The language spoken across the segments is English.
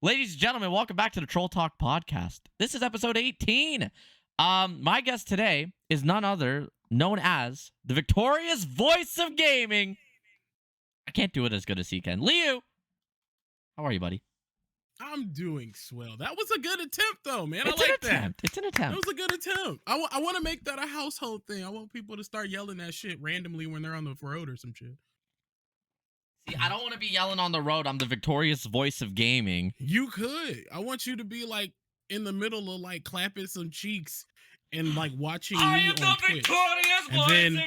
Ladies and gentlemen, welcome back to the Troll Talk podcast. This is episode 18. My guest today is none other known as the victorious voice of gaming. I can't do it as good as he can. Liu, how are you, buddy? I'm doing swell. That was a good attempt, though, man. It's I like an attempt. that. It's an attempt. That was a good attempt. I want to make that a household thing. I want people to start yelling that shit randomly when they're on the road or some shit. See, I don't want to be yelling on the road. I'm the victorious voice of gaming. You could. I want you to be like in the middle of like clapping some cheeks and like watching me on Twitch. Victorious voice of gaming.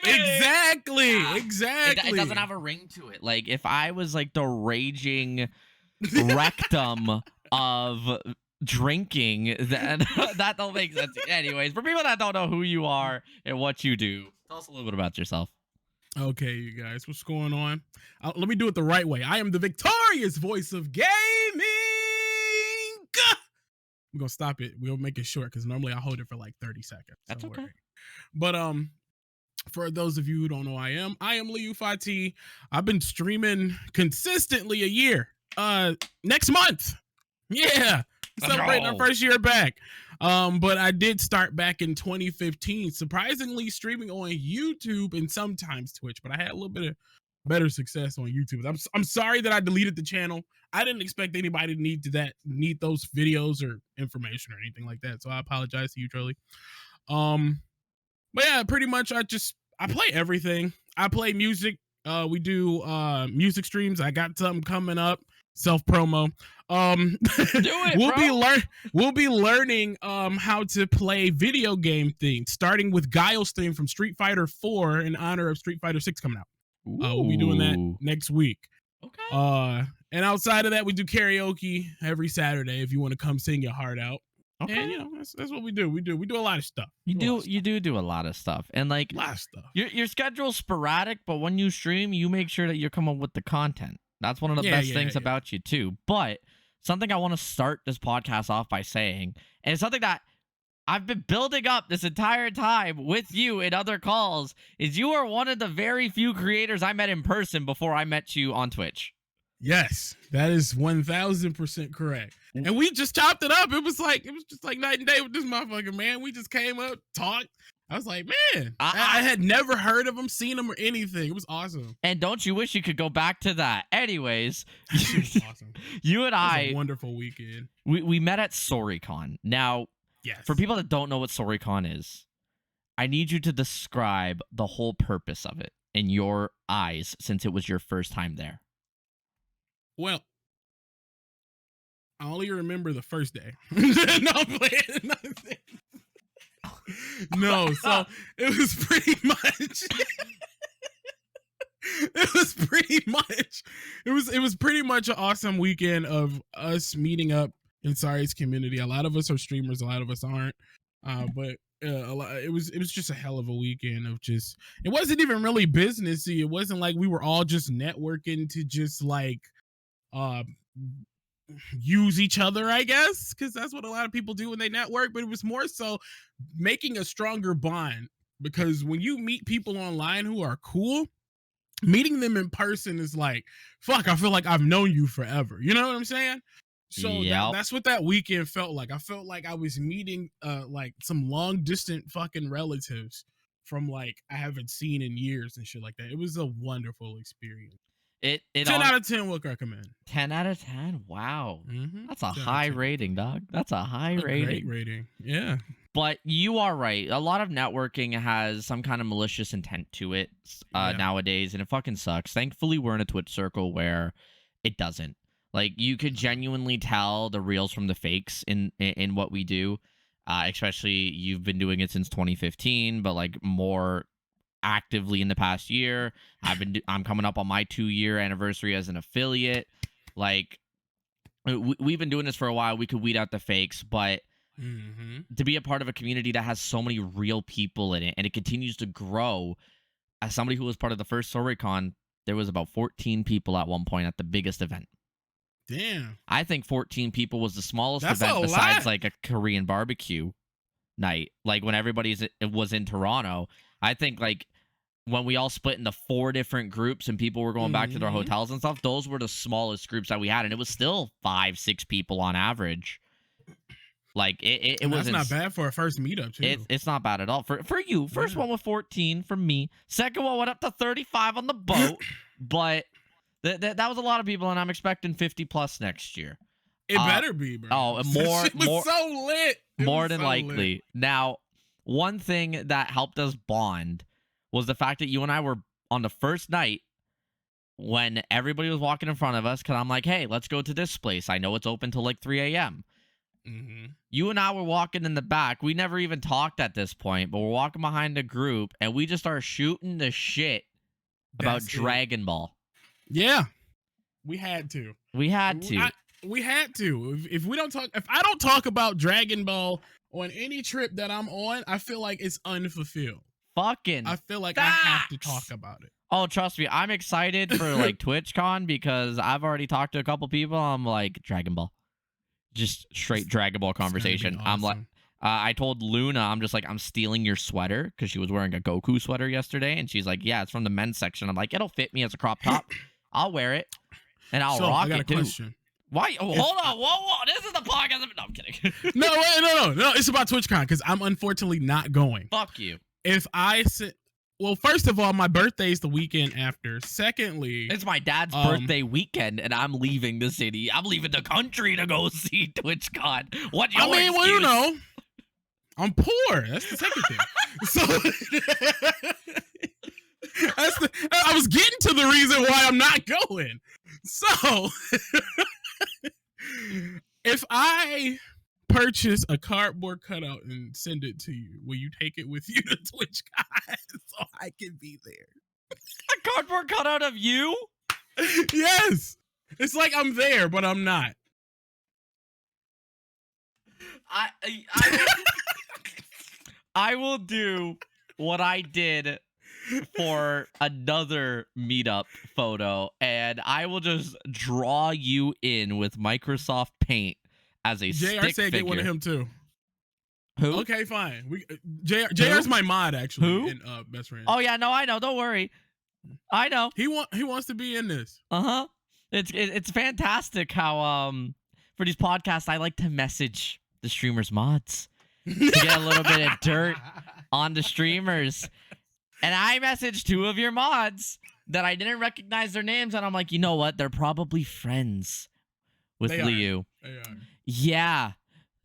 Exactly. Yeah. Exactly. It doesn't have a ring to it. Like if I was like the raging rectum of drinking, then that don't make sense. Anyways, for people that don't know who you are and what you do, tell us a little bit about yourself. Okay, you guys, what's going on? Let me do it the right way. I am the victorious voice of gaming. We're gonna stop it. We'll make it short because normally I hold it for like 30 seconds. That's okay. Worry. But for those of you who don't know, I am LiuFathi. I've been streaming consistently a year. Next month, yeah, celebrating our first year back. But I did start back in 2015, surprisingly streaming on YouTube and sometimes Twitch, but I had a little bit of better success on YouTube. I'm sorry that I deleted the channel. I didn't expect anybody to need those videos or information or anything like that. So I apologize to you, Trolley. But yeah, pretty much I play everything. I play music. We do music streams. I got something coming up. Self promo. Do it, we'll be learning how to play video game things, starting with Guile's theme from Street Fighter 4 in honor of Street Fighter 6 coming out. We'll be doing that next week. Okay. And outside of that, we do karaoke every Saturday if you want to come sing your heart out. Okay. And you know, that's what we do. We do a lot of stuff. You do a lot of stuff. And like a lot of stuff. Your schedule's sporadic, but when you stream, you make sure that you're coming with the content. That's one of the best things about you too. But something I want to start this podcast off by saying, and it's something that I've been building up this entire time with you in other calls, is you are one of the very few creators I met in person before I met you on Twitch. Yes, that is 1000% correct. And we just chopped it up. It was just like night and day with this motherfucker, man. We just came up, talked. I was like, man, I had never heard of him, seen him, or anything. It was awesome. And don't you wish you could go back to that? Anyways, awesome. You and I, a wonderful weekend. We met at SorryCon. Now, yes. For people that don't know what SorryCon is, I need you to describe the whole purpose of it in your eyes, since it was your first time there. Well, I only remember the first day. No, I'm playing. No, so it was pretty much. It was pretty much an awesome weekend of us meeting up in Sari's community. A lot of us are streamers, a lot of us aren't. But it was just a hell of a weekend of just. It wasn't even really businessy. It wasn't like we were all just networking to just like use each other, I guess, because that's what a lot of people do when they network. But it was more so making a stronger bond, because when you meet people online who are cool, meeting them in person is like, fuck, I feel like I've known you forever. You know what I'm saying? So that's what that weekend felt like. I felt like I was meeting like some long distant fucking relatives from like I haven't seen in years and shit like that. It was a wonderful experience. 10 out of 10 would recommend. 10 out of 10? Wow. Mm-hmm. That's a high rating, dog. That's a high rating. Great rating. Yeah. But you are right. A lot of networking has some kind of malicious intent to it nowadays, and it fucking sucks. Thankfully, we're in a Twitch circle where it doesn't. Like, you could genuinely tell the reals from the fakes in what we do. Especially, you've been doing it since 2015, but like more actively in the past year. I'm coming up on my 2-year anniversary as an affiliate. Like, we've been doing this for a while. We could weed out the fakes, but to be a part of a community that has so many real people in it, and it continues to grow. As somebody who was part of the first SorryCon, there was about 14 people at one point at the biggest event. Damn. I think 14 people was the smallest event besides like a Korean barbecue night. Like when everybody was in Toronto, I think like when we all split into 4 different groups and people were going back to their Mm-hmm. hotels and stuff, those were the smallest groups that we had, and it was still 5-6 people on average. Like it And was that's not bad for a first meetup too. It's not bad at all for you. First one with 14 from me. Second one went up to 35 on the boat, but that was a lot of people, and I'm expecting 50 plus next year. It better be, bro. Oh, It was so lit. More than likely. Now, one thing that helped us bond was the fact that you and I were on the first night when everybody was walking in front of us, because I'm like, hey, let's go to this place. I know it's open till like 3 a.m. Mm-hmm. You and I were walking in the back. We never even talked at this point, but we're walking behind the group, and we just started shooting the shit about Dragon Ball. Yeah. We had to. We had to. We had to. If I don't talk about Dragon Ball on any trip that I'm on, I feel like it's unfulfilled. I feel like I have to talk about it. Oh, trust me, I'm excited for like TwitchCon because I've already talked to a couple people. I'm like, Dragon Ball. Just straight Dragon Ball conversation. Awesome. I'm like, I told Luna, I'm just like, I'm stealing your sweater because she was wearing a Goku sweater yesterday, and she's like, yeah, it's from the men's section. I'm like, it'll fit me as a crop top. I'll wear it, and I'll rock it too. Question. Why? Oh, hold on. Whoa. This is the podcast. No, I'm kidding. No. It's about TwitchCon because I'm unfortunately not going. Fuck you. If I sit, well, first of all, my birthday is the weekend after. Secondly, it's my dad's birthday weekend, and I'm leaving the city. I'm leaving the country to go see TwitchCon. What? Your excuse? Well, you know, I'm poor. That's the second thing. So I was getting to the reason why I'm not going. So if I purchase a cardboard cutout and send it to you, will you take it with you to TwitchCon so I can be there? A cardboard cutout of you? Yes. It's like I'm there, but I'm not. I will do what I did for another meetup photo, and I will just draw you in with Microsoft Paint as a JR stick said figure. get one of him too. Who? Okay, fine. JR's my mod actually. Who? In Best Friends. Oh yeah, no, I know. Don't worry. I know. He wants to be in this. It's fantastic how for these podcasts I like to message the streamers mods to get a little bit of dirt on the streamers. And I messaged 2 of your mods that I didn't recognize their names, and I'm like, you know what? They're probably friends with Liu. They are. Yeah.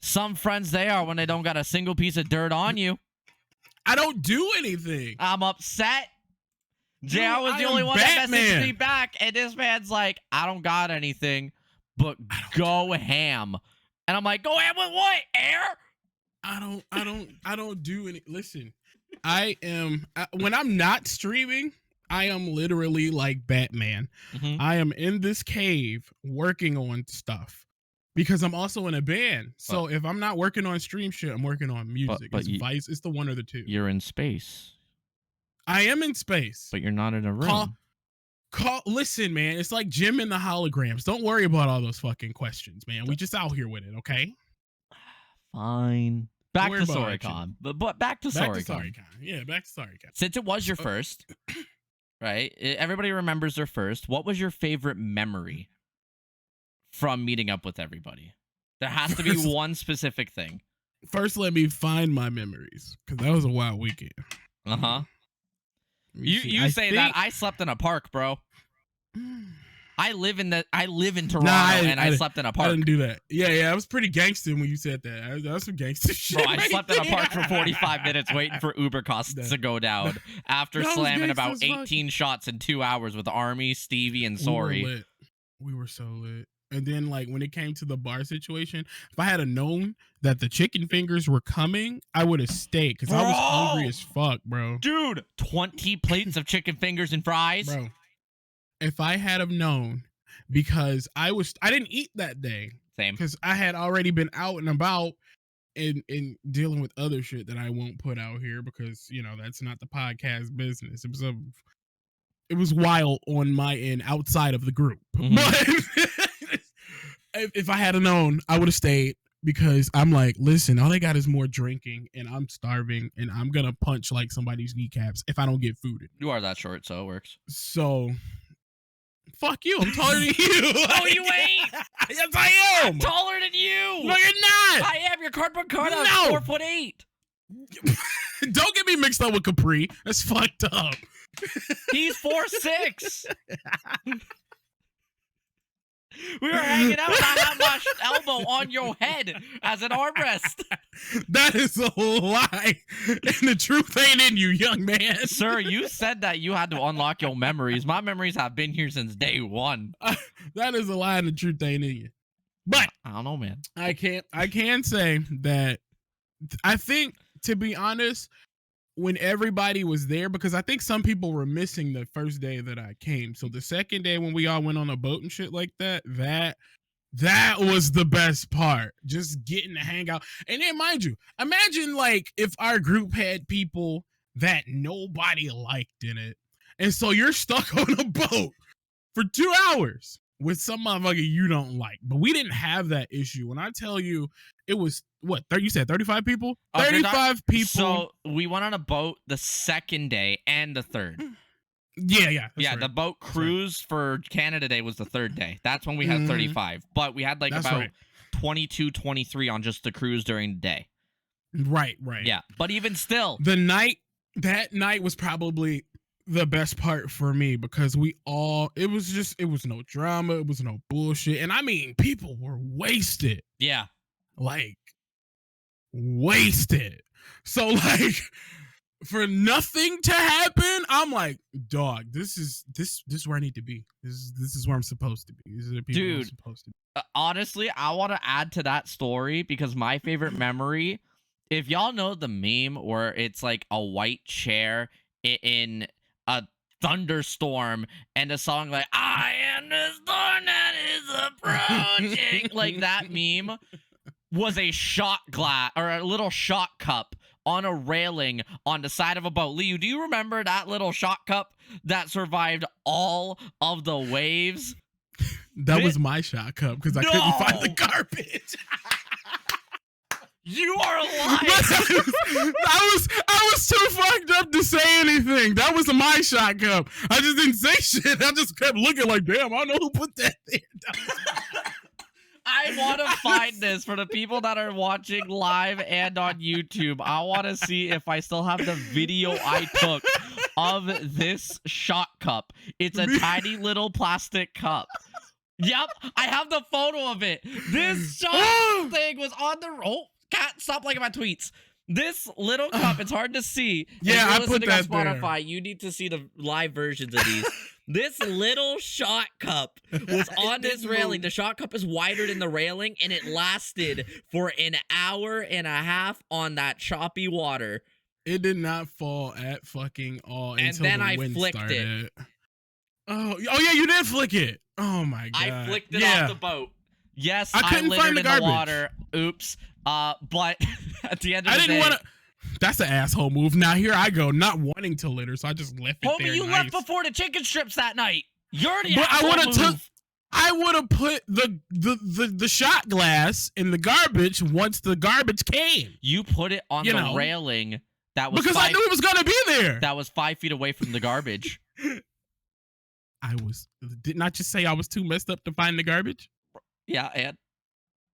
Some friends they are when they don't got a single piece of dirt on you. I don't do anything. I'm upset. JR was the I only am one that messaged Batman. me back, and this man's like, I don't got anything, but go ham. And I'm like, go ham with what? Air? I don't do any. Listen, I am when I'm not streaming, I am literally like Batman. Mm-hmm. I am in this cave working on stuff because I'm also in a band. So if I'm not working on stream shit, I'm working on music. It's Vice. It's the one or the two. You're in space. I am in space, but you're not in a room. Listen, man. It's like Jim and the holograms. Don't worry about all those fucking questions, man. We just out here with it, okay? Fine. Back to Soricon. But back to Soricon. Yeah, back to Soricon. Since it was your first, right? Everybody remembers their first. What was your favorite memory from meeting up with everybody? There has to be one specific thing. First, let me find my memories, because that was a wild weekend. Uh-huh. You say that. I slept in a park, bro. I live in Toronto, and I slept in a park. I didn't do that. Yeah, I was pretty gangster when you said that. That was some gangster shit. Bro, I slept in a park for 45 minutes waiting for Uber costs to go down after slamming about 18 shots in 2 hours with Army, Stevie, and Sorry. We were so lit. And then, like, when it came to the bar situation, if I had known that the chicken fingers were coming, I would have stayed, because I was hungry as fuck, bro. Dude, 20 plates of chicken fingers and fries. Bro, if I had have known, because I didn't eat that day. Same. Because I had already been out and about and dealing with other shit that I won't put out here, because, you know, that's not the podcast business. It was wild on my end outside of the group. Mm-hmm. But if I had known, I would have stayed. because I'm like, listen, all they got is more drinking, and I'm starving, and I'm gonna punch like somebody's kneecaps if I don't get food. You are that short, so it works. So, fuck you. I'm taller than you. No, you ain't. Yes, I am. I'm taller than you. No, you're not. I am. Your cardboard cutout No. is 4'8". Don't get me mixed up with Capri. That's fucked up. He's 4'6". We were hanging out and I had my elbow on your head as an armrest. That is a lie. And the truth ain't in you, young man. Sir, you said that you had to unlock your memories. My memories have been here since day one. That is a lie and the truth ain't in you. But I don't know, man. I can say that I think, to be honest, when everybody was there, because I think some people were missing the first day that I came. So the second day when we all went on a boat and shit like that was the best part. Just getting to hang out. And then mind you, imagine like if our group had people that nobody liked in it. And so you're stuck on a boat for 2 hours with some motherfucker you don't like. But we didn't have that issue. When I tell you, it was what, you said 35 people? 35 people. So we went on a boat the second day and the third. Yeah. Yeah, right. The boat cruise for Canada Day was the third day. That's when we had 35. But we had like about 22, 23 on just the cruise during the day. Right. Yeah, but even still. That night was probably the best part for me because it was no drama, it was no bullshit. And I mean, people were wasted. Yeah. Like, wasted. So like, for nothing to happen, I'm like, dog, this is where I need to be. This is where I'm supposed to be. These are the people I'm supposed to be. Honestly, I want to add to that story because my favorite memory, if y'all know the meme where it's like a white chair in a thunderstorm and a song like I am the storm that is approaching, like that meme was a shot glass or a little shot cup on a railing on the side of a boat. Liu, do you remember that little shot cup that survived all of the waves? That was my shot cup because I couldn't find the garbage. You are a liar. I was too fucked up to say anything. That was my shot cup. I just didn't say shit. I just kept looking like, damn, I don't know who put that there. I want to find this for the people that are watching live and on YouTube. I want to see if I still have the video I took of this shot cup. It's a tiny little plastic cup. Yep, I have the photo of it. This shot thing was on the cat, stop liking my tweets. This little cup, it's hard to see. Yeah, I put that on Spotify. there. You need to see the live versions of these. This little shot cup was on this railing. The shot cup is wider than the railing, and it lasted for an hour and a half on that choppy water. It did not fall at fucking all and until then the I wind flicked started. it. Oh yeah, you did flick it. Oh my god. I flicked it off the boat. Yes, I couldn't littered find the in garbage. the water. Oops. But at the end of the day, I didn't want to. That's an asshole move. Now here I go, not wanting to litter, so I just left it there. Homie, you left before the chicken strips that night. You're the but asshole I would have put the shot glass in the garbage once the garbage came. You put it on the railing that was because I knew it was gonna be there. That was 5 feet away from the garbage. Didn't I just say I was too messed up to find the garbage? Yeah, and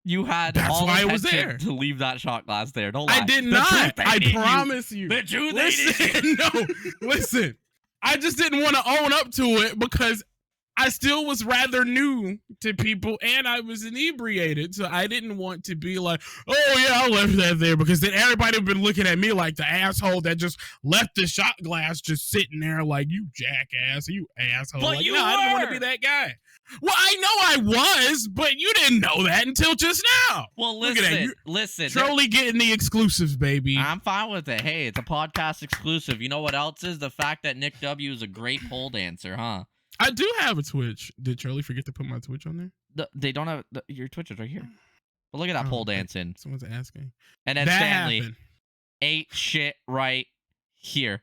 you had That's all why the I was there to leave that shot glass there. Don't lie. I did not. I promise you. The truth listen, no, listen. I just didn't want to own up to it because I still was rather new to people and I was inebriated. So I didn't want to be like, oh yeah, I left that there, because then everybody would have been looking at me like the asshole that just left the shot glass just sitting there like, you jackass, you asshole. But like, you no, I didn't want to be that guy. Well, I know I was, but you didn't know that until just now. Well, listen. Trolley getting the exclusives, baby. I'm fine with it. Hey, it's a podcast exclusive. You know what else is? The fact that Nick W is a great pole dancer, huh? I do have a Twitch. Did Trolley forget to put my Twitch on there? They don't have your Twitch is right here. But look at that pole dancing. Someone's asking. And then Stanley ate shit right here.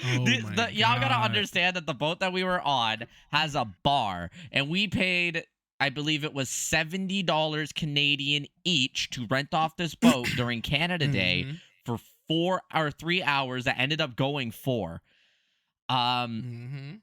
Y'all gotta understand that the boat that we were on has a bar, and we paid I believe it was $70 Canadian each to rent off this boat during Canada Day for 4 or 3 hours that ended up going 4.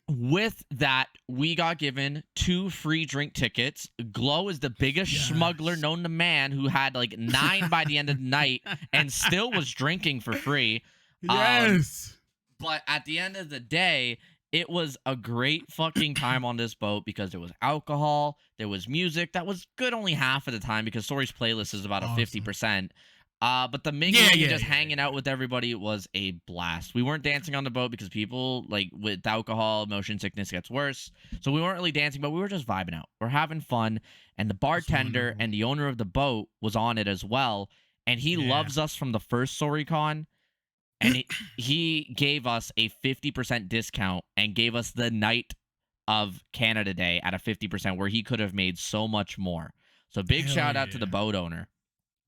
With that, we got given 2 free drink tickets. Glow is the biggest smuggler known to man, who had like 9 by the end of the night and still was drinking for free. Yes. But at the end of the day, it was a great fucking time on this boat because there was alcohol, there was music that was good only half of the time because Sorry's playlist is about a 50%. But the mingling and just hanging out with everybody was a blast. We weren't dancing on the boat because people, like, with alcohol, motion sickness gets worse. So we weren't really dancing, but we were just vibing out. We're having fun. And the bartender and the owner of the boat was on it as well. And he loves us from the first SorryCon. And he gave us a 50% discount and gave us the night of Canada Day at a 50% where he could have made so much more. So big shout out to the boat owner.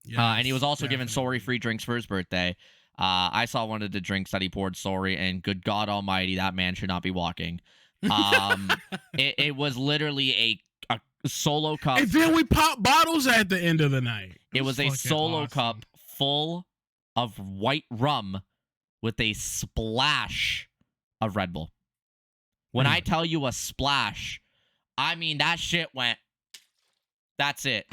Yes, and he was also giving Sorry free drinks for his birthday. I saw one of the drinks that he poured Sorry, and good God almighty, that man should not be walking. It was literally a solo cup. And then we popped bottles at the end of the night. It was a solo cup full of white rum with a splash of Red Bull. When I tell you a splash, I mean that shit went. That's it.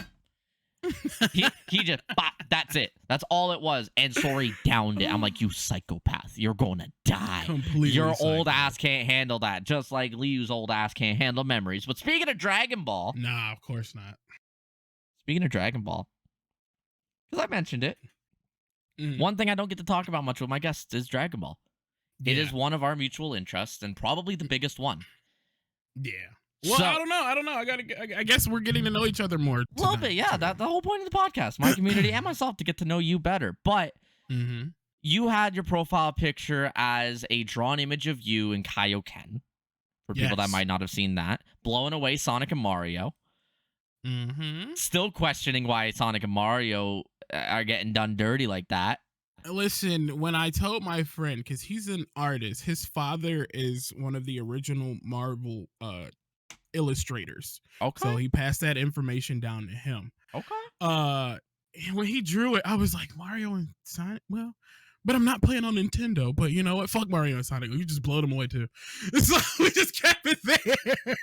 he just bop, that's it. That's all it was. And Sorry downed it. I'm like, you psychopath. You're gonna die. Completely Your old ass can't handle that. Just like Liu's old ass can't handle memories. But speaking of Dragon Ball. Nah, of course not. Speaking of Dragon Ball. Because I mentioned it. One thing I don't get to talk about much with my guests is Dragon Ball. It is one of our mutual interests and probably the biggest one. Yeah. Well, I don't know. I guess we're getting to know each other more. A little bit, yeah. That's the whole point of the podcast, my community and myself, to get to know you better. But you had your profile picture as a drawn image of you and Kaioken. For people that might not have seen that, blowing away Sonic and Mario. Still questioning why Sonic and Mario are getting done dirty like that. Listen, when I told my friend, because he's an artist, his father is one of the original Marvel illustrators. Okay. So he passed that information down to him. Okay. When he drew it, I was like, Mario and Sonic? Well, but I'm not playing on Nintendo. But you know what? Fuck Mario and Sonic. You just blow them away too. So we just kept it there.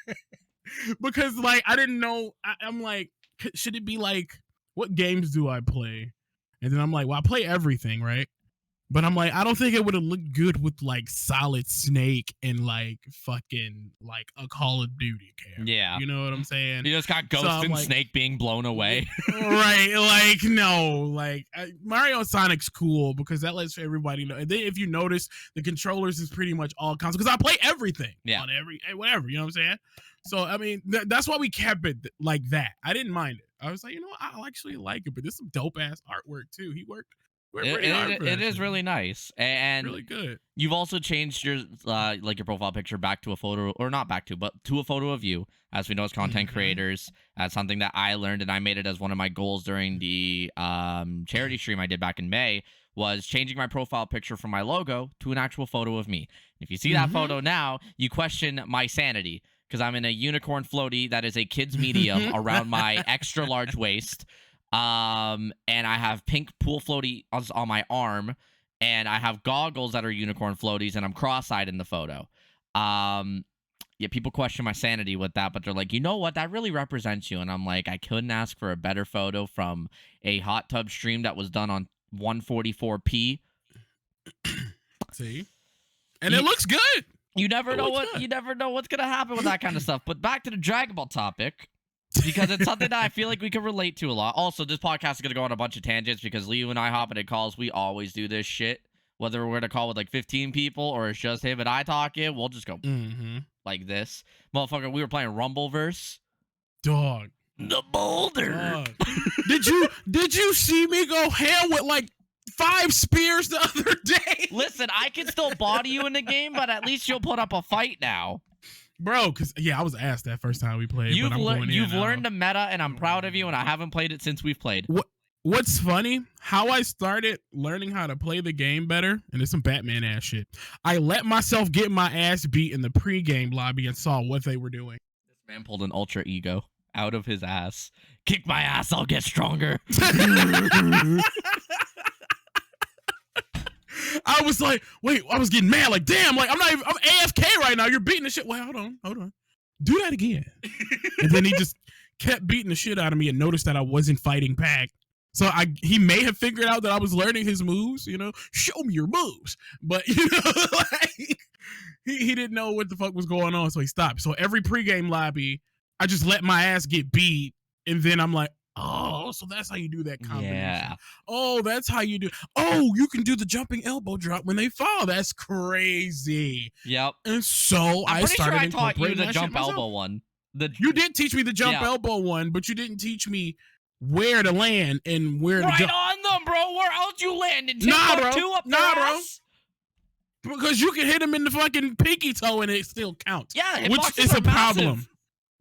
Because, like, I didn't know. I'm like, should it be like, what games do I play? And then I'm like, well, I play everything, right? But I'm like, I don't think it would have looked good with, like, Solid Snake and, like, fucking, like, a Call of Duty character. Yeah. You know what I'm saying? You just got Ghost and like, Snake being blown away. Right. Like, no. Like, Mario and Sonic's cool because that lets everybody know. And then if you notice, the controllers is pretty much all consoles. Because I play everything. Yeah. On whatever. You know what I'm saying? So, I mean, that's why we kept it like that. I didn't mind it. I was like, you know what? I'll actually like it. But there's some dope-ass artwork, too. He worked pretty hard for it is really nice. And really good. You've also changed your like your profile picture back to a photo, or not back to, but to a photo of you. As we know, as content creators, that's something that I learned, and I made it as one of my goals during the charity stream I did back in May, was changing my profile picture from my logo to an actual photo of me. If you see that photo now, you question my sanity. Because I'm in a unicorn floaty that is a kid's medium around my extra large waist. And I have pink pool floaty on my arm. And I have goggles that are unicorn floaties. And I'm cross-eyed in the photo. Yeah, people question my sanity with that. But they're like, you know what? That really represents you. And I'm like, I couldn't ask for a better photo from a hot tub stream that was done on 144p. See? And it looks good. You never know what's gonna happen with that kind of stuff. But back to the Dragon Ball topic, because it's something that I feel like we can relate to a lot. Also, this podcast is gonna go on a bunch of tangents because Liu and I hopping in calls. We always do this shit. Whether we're in a call with like 15 people or it's just him and I talking, we'll just go like this. Motherfucker, we were playing Rumbleverse. Dog. The boulder. Dog. Did you see me go ham with like 5 spears the other day? Listen, I can still body you in the game, but at least you'll put up a fight now. Bro, because, I was asked that first time we played. You've learned the meta, and I'm proud of you, and I haven't played it since we've played. What's funny, how I started learning how to play the game better, and it's some Batman-ass shit, I let myself get my ass beat in the pre-game lobby and saw what they were doing. This man pulled an ultra ego. out of his ass. Kick my ass, I'll get stronger. I was like, wait, I was getting mad. Like, damn, like I'm AFK right now. You're beating the shit. Wait, hold on. Do that again. And then he just kept beating the shit out of me and noticed that I wasn't fighting back. So he may have figured out that I was learning his moves, show me your moves. But, like, he didn't know what the fuck was going on, so he stopped. So every pregame lobby, I just let my ass get beat. And then I'm like, oh, so that's how you do that combination. Yeah. Oh, that's how you do. Oh, you can do the jumping elbow drop when they fall. That's crazy. Yep. And so I started sure I taught you the jump elbow one. You did teach me the jump elbow one, but you didn't teach me where to land and where to jump. Right on them, bro. Where else you landing? Nah, bro. Bro. Because you can hit him in the fucking pinky toe and it still counts. Yeah, which is a problem.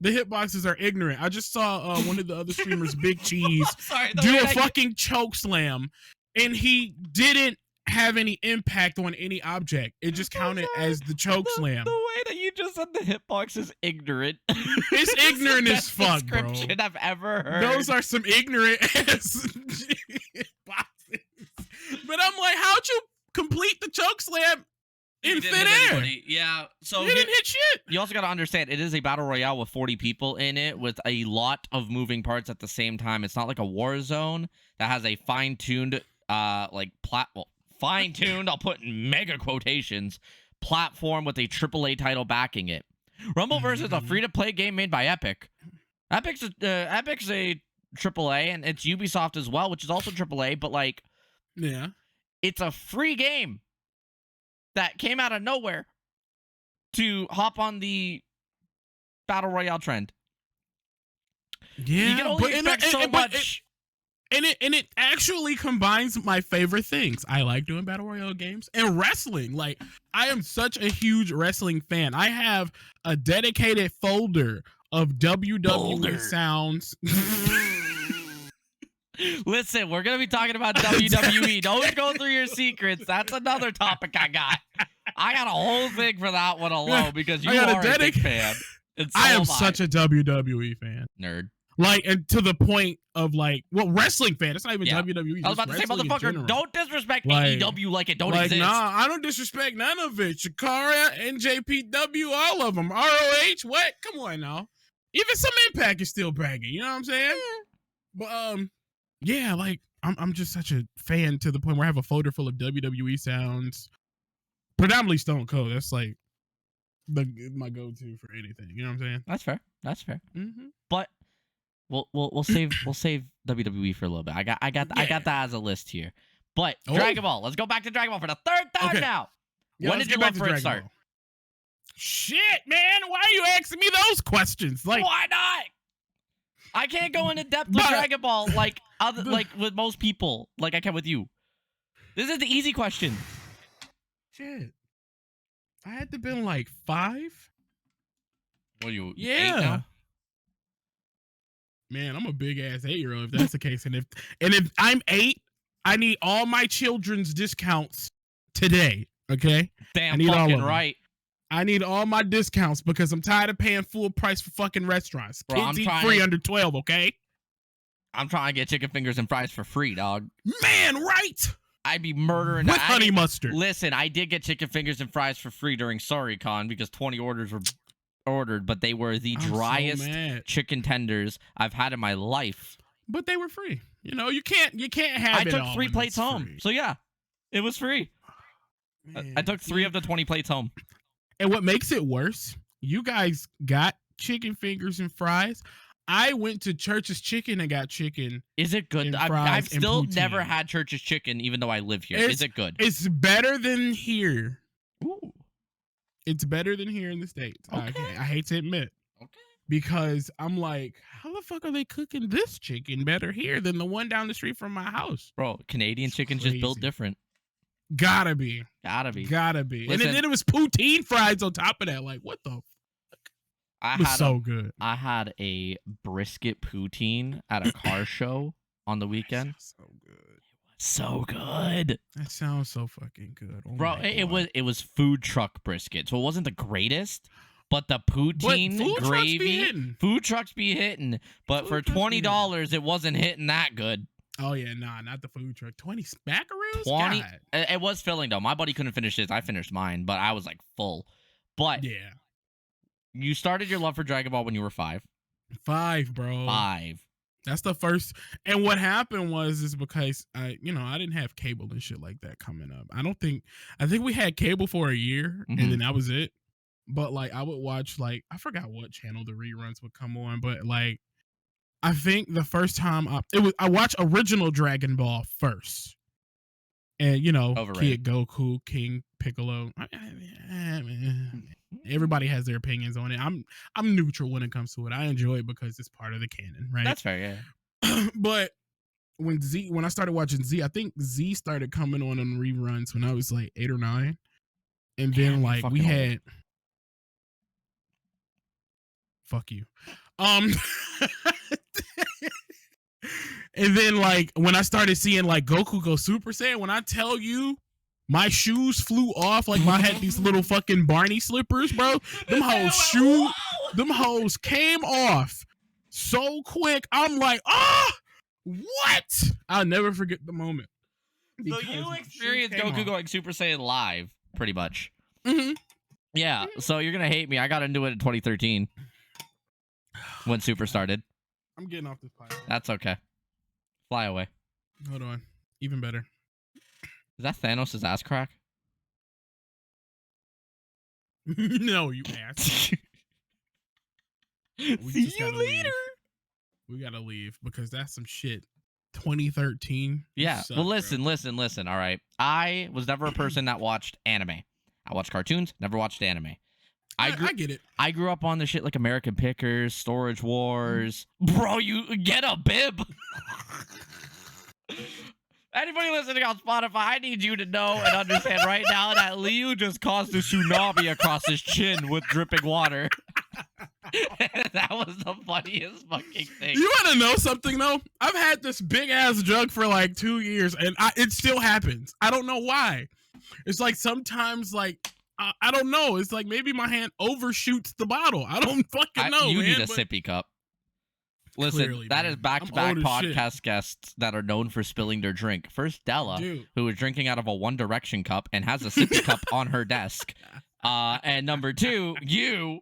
The hitboxes are ignorant. I just saw one of the other streamers, Big Cheese, do a fucking choke slam, and he didn't have any impact on any object. It just counted as the choke slam. The way that you just said the hitbox is ignorant. It's ignorant as fuck, bro. Description I've ever heard. Those are some ignorant ass hitboxes. But I'm like, how'd you complete the choke slam in thin air? Yeah, so he didn't hit shit. You also got to understand, it is a battle royale with 40 people in it, with a lot of moving parts at the same time. It's not like a war zone that has a fine-tuned, fine-tuned, I'll put in mega quotations, platform with a AAA title backing it. Rumbleverse is a free-to-play game made by Epic. Epic's a AAA, and it's Ubisoft as well, which is also AAA, but like, yeah, it's a free game that came out of nowhere to hop on the battle royale trend. Yeah, you can only expect so much. And it actually combines my favorite things. I like doing battle royale games and wrestling. Like, I am such a huge wrestling fan. I have a dedicated folder of WWE sounds. Listen, we're going to be talking about WWE. Don't go through your secrets. That's another topic I got. I got a whole thing for that one alone because you are a big fan. And so I am such a WWE fan. Nerd. Like, and to the point of like, well, wrestling fan. It's not even WWE. I was about to say, motherfucker, don't disrespect AEW like it don't exist. Nah, I don't disrespect none of it. Shakara, NJPW, all of them. ROH, what? Come on now. Even some Impact is still bragging. You know what I'm saying? Yeah. But yeah, like I'm just such a fan to the point where I have a folder full of WWE sounds. Predominantly Stone Cold. That's like my go-to for anything. You know what I'm saying? That's fair. That's fair. Mm-hmm. But we'll save WWE for a little bit. I got that as a list here. But Dragon Ball. Let's go back to Dragon Ball for the third time now. Yeah, when did you want for it to start? Shit, man. Why are you asking me those questions? Like, why not? I can't go into depth with Dragon Ball like with most people, like I can with you. This is the easy question. Shit. I had to been like 5. What are you? Yeah. 8 now? Man, I'm a big ass 8-year-old if that's the case. And if I'm 8, I need all my children's discounts today. Okay. Damn, fucking right. I need all my discounts because I'm tired of paying full price for fucking restaurants. Bro, kids eat free under 12, okay? I'm trying to get chicken fingers and fries for free, dog. Man, right? I'd be murdering with honey mustard. Listen, I did get chicken fingers and fries for free during SorryCon because 20 orders were ordered, but they were the driest chicken tenders I've had in my life. But they were free. You know, you can't have it all. I took 3 plates home. So yeah, it was free. Man, I took 3 of the 20 plates home. And what makes it worse, you guys got chicken fingers and fries. I went to Church's Chicken and got chicken. Is it good? I've still never had Church's Chicken, even though I live here. Is it good? It's better than here. Ooh. It's better than here in the States. Okay. I hate to admit. Okay. Because I'm like, how the fuck are they cooking this chicken better here than the one down the street from my house? Bro, Canadian chicken's just built different. Gotta be. Listen, and then it was poutine fries on top of that. Like, what the fuck? It was so good. I had a brisket poutine at a car show on the weekend. So good. So good. That sounds so fucking good. Oh bro, it was food truck brisket. So it wasn't the greatest, But the poutine, food trucks be gravy, hitting. food trucks be hitting. But for $20, it wasn't hitting that good. Oh yeah, nah, not the food truck. 20 smackaroos? 20. God. It was filling though. My buddy couldn't finish his. I finished mine, but I was like full. But Yeah. you started your love for Dragon Ball when you were 5. 5, bro. 5. That's the first. And what happened is because I didn't have cable and shit like that coming up. I think we had cable for a year and then that was it. But like I would watch, like, I forgot what channel the reruns would come on, but like I think the first time I watched original Dragon Ball first. And Overrated. Kid Goku, King Piccolo. Everybody has their opinions on it. I'm neutral when it comes to it. I enjoy it because it's part of the canon, right? That's fair, yeah. But when I started watching Z, I think Z started coming on reruns when I was like 8 or 9. And then like we had fuck you. And then like when I started seeing like Goku go Super Saiyan, when I tell you my shoes flew off, like I had these little fucking Barney slippers, bro. Them hoes came off so quick. I'm like, what? I'll never forget the moment. So you experienced Goku going Super Saiyan live, pretty much. Mm-hmm. Yeah, so you're going to hate me. I got into it in 2013 when Super started. I'm getting off this pipe. That's okay. Fly away. Hold on. Even better. Is that Thanos' ass crack? No, you ass. See you later. We gotta leave because that's some shit. 2013. Yeah. Suck, well, listen. All right. I was never a person that watched anime. I watched cartoons, never watched anime. I get it. I grew up on the shit like American Pickers, Storage Wars. Bro, you get a bib. Anybody listening on Spotify, I need you to know and understand right now that Liu just caused a tsunami across his chin with dripping water. That was the funniest fucking thing. You want to know something, though? I've had this big-ass jug for like 2 years, and it still happens. I don't know why. It's like sometimes, like, I don't know. It's like maybe my hand overshoots the bottle. I don't fucking know, You man, need a sippy cup. Listen, Clearly, that man. is back-to-back podcast guests that are known for spilling their drink. First, Della, who is drinking out of a One Direction cup and has a sippy cup on her desk. And number 2, you.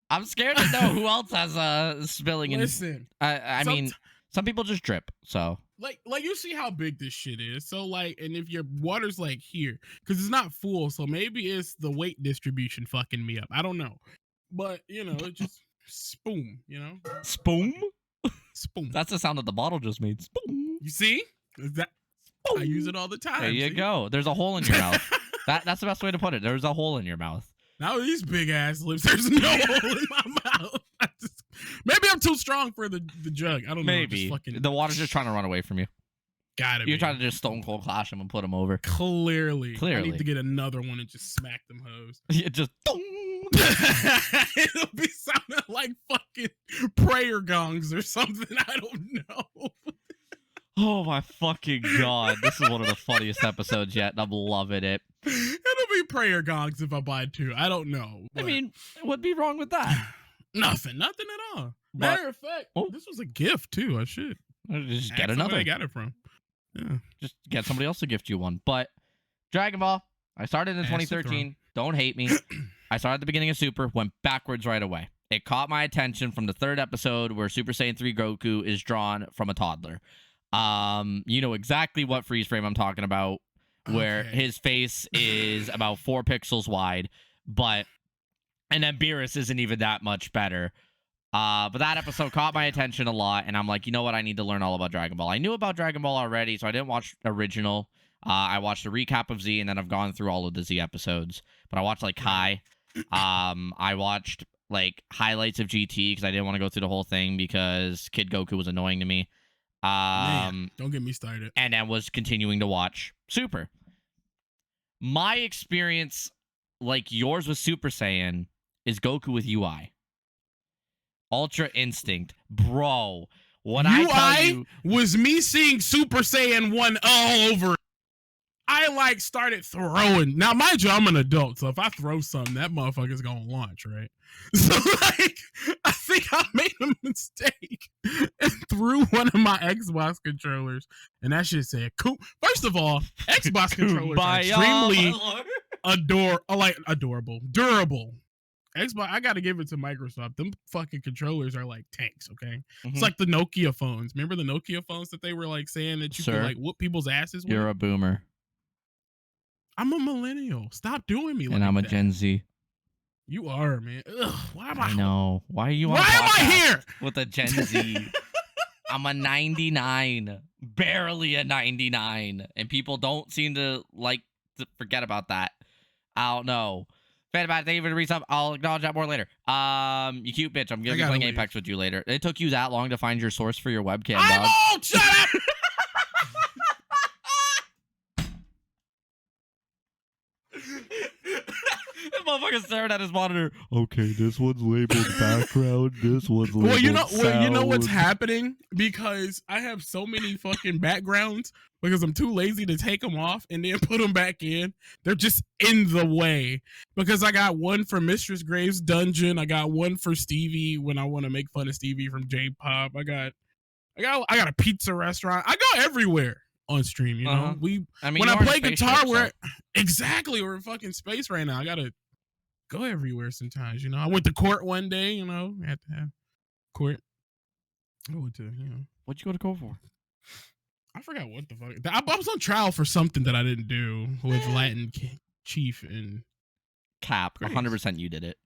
I'm scared to know who else has spilling. Listen, I mean, some people just drip. So like you see how big this shit is. So like, and if your water's like here, because it's not full, so maybe it's the weight distribution fucking me up. I don't know, but it just spoon. Spoon. Spoon. That's the sound that the bottle just made. Spoon. You see? That I use it all the time. There you go. There's a hole in your mouth. That's the best way to put it. There's a hole in your mouth. Now these big ass lips, there's no hole in my mouth. Maybe I'm too strong for the jug. I don't know. Maybe the water's just trying to run away from you. You're trying to just stone cold clash them and put them over. Clearly. I need to get another one and just smack them hoes. Yeah, just. It'll be sounding like fucking prayer gongs or something. I don't know. Oh my fucking god. This is one of the funniest episodes yet, and I'm loving it. It'll be prayer gongs if I buy 2. I don't know. I mean, what'd be wrong with that? Nothing at all. Matter of fact, this was a gift too. I should just get another. Where I got it from. Yeah. Just get somebody else to gift you one. But Dragon Ball, I started in 2013. Don't hate me. I started at the beginning of Super, went backwards right away. It caught my attention from the 3rd episode where Super Saiyan 3 Goku is drawn from a toddler. You know exactly what freeze frame I'm talking about, where his face is about 4 pixels wide, and then Beerus isn't even that much better. But that episode caught my attention a lot, and I'm like, you know what? I need to learn all about Dragon Ball. I knew about Dragon Ball already, so I didn't watch original. I watched a recap of Z, and then I've gone through all of the Z episodes. But I watched like Kai. I watched like highlights of GT because I didn't want to go through the whole thing because Kid Goku was annoying to me. Man, don't get me started. And then was continuing to watch Super. My experience, like yours with Super Saiyan, is Goku with UI. Ultra Instinct. Bro, when UI was me seeing Super Saiyan 1 all over. I I like started throwing. Now, mind you, I'm an adult, so if I throw something, that motherfucker's gonna launch, right? So like, I think I made a mistake and threw one of my Xbox controllers, and that shit said "cool." First of all, Xbox controllers are extremely adorable, durable. Xbox, I gotta give it to Microsoft. Them fucking controllers are like tanks, okay? It's like the Nokia phones. Remember the Nokia phones that they were like saying that you could like whoop people's asses with? You're a boomer. I'm a millennial. Stop doing me like that. And I'm a Gen Z. You are, man. Ugh, why am I know. Why are you on Why am I here? With a Gen Z? I'm a 99. Barely a 99. And people don't seem to like to forget about that. I don't know. Thank you for the resub. I'll acknowledge that more later. You cute bitch. I'm gonna be playing Apex with you later. It took you that long to find your source for your webcam, dog. Oh, shut up! This motherfucker's staring at his monitor. Okay, this one's labeled background. This one's labeled Well, you know what's happening? Because I have so many fucking backgrounds because I'm too lazy to take them off and then put them back in. They're just in the way. Because I got one for Mistress Graves Dungeon. I got one for Stevie when I want to make fun of Stevie from J-Pop. I got a pizza restaurant. I go everywhere on stream, you know. When I play guitar, we're in fucking space right now. I gotta go everywhere sometimes, you know. I went to court one day, you know. I had to have court. I went to, you know. What'd you go to court for? I forgot what the fuck. I was on trial for something that I didn't do with Latin Chief and Cap. 100% you did it.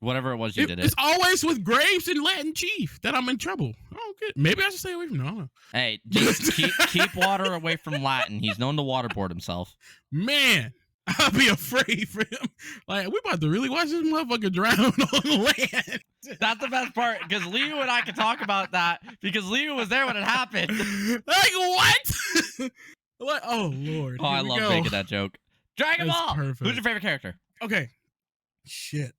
Whatever it was, you did it. It's always with Graves and Latin Chief that I'm in trouble. Oh, good. Maybe I should stay away from them. Hey, just keep water away from Latin. He's known to waterboard himself. Man, I'll be afraid for him. Like, we about to really watch this motherfucker drown on land. That's the best part, because Liu and I can talk about that, because Liu was there when it happened. Like, what? What? Oh, Lord. Oh, I love making that joke. Dragon Ball! Perfect. Who's your favorite character? Okay. Shit.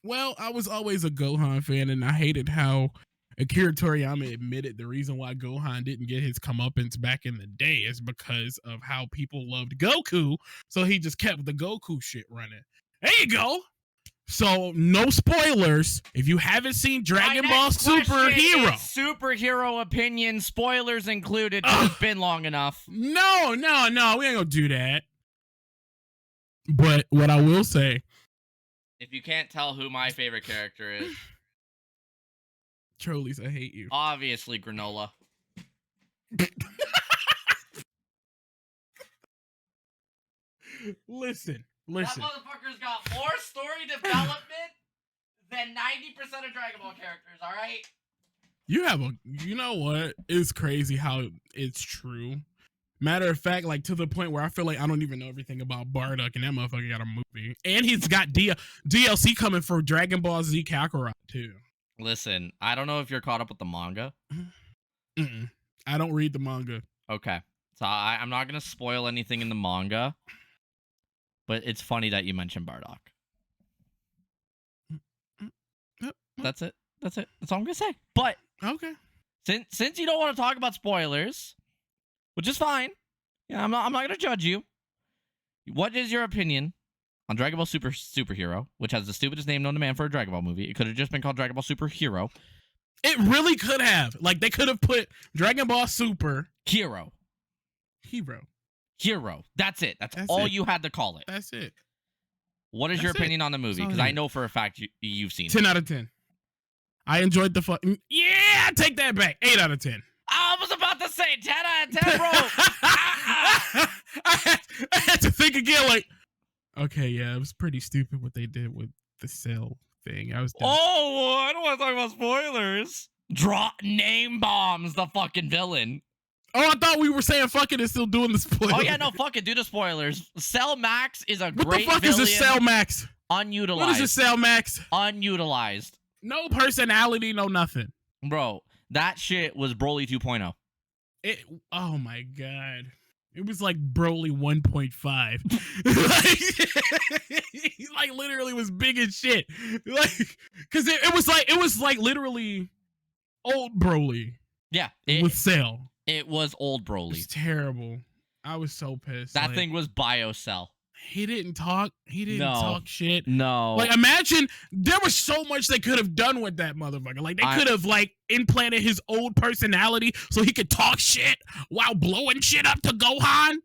Well, I was always a Gohan fan, and I hated how Akira Toriyama admitted the reason why Gohan didn't get his comeuppance back in the day is because of how people loved Goku, so he just kept the Goku shit running. There you go. So, no spoilers. If you haven't seen Dragon Ball Superhero. Superhero opinion, spoilers included, it's been long enough. No, we ain't gonna do that. But what I will say, if you can't tell who my favorite character is, Trolleyzz, I hate you. Obviously, Granola. Listen. That motherfucker's got more story development than 90% of Dragon Ball characters, alright? You know what? It's crazy how it's true. Matter of fact, like to the point where I feel like I don't even know everything about Bardock, and that motherfucker got a movie. And he's got DLC coming for Dragon Ball Z Kakarot, too. Listen, I don't know if you're caught up with the manga. I don't read the manga. Okay. So I'm not going to spoil anything in the manga, but it's funny that you mentioned Bardock. That's it. That's all I'm going to say. But okay. Since you don't want to talk about spoilers, which is fine. Yeah, I'm not going to judge you. What is your opinion on Dragon Ball Superhero, which has the stupidest name known to man for a Dragon Ball movie? It could have just been called Dragon Ball Superhero. It really could have. Like, they could have put Dragon Ball Super Hero. That's it. That's all you had to call it. That's it. What is your opinion on the movie? Because I know for a fact you've seen 10 out of 10. I enjoyed the fucking... Yeah, take that back. 8 out of 10. I was about to say 10 out of 10, bro. I had to think again, like, okay, yeah, it was pretty stupid what they did with the Cell thing. I don't want to talk about spoilers. Drop name bombs the fucking villain. Oh, I thought we were saying fuck it and still doing the spoilers. Oh, yeah, no, fuck it. Do the spoilers. Cell Max is a great villain. What the fuck is a Cell Max? Unutilized. What is a Cell Max? Unutilized. No personality, no nothing. Bro, that shit was Broly 2.0. Oh, my God. It was like Broly 1.5. He like literally was big as shit. Like, because it was like literally old Broly. Yeah. With Cell. It was old Broly. It's terrible. I was so pissed. That thing was BioCell. He didn't talk. He didn't talk shit. No. Like, imagine there was so much they could have done with that motherfucker. Like, they could have, like, implanted his old personality so he could talk shit while blowing shit up to Gohan.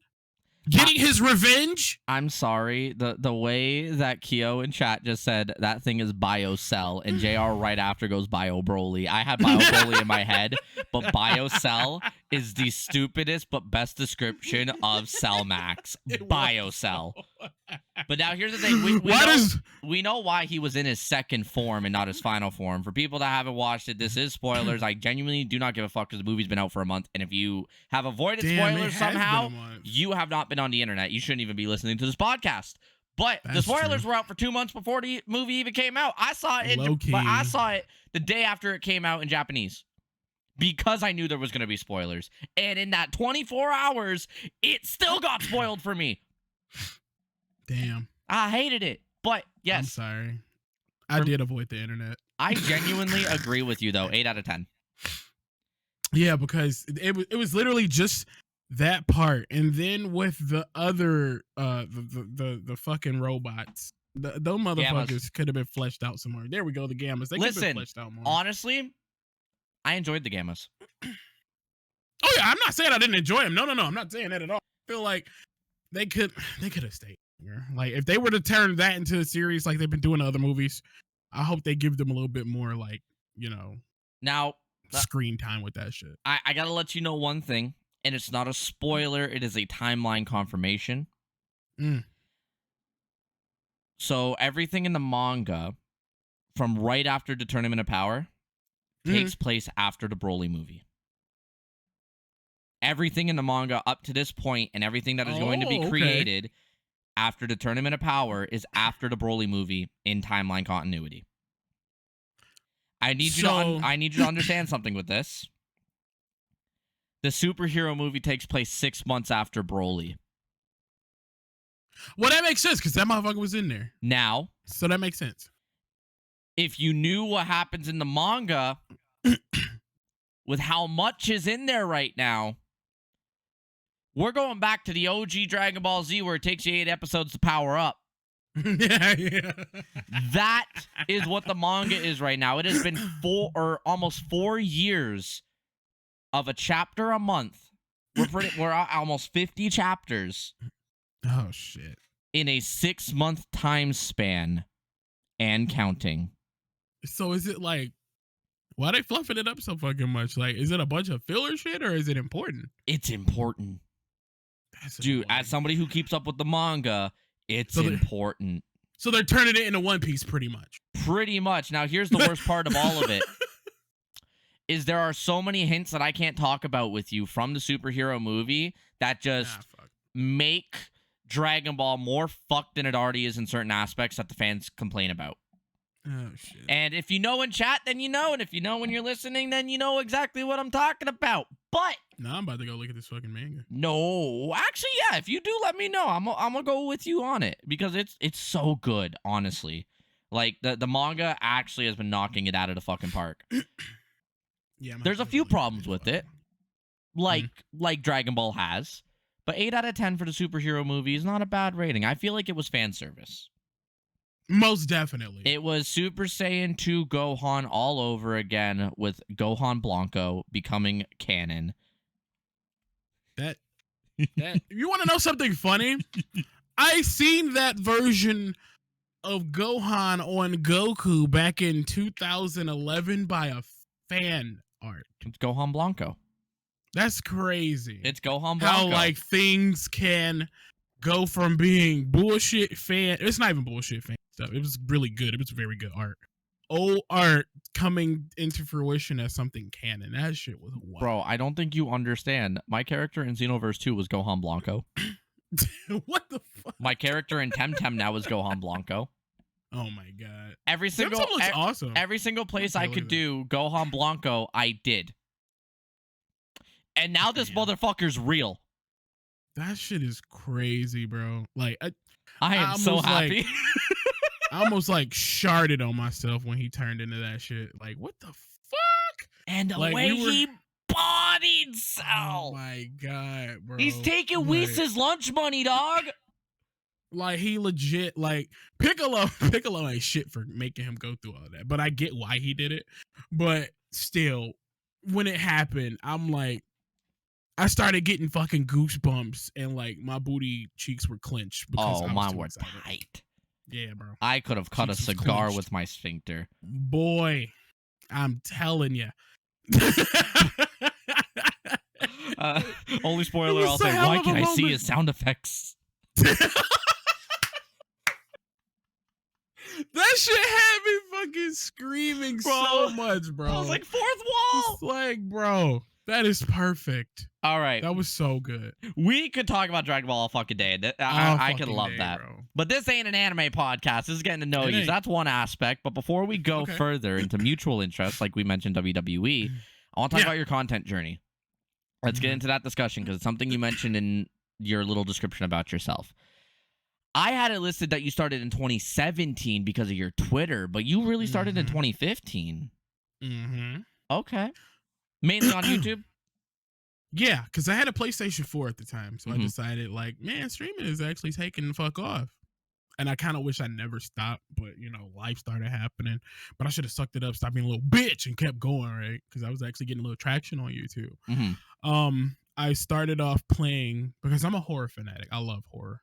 Getting his revenge. I'm sorry. The way that Kyo in chat just said that thing is BioCell and JR right after goes Bio Broly. I had Bio Broly in my head, but BioCell is the stupidest but best description of Cell Max. BioCell. But now here's the thing. We know why he was in his second form and not his final form. For people that haven't watched it, this is spoilers. I genuinely do not give a fuck because the movie's been out for a month. And if you have avoided spoilers somehow, you have not been on the internet. You shouldn't even be listening to this podcast. But the spoilers were out for 2 months before the movie even came out. I saw it. I saw it the day after it came out in Japanese because I knew there was going to be spoilers. And in that 24 hours, it still got spoiled for me. Damn. I hated it. But yes. I'm sorry. I did avoid the internet. I genuinely agree with you though. 8 out of 10. Yeah, because it was literally just that part, and then with the other the fucking robots, those motherfuckers could have been fleshed out some more. There we go, the Gammas. They could have been fleshed out more. Honestly, I enjoyed the Gammas. Oh yeah, I'm not saying I didn't enjoy them. No, I'm not saying that at all. I feel like they could have stayed here. Like if they were to turn that into a series like they've been doing in other movies, I hope they give them a little bit more, like, you know, now screen time with that shit. I gotta let you know one thing. And it's not a spoiler, it is a timeline confirmation. So everything in the manga from right after the Tournament of Power takes place after the Broly movie. Everything in the manga up to this point and everything that is going to be created after the Tournament of Power is after the Broly movie in timeline continuity. I need you to understand something with this. The superhero movie takes place 6 months after Broly. Well, that makes sense because that motherfucker was in there. Now. So that makes sense. If you knew what happens in the manga, with how much is in there right now, we're going back to the OG Dragon Ball Z where it takes you 8 episodes to power up. Yeah. That is what the manga is right now. It has been almost 4 years of a chapter a month. We're almost 50 chapters. Oh shit. In a 6-month time span and counting. So is it like, why are they fluffing it up so fucking much? Like, is it a bunch of filler shit or is it important? It's important. Dude, as somebody who keeps up with the manga, it's important. So they're turning it into One Piece pretty much. Pretty much. Now here's the worst part of all of it. Is there are so many hints that I can't talk about with you from the superhero movie that just make Dragon Ball more fucked than it already is in certain aspects that the fans complain about. Oh, shit. And if you know in chat, then you know. And if you know when you're listening, then you know exactly what I'm talking about. But nah, I'm about to go look at this fucking manga. No, actually, yeah. If you do, let me know. I'm gonna go with you on it because it's so good, honestly. Like the manga actually has been knocking it out of the fucking park. Yeah, there's a few problems with it, like Dragon Ball has, but 8 out of 10 for the superhero movie is not a bad rating. I feel like it was fan service. Most definitely. It was Super Saiyan 2 Gohan all over again with Gohan Blanco becoming canon. That you want to know something funny? I seen that version of Gohan on Goku back in 2011 by a fan art. It's Gohan Blanco. That's crazy. It's Gohan Blanco. How like things can go from being bullshit fan. It's not even bullshit fan stuff. It was really good. It was very good art. Old art coming into fruition as something canon. That shit was wild. Bro, I don't think you understand. My character in Xenoverse 2 was Gohan Blanco. What the fuck? My character in Temtem now is Gohan Blanco. Oh my god! Every single awesome. Every single place I could do Gohan Blanco, I did. And now this motherfucker's real. That shit is crazy, bro. Like I am so happy. I almost like sharded on myself when he turned into that shit. Like, what the fuck? And the way he bought bloody cell. Oh my god, bro. He's taking Whis' lunch money, dog. Like he legit, like Piccolo ain't shit for making him go through all that. But I get why he did it. But still, when it happened, I'm like, I started getting fucking goosebumps and like my booty cheeks were clenched because mine were tight. Yeah, bro. I could have cut a cigar with my sphincter. Boy, I'm telling you. Only spoiler I'll say, why can't I see his sound effects? That shit had me fucking screaming so much, bro. I was like, fourth wall. It's like, bro, that is perfect. All right. That was so good. We could talk about Dragon Ball all fucking day. I could love that. Bro. But this ain't an anime podcast. This is getting to know you. So that's one aspect. But before we go further into mutual interests, like we mentioned WWE, I want to talk about your content journey. Let's get into that discussion because it's something you mentioned in your little description about yourself. I had it listed that you started in 2017 because of your Twitter, but you really started in 2015. Okay. Mainly on YouTube? Yeah, because I had a PlayStation 4 at the time. So I decided, like, man, streaming is actually taking the fuck off. And I kind of wish I never stopped, but, you know, life started happening. But I should have sucked it up, stopped being a little bitch, and kept going, right? Because I was actually getting a little traction on YouTube. I started off playing, because I'm a horror fanatic. I love horror.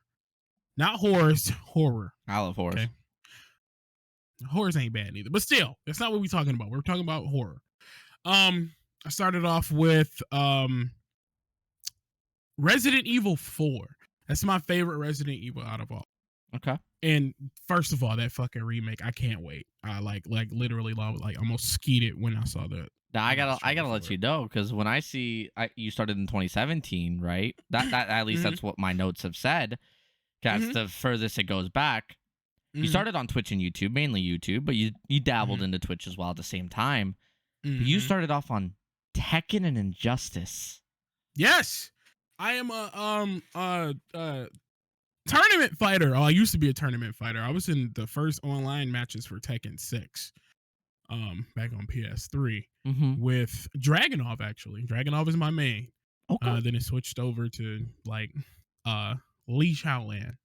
Not horrors, horror. I love horrors. Okay? Horrors ain't bad either. But still, that's not what we're talking about. We're talking about horror. I started off with Resident Evil 4. That's my favorite Resident Evil out of all. Okay. And first of all, that fucking remake, I can't wait. I like literally almost skeeted when I saw that. Now I gotta let you know, because when I see you started in 2017, right? That at least that's what my notes have said. That's the furthest it goes back. You started on Twitch and YouTube, mainly YouTube, but you dabbled into Twitch as well at the same time. But you started off on Tekken and Injustice. Yes, I am a tournament fighter. Oh, I used to be a tournament fighter. I was in the first online matches for Tekken 6, back on PS3 with Dragunov. Actually, Dragunov is my main. Okay. Then it switched over to like Lee Shaolan,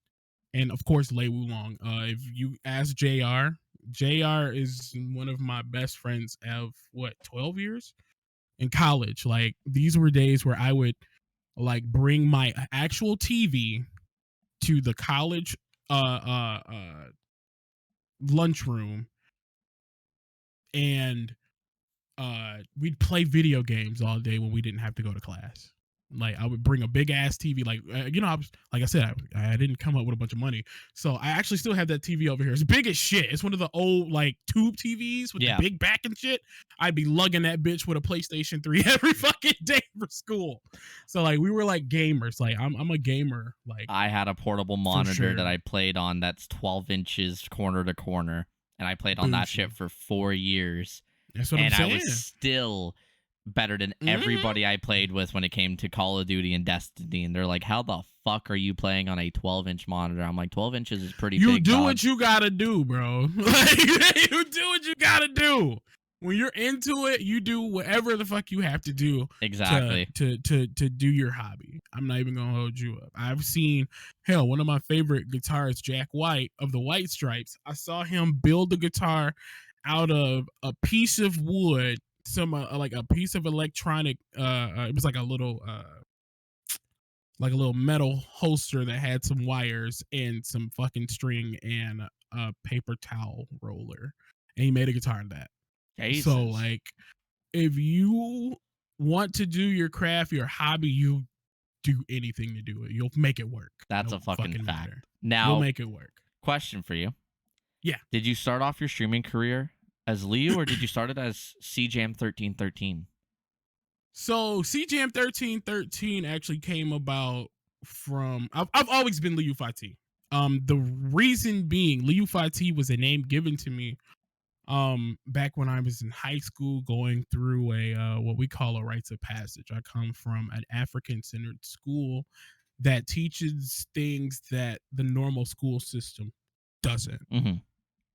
and of course Lei Wulong. If you ask JR is one of my best friends of 12 years in college. Like, these were days where I would like bring my actual TV to the college lunchroom, and we'd play video games all day when we didn't have to go to class. Like, I would bring a big ass TV. Like, you know, I didn't come up with a bunch of money, so I actually still have that TV over here. It's big as shit. It's one of the old like tube TVs with the big back and shit. I'd be lugging that bitch with a PlayStation 3 every fucking day for school. So like, we were like gamers. Like, I'm a gamer. Like, I had a portable monitor that I played on that's 12 inches corner to corner, and I played on that shit for 4 years. That's what I'm saying. I was still better than everybody I played with when it came to Call of Duty and Destiny, and they're like, how the fuck are you playing on a 12-inch monitor? I'm like, 12 inches is pretty big. You do what you gotta do, bro. Like, you do what you gotta do. When you're into it, you do whatever the fuck you have to do. Exactly. To do your hobby. I'm not even gonna hold you up. I've seen, hell, one of my favorite guitarists, Jack White of the White Stripes. I saw him build a guitar out of a piece of wood, like a piece of electronic. It was like a little metal holster that had some wires and some fucking string and a paper towel roller, and he made a guitar in that. Jesus. So like, if you want to do your craft, your hobby, you do anything to do it. You'll make it work. That's a fucking fact. Matter. Now, you'll make it work. Question for you. Yeah. Did you start off your streaming career as Liu, or did you start it as CJam1313? So CJam1313 actually came about from, I've always been LiuFathi. The reason being, LiuFathi was a name given to me back when I was in high school, going through a what we call a rites of passage. I come from an African-centered school that teaches things that the normal school system doesn't.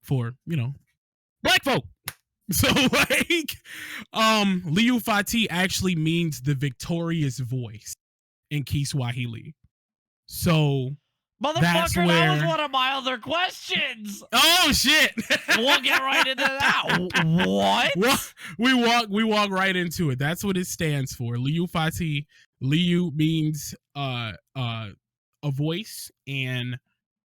For, you know, black folk. So like, LiuFathi actually means the victorious voice in Kiswahili. So that's Motherfucker, where... that was one of my other questions. Oh shit! We'll get right into that. What? Well, we walk right into it. That's what it stands for. LiuFathi. Liu means a voice, and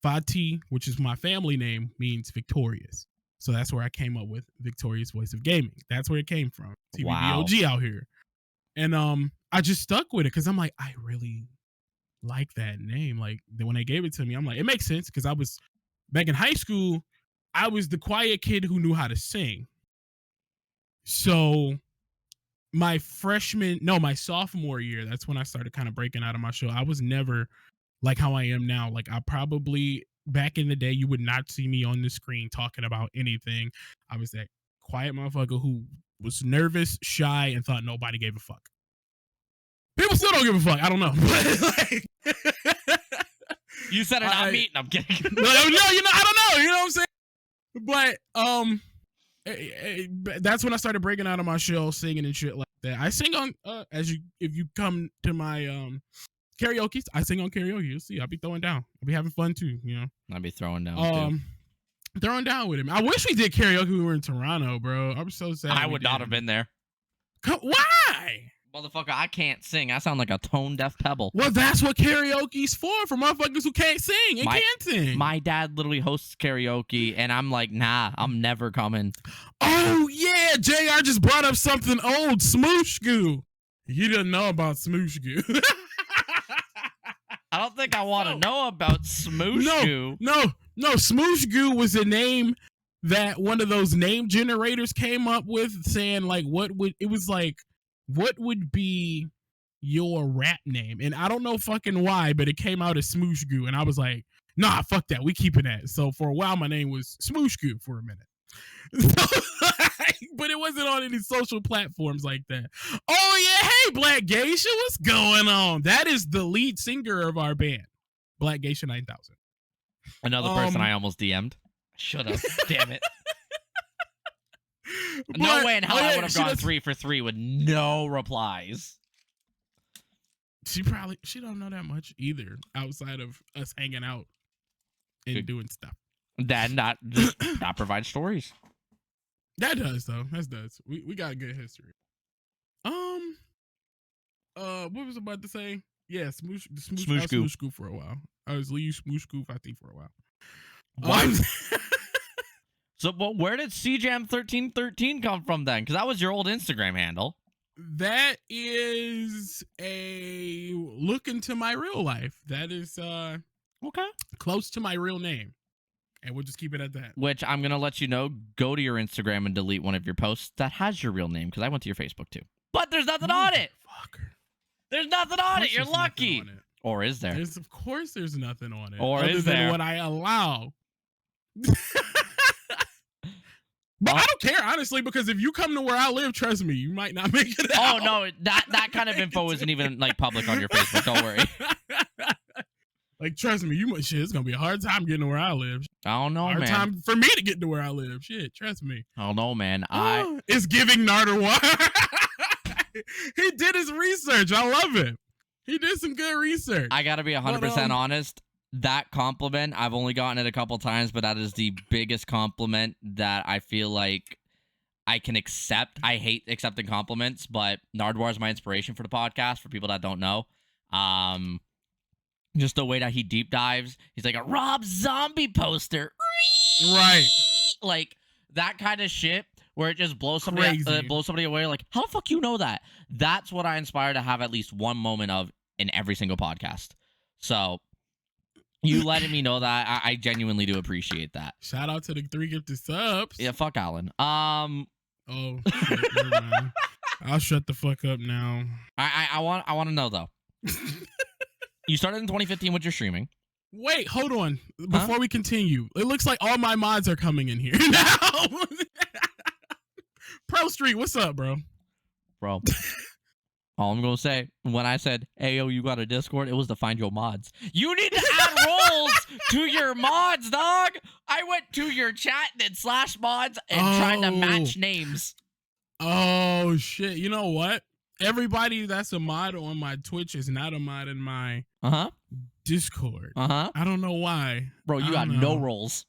Fati, which is my family name, means victorious. So that's where I came up with Victorious Voice of Gaming. That's where it came from. TVBOG out here. And I just stuck with it because I'm like, I really like that name. Like, when they gave it to me, I'm like, it makes sense because I was back in high school. I was the quiet kid who knew how to sing. So my sophomore year, that's when I started kind of breaking out of my show. I was never like how I am now. Like, I probably, back in the day, you would not see me on the screen talking about anything. I was that quiet motherfucker who was nervous, shy, and thought nobody gave a fuck. People still don't give a fuck. I don't know. But like, you said it, not me. I'm kidding. No, I don't know. You know what I'm saying? But that's when I started breaking out of my shell, singing and shit like that. I sing on if you come to my karaoke, I sing on karaoke. You'll see. I'll be throwing down. I'll be having fun too. You know. I'll be throwing down. Throwing down with him. I wish we did karaoke when we were in Toronto, bro. I'm so sad. I would not have been there. Why? Motherfucker, I can't sing. I sound like a tone-deaf pebble. Well, that's what karaoke's for motherfuckers who can't sing and can't sing. My dad literally hosts karaoke, and I'm like, nah, I'm never coming. Oh, yeah, JR just brought up something old, Smooshgoo. You didn't know about Smooshgoo. I don't think I want to know about Smooshgoo. No, Smooshgoo was a name that one of those name generators came up with, saying, like, what would be your rap name? And I don't know fucking why, but it came out as Smooshgoo. And I was like, nah, fuck that. We keeping that. So for a while, my name was Smooshgoo for a minute. But it wasn't on any social platforms like that. Oh, yeah. Hey, Black Geisha, what's going on? That is the lead singer of our band, Black Geisha 9000. Another person I almost DM'd. Should have. Damn it. No way in hell I would have gone 3 for 3 with no replies. She don't know that much either, outside of us hanging out and doing stuff. Then that provides stories. That does, though. That does. We got a good history. What was I about to say? Yeah, Smooshgoo for a while. I was LiuFathi for a while. What? So, where did CJam1313 come from then? Because that was your old Instagram handle. That is a look into my real life. That is okay, close to my real name. And we'll just keep it at that. Which I'm going to let you know, go to your Instagram and delete one of your posts that has your real name, because I went to your Facebook too. But there's nothing on it. Fucker. There's nothing on it. You're lucky. Or is there? Of course there's nothing on it. Or is there? Other than what I allow. But I don't care, honestly, because if you come to where I live, trust me, you might not make it out. Oh, no, that kind of info isn't even, like, public on your Facebook. Don't worry. Like, trust me, shit, it's going to be a hard time getting to where I live. I don't know, man. Hard time for me to get to where I live. Shit, trust me. I don't know, man. It's giving Narderwa. He did his research. I love it. He did some good research. I got to be 100% honest. That compliment, I've only gotten it a couple times, but that is the biggest compliment that I feel like I can accept. I hate accepting compliments, but Nardwar is my inspiration for the podcast, for people that don't know. Just the way that he deep dives. He's like a Rob Zombie poster. Right. Like, that kind of shit where it just blows somebody away. Like, how the fuck you know that? That's what I inspire to have at least one moment of in every single podcast. So... you letting me know that, I genuinely do appreciate that. Shout out to the 3 gifted subs. Yeah, fuck Alan. Oh, shit, never mind. I'll shut the fuck up now. I want to know though. You started in 2015 with your streaming. Wait, hold on. Before we continue, it looks like all my mods are coming in here now. Pro Street, what's up, bro? Bro. All I'm gonna say, when I said, "Hey yo, you got a Discord," it was to find your mods. You need to add roles to your mods, dog. I went to your chat, then /mods, and tried to match names. Oh shit! You know what? Everybody that's a mod on my Twitch is not a mod in my Discord. I don't know why, bro. You got no roles.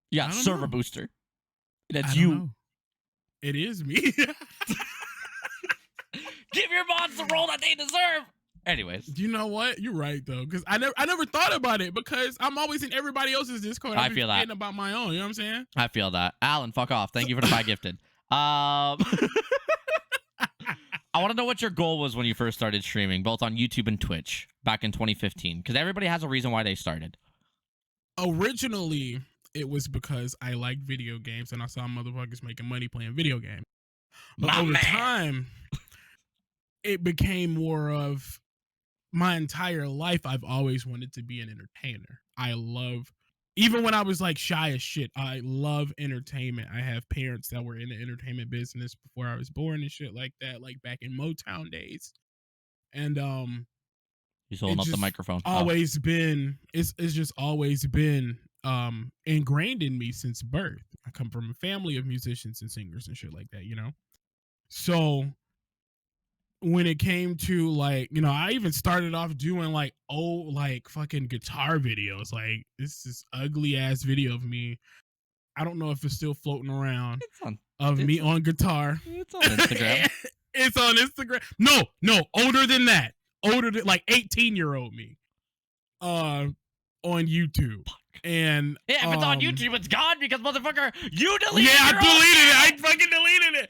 You got server booster. That's you. Know. It is me. Give your mods the role that they deserve. Anyways, you know what? You're right though, because I never thought about it because I'm always in everybody else's Discord. I feel that about my own. You know what I'm saying? I feel that. Alan, fuck off. Thank you for the 5 gifted. I want to know what your goal was when you first started streaming, both on YouTube and Twitch back in 2015, because everybody has a reason why they started. Originally, it was because I liked video games and I saw motherfuckers making money playing video games. But over time, it became more of my entire life. I've always wanted to be an entertainer. Even when I was like shy as shit, I love entertainment. I have parents that were in the entertainment business before I was born and shit like that, like back in Motown days. And he's holding up the microphone. Always been it's just always been ingrained in me since birth. I come from a family of musicians and singers and shit like that, you know? So when it came to like, you know, I even started off doing like old like fucking guitar videos. Like this is ugly ass video of me. I don't know if it's still floating around me on guitar. It's on Instagram. It's on Instagram. No, older than that. Older than like 18-year-old me. On YouTube. And yeah, if it's on YouTube, it's gone because motherfucker, you deleted it. Yeah, I fucking deleted it.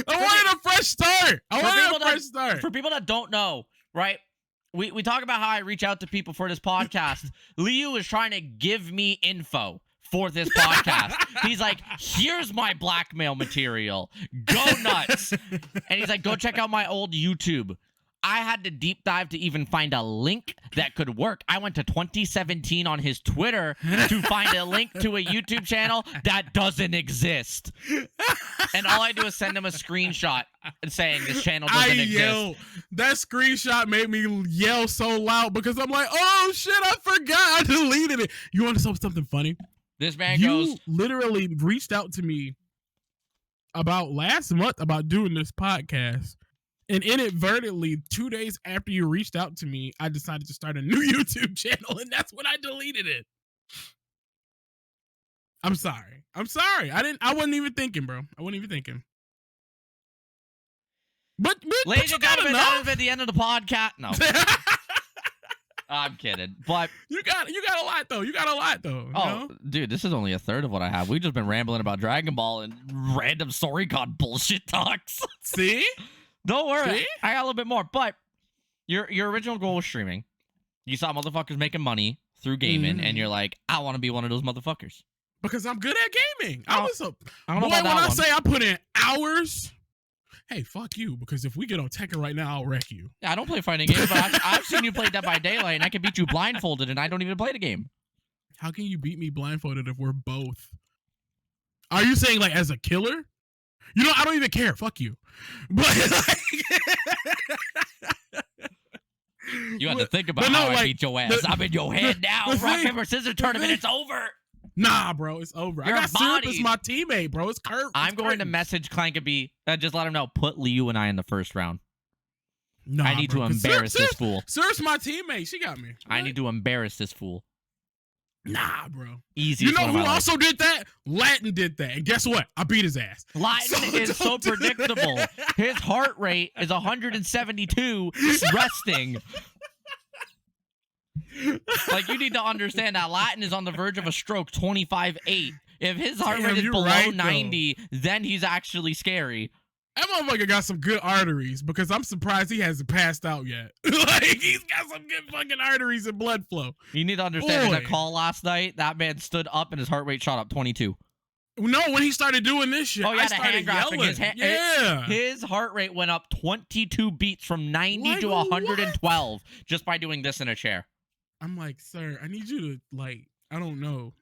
I wanted a fresh start. For people that don't know, right? We talk about how I reach out to people for this podcast. Liu is trying to give me info for this podcast. He's like, here's my blackmail material. Go nuts. And he's like, go check out my old YouTube. I had to deep dive to even find a link that could work. I went to 2017 on his Twitter to find a link to a YouTube channel that doesn't exist. And all I do is send him a screenshot saying this channel doesn't exist. That screenshot made me yell so loud because I'm like, oh shit, I forgot I deleted it. You want to know something funny? This man goes, literally reached out to me about last month about doing this podcast. And inadvertently, 2 days after you reached out to me, I decided to start a new YouTube channel, and that's when I deleted it. I'm sorry. I wasn't even thinking, bro. I wasn't even thinking. But ladies and gentlemen, that has been the end of the podcast. No. I'm kidding. But you got a lot though. You know? Dude, this is only a third of what I have. We've just been rambling about Dragon Ball and random story god bullshit talks. See? Don't worry. I got a little bit more. But your original goal was streaming. You saw motherfuckers making money through gaming, and you're like, I want to be one of those motherfuckers. Because I'm good at gaming. I don't know about that when one. I say I put in hours, hey, fuck you. Because if we get on Tekken right now, I'll wreck you. Yeah, I don't play fighting games, but I've seen you play Dead by Daylight, and I can beat you blindfolded, and I don't even play the game. How can you beat me blindfolded if we're both? Are you saying like as a killer? You know, I don't even care. Fuck you. But like, you have to think about how I beat your ass. I'm in your head now. Rock, paper, scissors tournament. It's over. Nah, bro, it's over. I got Syrup as my teammate, bro. It's Kurt. I'm going to message Clankaby. Just let him know. Put Liu and I in the first round. Nah, I need to embarrass this fool. Syrup's my teammate. She got me. I need to embarrass this fool. Nah, bro. Easy. You know who also did that? Latin did that. And guess what? I beat his ass. Latin is so predictable. His heart rate is 172 resting. Like, you need to understand that Latin is on the verge of a stroke 25-8. If his heart rate is below 90, then he's actually scary. That motherfucker got some good arteries because I'm surprised he hasn't passed out yet. Like, he's got some good fucking arteries and blood flow. You need to understand, in the call last night, that man stood up and his heart rate shot up 22. No, when he started doing this shit, I started yelling. His heart rate went up 22 beats from 90 to 112 just by doing this in a chair. I'm like, sir, I need you to, like, I don't know.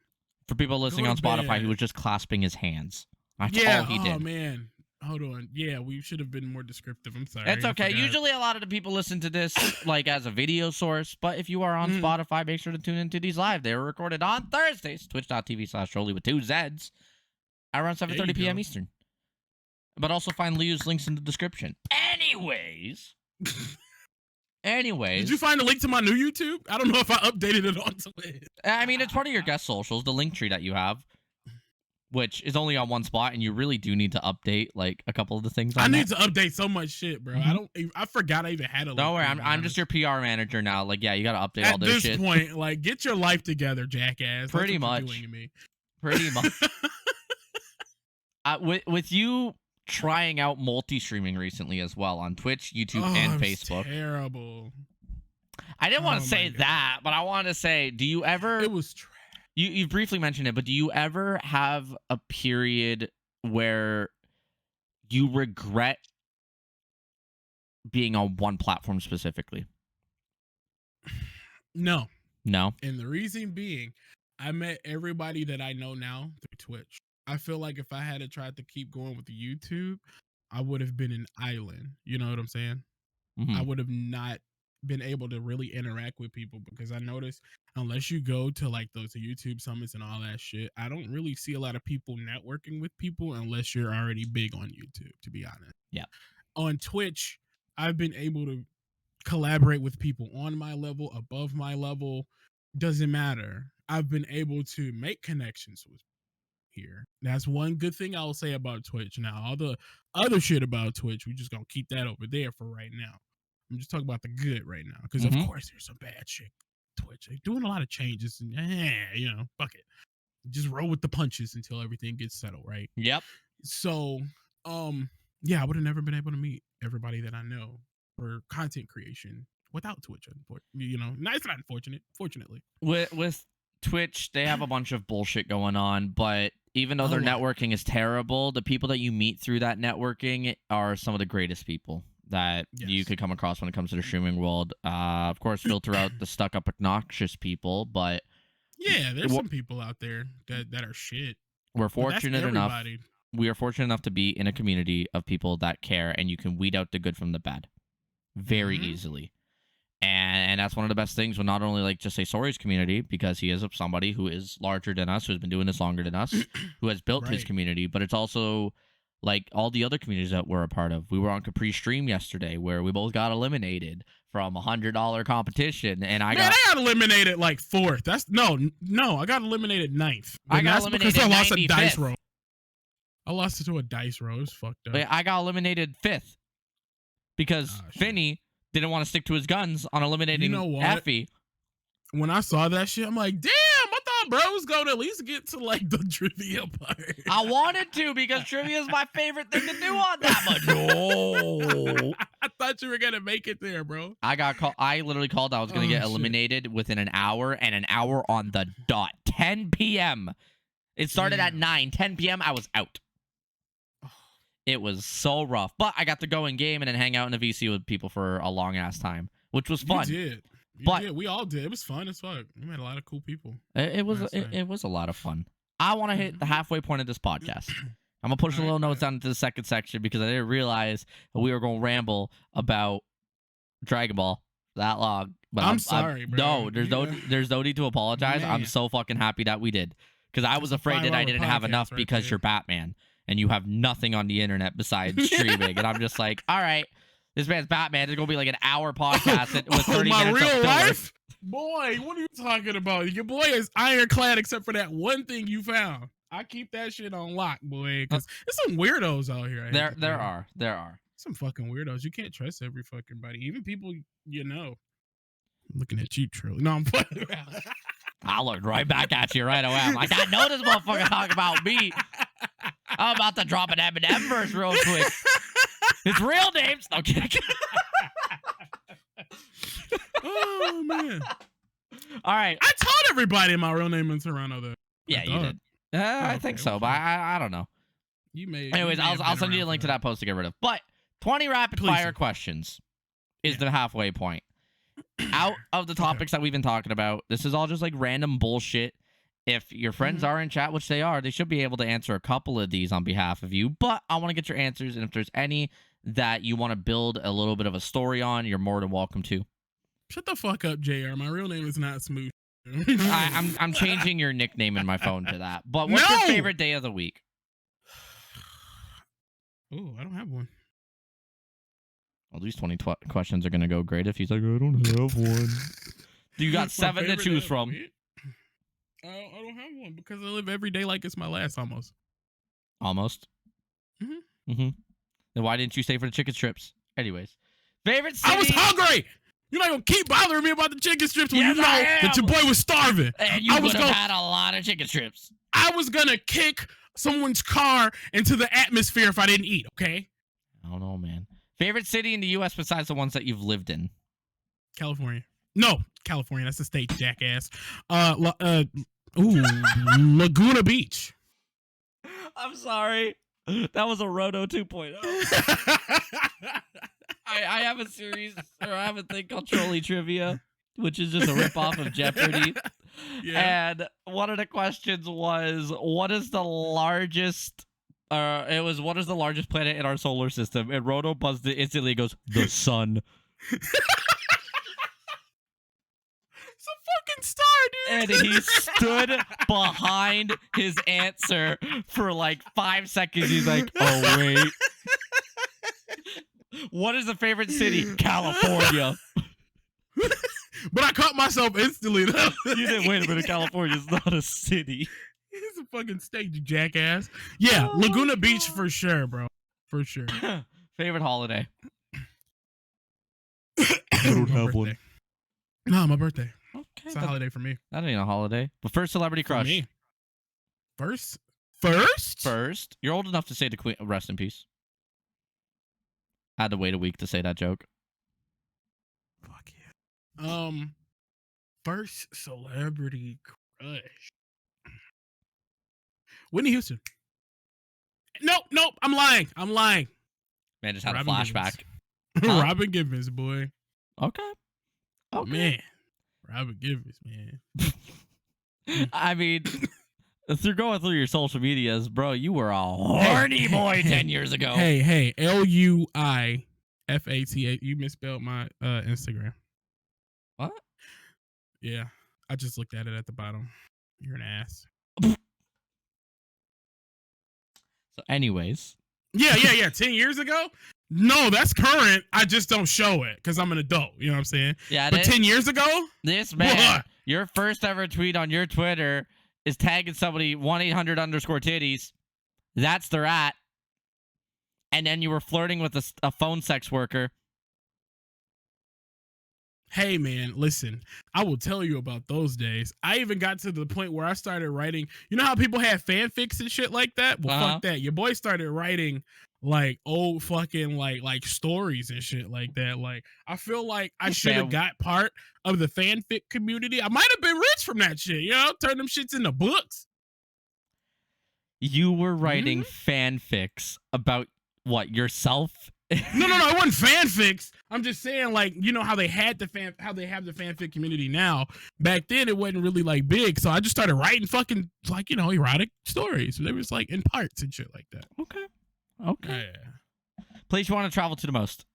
For people listening on Spotify, he was just clasping his hands. That's all he did. Oh, man. Hold on. Yeah, we should have been more descriptive. I'm sorry. It's I okay. forgot. Usually a lot of the people listen to this like as a video source, but if you are on Spotify, make sure to tune into these live. They were recorded on Thursdays, twitch.tv/Trolleyzz with 2 Zs around 7:30 p.m. Eastern. But also find Liu's links in the description. Anyways. Did you find a link to my new YouTube? I don't know if I updated it on Twitch. I mean, it's part of your guest socials, the link tree that you have, which is only on one spot, and you really do need to update like a couple of the things. I need to update so much shit, bro. I forgot I even had a link. Don't worry, I'm just your PR manager now. Like, yeah, you got to update all this shit. At this point, like, get your life together, jackass. Pretty much. Pretty much. With you trying out multi-streaming recently as well on Twitch, YouTube, and Facebook. Terrible. I didn't want to say that, but I wanted to say, do you ever? It was trash. You briefly mentioned it, but do you ever have a period where you regret being on one platform specifically? No. No. And the reason being, I met everybody that I know now through Twitch. I feel like if I had tried to keep going with the YouTube, I would have been an island. You know what I'm saying? I would have not been able to really interact with people, because I noticed unless you go to like those YouTube summits and all that shit, I don't really see a lot of people networking with people unless you're already big on YouTube, to be honest. Yeah. On Twitch, I've been able to collaborate with people on my level, above my level. Doesn't matter. I've been able to make connections with here. That's one good thing I'll say about Twitch. Now, all the other shit about Twitch, we just gonna keep that over there for right now. I'm just talking about the good right now, because of course there's some bad shit. Twitch, they're doing a lot of changes, and you know, fuck it, just roll with the punches until everything gets settled, right? Yep. So, yeah, I would have never been able to meet everybody that I know for content creation without Twitch. You know, it's not unfortunate. Fortunately, with Twitch, they have a bunch of bullshit going on, but even though their networking is terrible, the people that you meet through that networking are some of the greatest people that you could come across when it comes to the streaming world. Of course, filter out the stuck-up, obnoxious people, but yeah, there's some people out there that are shit. We're fortunate enough. We are fortunate enough to be in a community of people that care, and you can weed out the good from the bad very easily. And that's one of the best things with not only like just say Sori's community, because he is somebody who is larger than us, who's been doing this longer than us, who has built his community, but it's also like all the other communities that we're a part of. We were on Capri Stream yesterday where we both got eliminated from a $100 competition, and I got eliminated like 4th. That's no, I got eliminated 9th. I got eliminated because I lost 95th. a dice roll. I lost it to a dice roll. It was fucked up. I got eliminated 5th because Finney didn't want to stick to his guns on eliminating Effie. When I saw that shit, I'm like, damn, I thought bro was going to at least get to like the trivia part. I wanted to, because trivia is my favorite thing to do on that much. No. I thought you were going to make it there, bro. I literally called I was going to get eliminated within an hour, and an hour on the dot. 10 p.m. It started at 9. 10 p.m. I was out. It was so rough, but I got to go in game and then hang out in the VC with people for a long ass time, which was fun. You did. You did. We all did. It was fun as fuck. We met a lot of cool people. It was a lot of fun. I want to hit the halfway point of this podcast. I'm gonna push a little notes down into the second section because I didn't realize we were gonna ramble about Dragon Ball that long. But I'm sorry, bro. No, there's no need to apologize. Man. I'm so fucking happy that we did, because I was afraid that I didn't have enough because you're Batman. And you have nothing on the internet besides streaming. And I'm just like, all right, this man's Batman. There's going to be like an hour podcast with 30 my minutes real of life? Boy, what are you talking about? Your boy is ironclad except for that one thing you found. I keep that shit on lock, boy, because there's some weirdos out here. There are. Some fucking weirdos. You can't trust every fucking body. Even people you know. I'm looking at you, Trolleyzz. No, I'm playing around. I looked right back at you right away. I'm like, I know this motherfucker talking about me. I'm about to drop an Eminem verse real quick. His real name's no kidding. Oh man! All right, I told everybody my real name in Toronto though. Yeah, you did. I think so, but I don't know. You may. Anyways, I'll send you a link to that post to get rid of. But 20 rapid fire questions is the halfway point. Out of the topics that we've been talking about, this is all just like random bullshit. If your friends are in chat, which they are, they should be able to answer a couple of these on behalf of you. But I want to get your answers, and if there's any that you want to build a little bit of a story on, you're more than welcome to. Shut the fuck up, JR. My real name is not Smooth. I'm changing your nickname in my phone to that. But what's your favorite day of the week? Oh, I don't have one. Well, these 20 questions are going to go great if he's like, I don't have one. You got 7 to choose from. I don't have one because I live every day like it's my last almost. Almost? Then why didn't you stay for the chicken strips? Anyways. Favorite city? I was hungry! You're not going to keep bothering me about the chicken strips when you know that your boy was starving. And you would have had a lot of chicken strips. I was going to kick someone's car into the atmosphere if I didn't eat, okay? I don't know, man. Favorite city in the U.S. besides the ones that you've lived in? California. No, California. That's the state, jackass. Laguna Beach. I'm sorry. That was a Roto 2.0. I have a series, or I have a thing called Trolley Trivia, which is just a ripoff of Jeopardy. Yeah. And one of the questions was, what is the largest... what is the largest planet in our solar system? And Roto buzzed it instantly and goes, the sun. It's a fucking star, dude. And he stood behind his answer for like 5 seconds. He's like, oh, wait. What is the favorite city? California. But I caught myself instantly, though. You didn't wait a minute. California's not a city. It's a fucking state, you jackass. Yeah, Laguna Beach for sure, bro. For sure. Favorite holiday? I don't have one. No, my birthday. Okay. It's a holiday for me. That ain't a holiday. But first celebrity crush. For me. First? First. You're old enough to say the Queen. Rest in peace. I had to wait a week to say that joke. Fuck yeah. First celebrity crush. Whitney Houston. Nope. I'm lying. Man, just had a flashback. Huh? Robin Givens, boy. Okay. Man. Robin Givens, man. I mean, if you're going through your social medias, bro, you were a horny boy 10 years ago. Hey, LuiFathi. You misspelled my Instagram. What? Yeah. I just looked at it at the bottom. You're an ass. So anyways. Yeah. 10 years ago? No, that's current. I just don't show it because I'm an adult. You know what I'm saying? Yeah. But 10 years ago? This man, your first ever tweet on your Twitter is tagging somebody 1-800-_titties. That's their at. And then you were flirting with a phone sex worker. Hey, man, listen, I will tell you about those days. I even got to the point where I started writing. You know how people have fanfics and shit like that? Well, fuck that. Your boy started writing like old fucking like stories and shit like that. Like, I feel like I should have got part of the fanfic community. I might have been rich from that shit, you know? Turn them shits into books. You were writing fanfics about what, yourself? No, it wasn't fanfics. I'm just saying, like, you know how they have the fanfic community now. Back then, it wasn't really like big, so I just started writing fucking like, you know, erotic stories. They was like in parts and shit like that. Okay. Yeah. Place you want to travel to the most?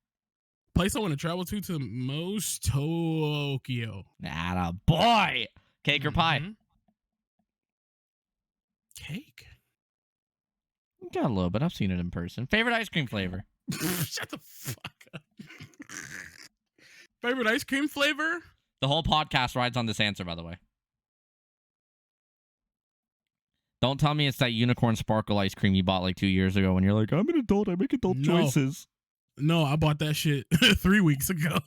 Place I want to travel to the most? Tokyo. Atta boy. Cake or pie? Cake. Got a little bit. I've seen it in person. Favorite ice cream flavor? Shut the fuck up. Favorite ice cream flavor? The whole podcast rides on this answer, by the way. Don't tell me it's that unicorn sparkle ice cream you bought like 2 years ago when you're like, I'm an adult, I make adult choices. No, I bought that shit 3 weeks ago.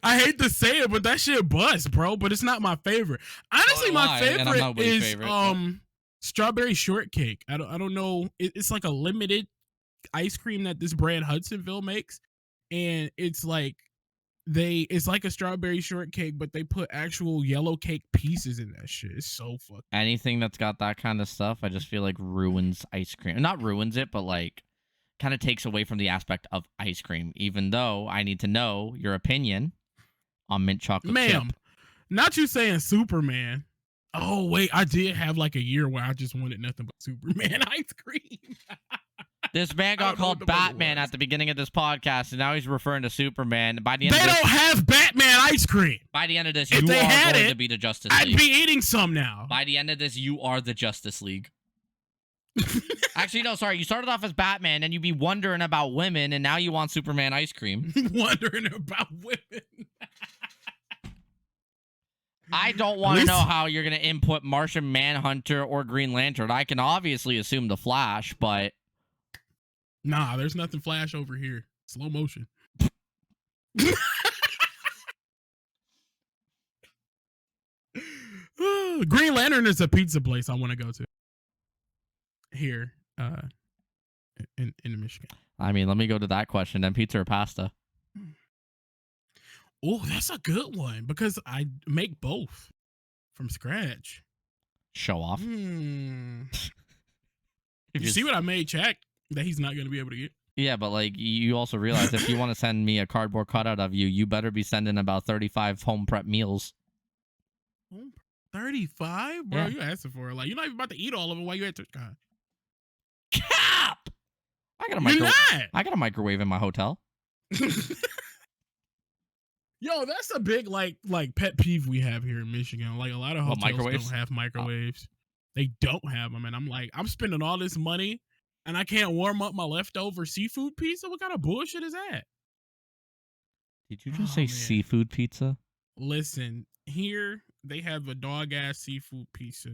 I hate to say it, but that shit bust, bro. But it's not my favorite. Honestly, my favorite is strawberry shortcake. I don't know. It's like a limited ice cream that this brand Hudsonville makes, and it's like a strawberry shortcake, but they put actual yellow cake pieces in that shit. It's so fucking. Anything that's got that kind of stuff, I just feel like ruins ice cream. Not ruins it, but like kind of takes away from the aspect of ice cream. Even though I need to know your opinion on mint chocolate chip. Not you saying Superman. Oh wait, I did have like a year where I just wanted nothing but Superman ice cream. This man got called Batman at the beginning of this podcast, and now he's referring to Superman. By the end they of this, don't have Batman ice cream. By the end of this, If you they are had going it, to be the Justice I'd League. be eating some now. By the end of this, you are the Justice League. Actually, no, sorry. You started off as Batman, and you'd be wondering about women, and now you want Superman ice cream. Wondering about women. I don't want to know how you're going to input Martian Manhunter or Green Lantern. I can obviously assume the Flash, but... Nah, there's nothing Flash over here. Slow motion. Green Lantern is a pizza place I want to go to. Here, in Michigan. I mean, let me go to that question. Then pizza or pasta? Oh, that's a good one because I make both from scratch. Show off. You see what I made, Shaq? That he's not going to be able to get. Yeah, but like you also realize if you want to send me a cardboard cutout of you, you better be sending about 35 home prep meals. 35, bro? Yeah. You asking for it? Like you're not even about to eat all of it while you're at TwitchCon. Cap! I got a microwave in my hotel. Yo, that's a big like pet peeve we have here in Michigan. Like a lot of hotels don't have microwaves. They don't have them, and I'm like, I'm spending all this money, and I can't warm up my leftover seafood pizza. What kind of bullshit is that? Did you just say seafood pizza? Listen, here they have a dog ass seafood pizza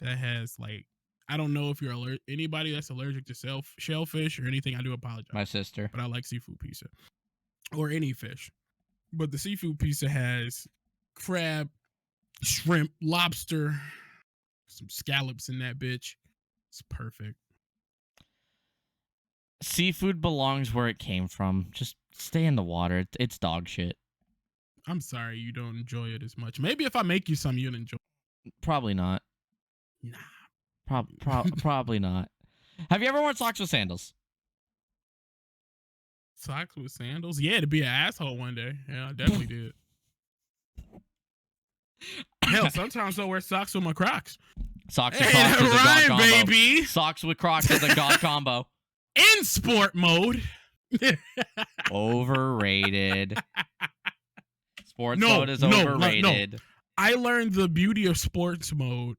that has like, I don't know if you're anybody that's allergic to shellfish or anything. I do apologize. My sister, but I like seafood pizza or any fish. But the seafood pizza has crab, shrimp, lobster, some scallops in that bitch. It's perfect. Seafood belongs where it came from. Just stay in the water. It's dog shit. I'm sorry you don't enjoy it as much. Maybe if I make you some, you'll enjoy it. Probably not. Nah. Probably not. Have you ever worn socks with sandals? Socks with sandals? Yeah, to be an asshole one day. Yeah, I definitely did. Hell, sometimes I wear socks with my Crocs. Socks with Crocs is a god combo. Baby. Socks with Crocs is a god combo. In sport mode. Overrated. Sports mode is overrated. No. I learned the beauty of sports mode.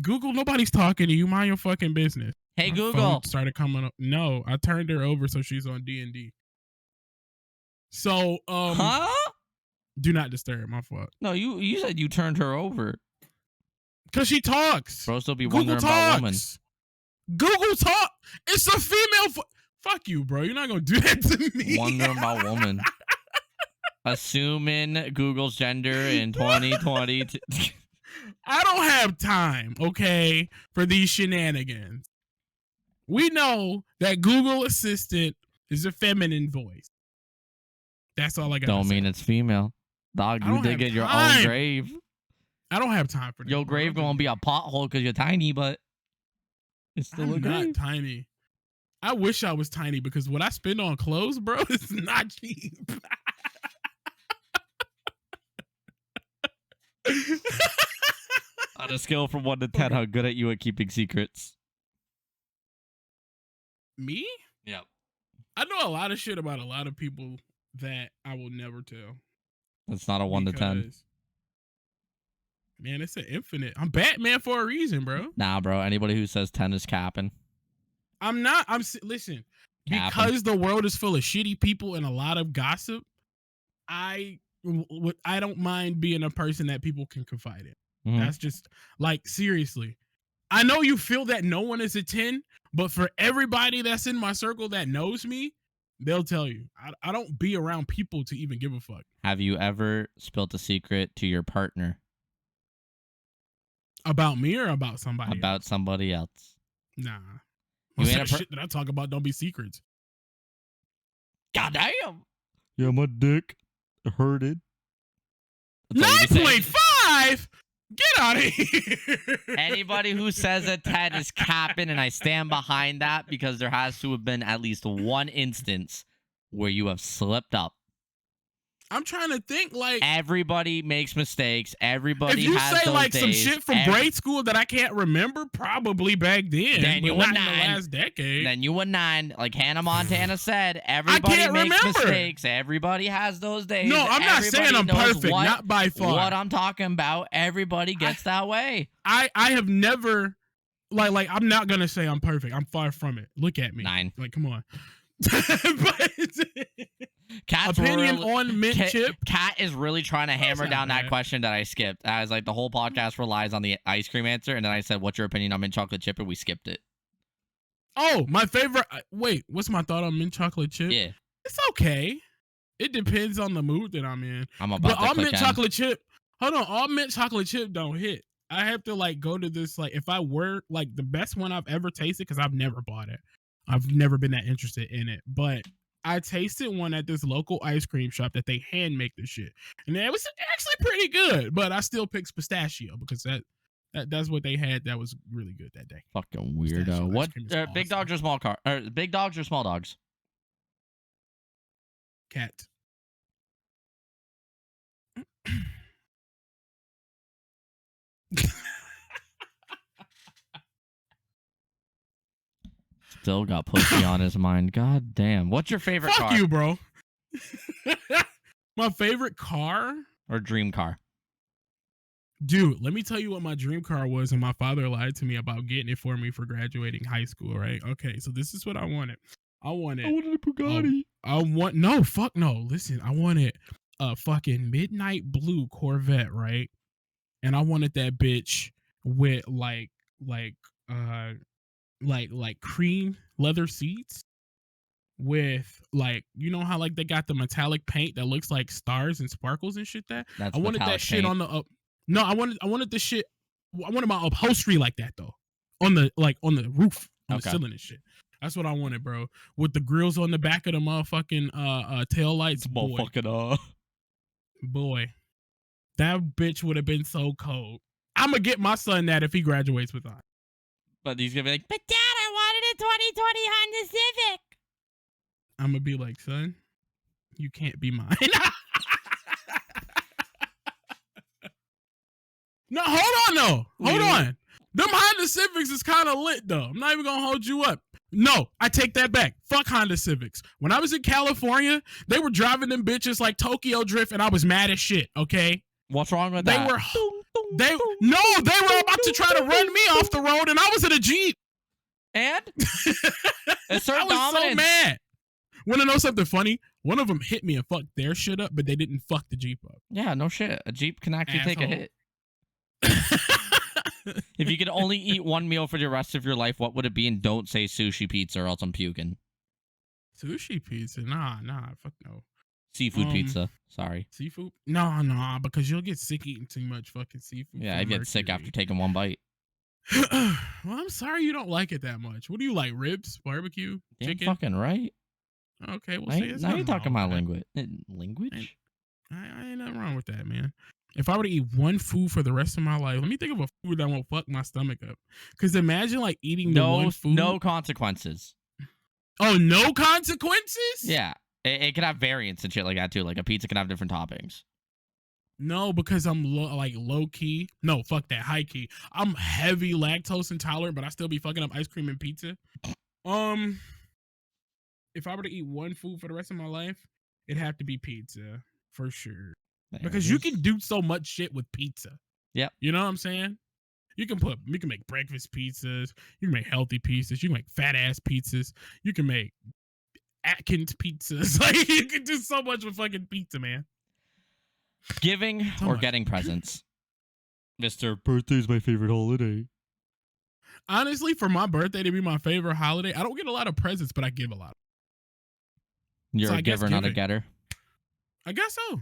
Google, nobody's talking to you. Mind your fucking business. Hey, my Google. phone started coming up. No, I turned her over so she's on D&D. So, do not disturb. My fault. No, you said you turned her over. Because she talks. Bro, still be wondering about women. Google talk. It's a female. Fuck you, bro. You're not going to do that to me. Wondering about woman. Assuming Google's gender in 2020. I don't have time, okay, for these shenanigans. We know that Google Assistant is a feminine voice. That's all I got. Don't mean it's female. Dog, you dig in your own grave. I don't have time for that. Your grave gonna be a pothole because you're tiny, but it's still a grave. I'm not tiny. I wish I was tiny because what I spend on clothes, bro, is not cheap. On a scale from 1 to 10, how good are you at keeping secrets? Me? Yep. I know a lot of shit about a lot of people that I will never tell. That's not a 1 to 10. Man, it's an infinite. I'm Batman for a reason, bro. Nah, bro. Anybody who says 10 is capping. I'm not. Listen, because the world is full of shitty people and a lot of gossip, I don't mind being a person that people can confide in. Mm-hmm. That's just like, seriously. I know you feel that no one is a 10, but for everybody that's in my circle that knows me, they'll tell you. I don't be around people to even give a fuck. Have you ever spilled a secret to your partner? About me or about somebody else? About somebody else. Nah. Most of the shit that I talk about don't be secrets. Goddamn. Yeah, my dick hurted. 9.5? Get out of here. Anybody who says a 10 is capping, and I stand behind that because there has to have been at least one instance where you have slipped up. I'm trying to think. Like, everybody makes mistakes. Everybody if you has say those like some days. shit from grade school that I can't remember, probably back then. Then you but were not in 9. the last decade. Then you were 9. Like Hannah Montana said, everybody makes mistakes. Everybody has those days. No, I'm not saying I'm perfect. Not by far. What I'm talking about, everybody gets that way. I have never like I'm not gonna say I'm perfect. I'm far from it. Look at me. 9. Like, come on. But Cat's opinion on mint chip. Cat is really trying to hammer down that question that I skipped. As like the whole podcast relies on the ice cream answer, and then I said, "What's your opinion on mint chocolate chip?" and we skipped it. Oh, my favorite. Wait, what's my thought on mint chocolate chip? Yeah, it's okay. It depends on the mood that I'm in. I'm about but to all click mint in. chocolate chip. Hold on, all mint chocolate chip don't hit. I have to like go to this. Like, if I were like the best one I've ever tasted, because I've never bought it. I've never been that interested in it, but I tasted one at this local ice cream shop that they hand make the shit, and it was actually pretty good. But I still picked pistachio because that's what they had. That was really good that day. Fucking weirdo. What? Big dogs or small car? Big dogs or small dogs? Cat. Still got pussy on his mind. God damn. What's your favorite car? Fuck you, bro. My favorite car? Or dream car? Dude, let me tell you what my dream car was, and my father lied to me about getting it for me for graduating high school, right? Okay, so this is what I wanted. I wanted a Bugatti. Listen, I wanted a fucking midnight blue Corvette, right? And I wanted that bitch with like cream leather seats with like, you know how like they got the metallic paint that looks like stars and sparkles and shit. I wanted that shit on the no, I wanted the shit. I wanted my upholstery like that though, on the roof, on the ceiling and shit. That's what I wanted, bro. With the grills on the back of the motherfucking tail lights. Boy, that bitch would have been so cold. I'm gonna get my son that if he graduates with that. But he's gonna be like, but Dad, I wanted a 2020 Honda Civic. I'm gonna be like, son, you can't be mine. No, hold on though. Hold on. Them Honda Civics is kind of lit though. I'm not even gonna hold you up. No, I take that back. Fuck Honda Civics. When I was in California, they were driving them bitches like Tokyo Drift, and I was mad as shit. Okay. What's wrong with that? They were about to try to run me off the road, and I was in a Jeep. And it's I was so mad. Want to know something funny? One of them hit me and fucked their shit up, but they didn't fuck the Jeep up. Yeah, no shit. A Jeep can actually take a hit. If you could only eat one meal for the rest of your life, what would it be? And don't say sushi pizza or else I'm puking. Sushi pizza? Nah, fuck no. Seafood pizza. Sorry. Seafood? No, because you'll get sick eating too much fucking seafood. Yeah, I get sick after taking one bite. Well, I'm sorry you don't like it that much. What do you like? Ribs? Barbecue? Chicken? Fucking right. Okay, we'll see. Now you're talking about language. Language? I ain't nothing wrong with that, man. If I were to eat one food for the rest of my life, let me think of a food that won't fuck my stomach up. Because imagine like eating the one food. No consequences. Oh, no consequences? Yeah. It can have variants and shit like that too. Like a pizza can have different toppings. No, because I'm low key. No, fuck that. High key. I'm heavy lactose intolerant, but I still be fucking up ice cream and pizza. If I were to eat one food for the rest of my life, it'd have to be pizza for sure. Because you can do so much shit with pizza. Yep. You know what I'm saying? You can make breakfast pizzas. You can make healthy pizzas. You can make fat ass pizzas. You can make Atkins pizzas. Like, you can do so much with fucking pizza, man. Giving or getting presents? Mr. Birthday's my favorite holiday. Honestly, for my birthday to be my favorite holiday, I don't get a lot of presents, but I give a lot. You're a giver, not a getter? I guess so.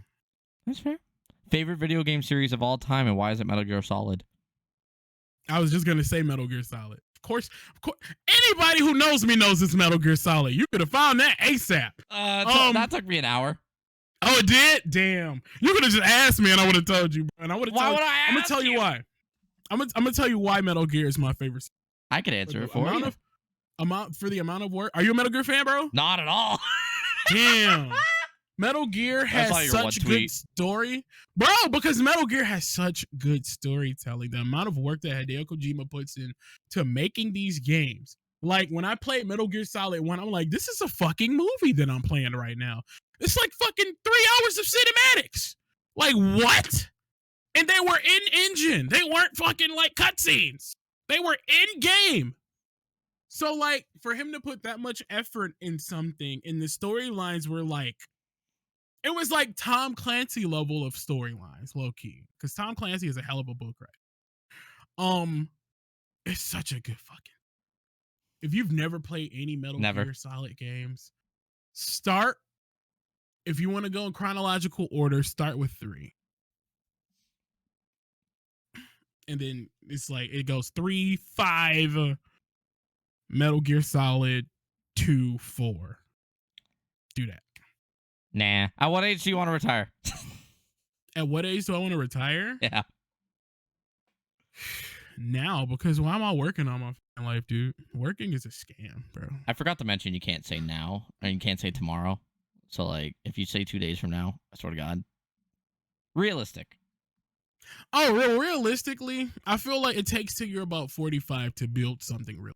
That's fair. Favorite video game series of all time, and why is it Metal Gear Solid? I was just going to say Metal Gear Solid. Of course, anybody who knows me knows it's Metal Gear Solid. You could have found that ASAP. That took me an hour. Oh, it did? Damn. You could have just asked me and I would have told you. And I would have told you. I'm going to tell you why. I'm going to tell you why Metal Gear is my favorite series. I could answer it for you. For the amount of work. Are you a Metal Gear fan, bro? Not at all. Damn. Metal Gear has your such one good tweet. story, bro. Because Metal Gear has such good storytelling. The amount of work that Hideo Kojima puts in to making these games. Like when I played Metal Gear Solid 1, I'm like, this is a fucking movie that I'm playing right now. It's like fucking 3 hours of cinematics. Like what? And they were in engine. They weren't fucking like cutscenes. They were in game. So like for him to put that much effort in something, and the storylines were like, it was like Tom Clancy level of storylines, low key, because Tom Clancy is a hell of a book, right? It's such a good fucking. If you've never played any Metal Gear Solid games, start. If you want to go in chronological order, start with 3, and then it's like it goes 3, 5, Metal Gear Solid 2, 4. Do that. Nah. At what age do you want to retire? At what age do I want to retire? Yeah. Now, because why am I working on my life, dude? Working is a scam, bro. I forgot to mention you can't say now, and you can't say tomorrow. So, like, if you say 2 days from now, I swear to God. Realistic. Oh, realistically, I feel like it takes till you're about 45 to build something real,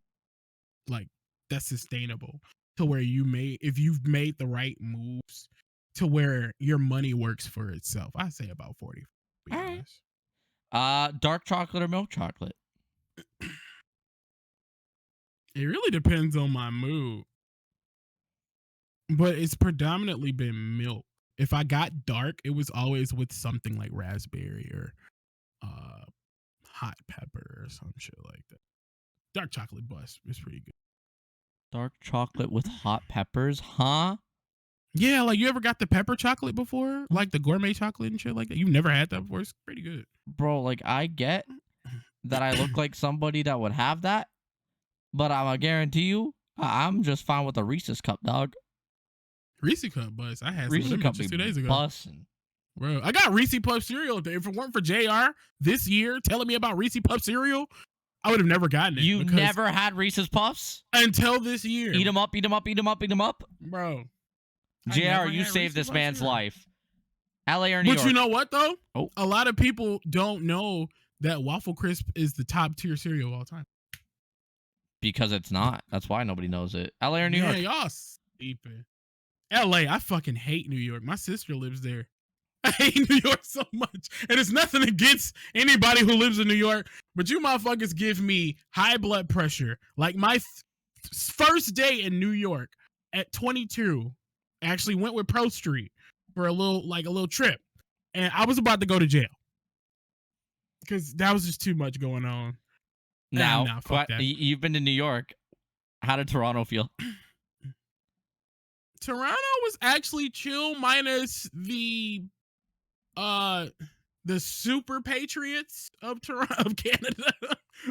like that's sustainable. To where if you've made the right moves, to where your money works for itself. I say about 40. Be honest. Dark chocolate or milk chocolate? It really depends on my mood, but it's predominantly been milk. If I got dark, it was always with something like raspberry or hot pepper or some shit like that. Dark chocolate bust is pretty good. Dark chocolate with hot peppers, huh? Yeah, like you ever got the pepper chocolate before? Like the gourmet chocolate and shit like that? You've never had that before? It's pretty good. Bro, like I get that I look like somebody that would have that, but I guarantee you, I'm just fine with a Reese's cup, dog. Reese's cup bust. I had Reese's some cup just 2 days ago. Bussin'. Bro, I got Reese's Puff cereal. If it weren't for JR this year telling me about Reese's Puff cereal, I would have never gotten it. You've never had Reese's Puffs? Until this year. Eat them up, eat them up, eat them up, eat them up. Bro. JR, you saved this man's life. LA or New York? But you know what, though? Oh. A lot of people don't know that Waffle Crisp is the top tier cereal of all time. Because it's not. That's why nobody knows it. LA or New York? Yeah, y'all sleeping. LA, I fucking hate New York. My sister lives there. I hate New York so much. And it's nothing against anybody who lives in New York, but you motherfuckers give me high blood pressure. Like my first day in New York at 22, I actually went with Pro Street for a little trip. And I was about to go to jail. Because that was just too much going on. Now, fuck that. You've been to New York. How did Toronto feel? Toronto was actually chill minus the super patriots of Toronto, of Canada.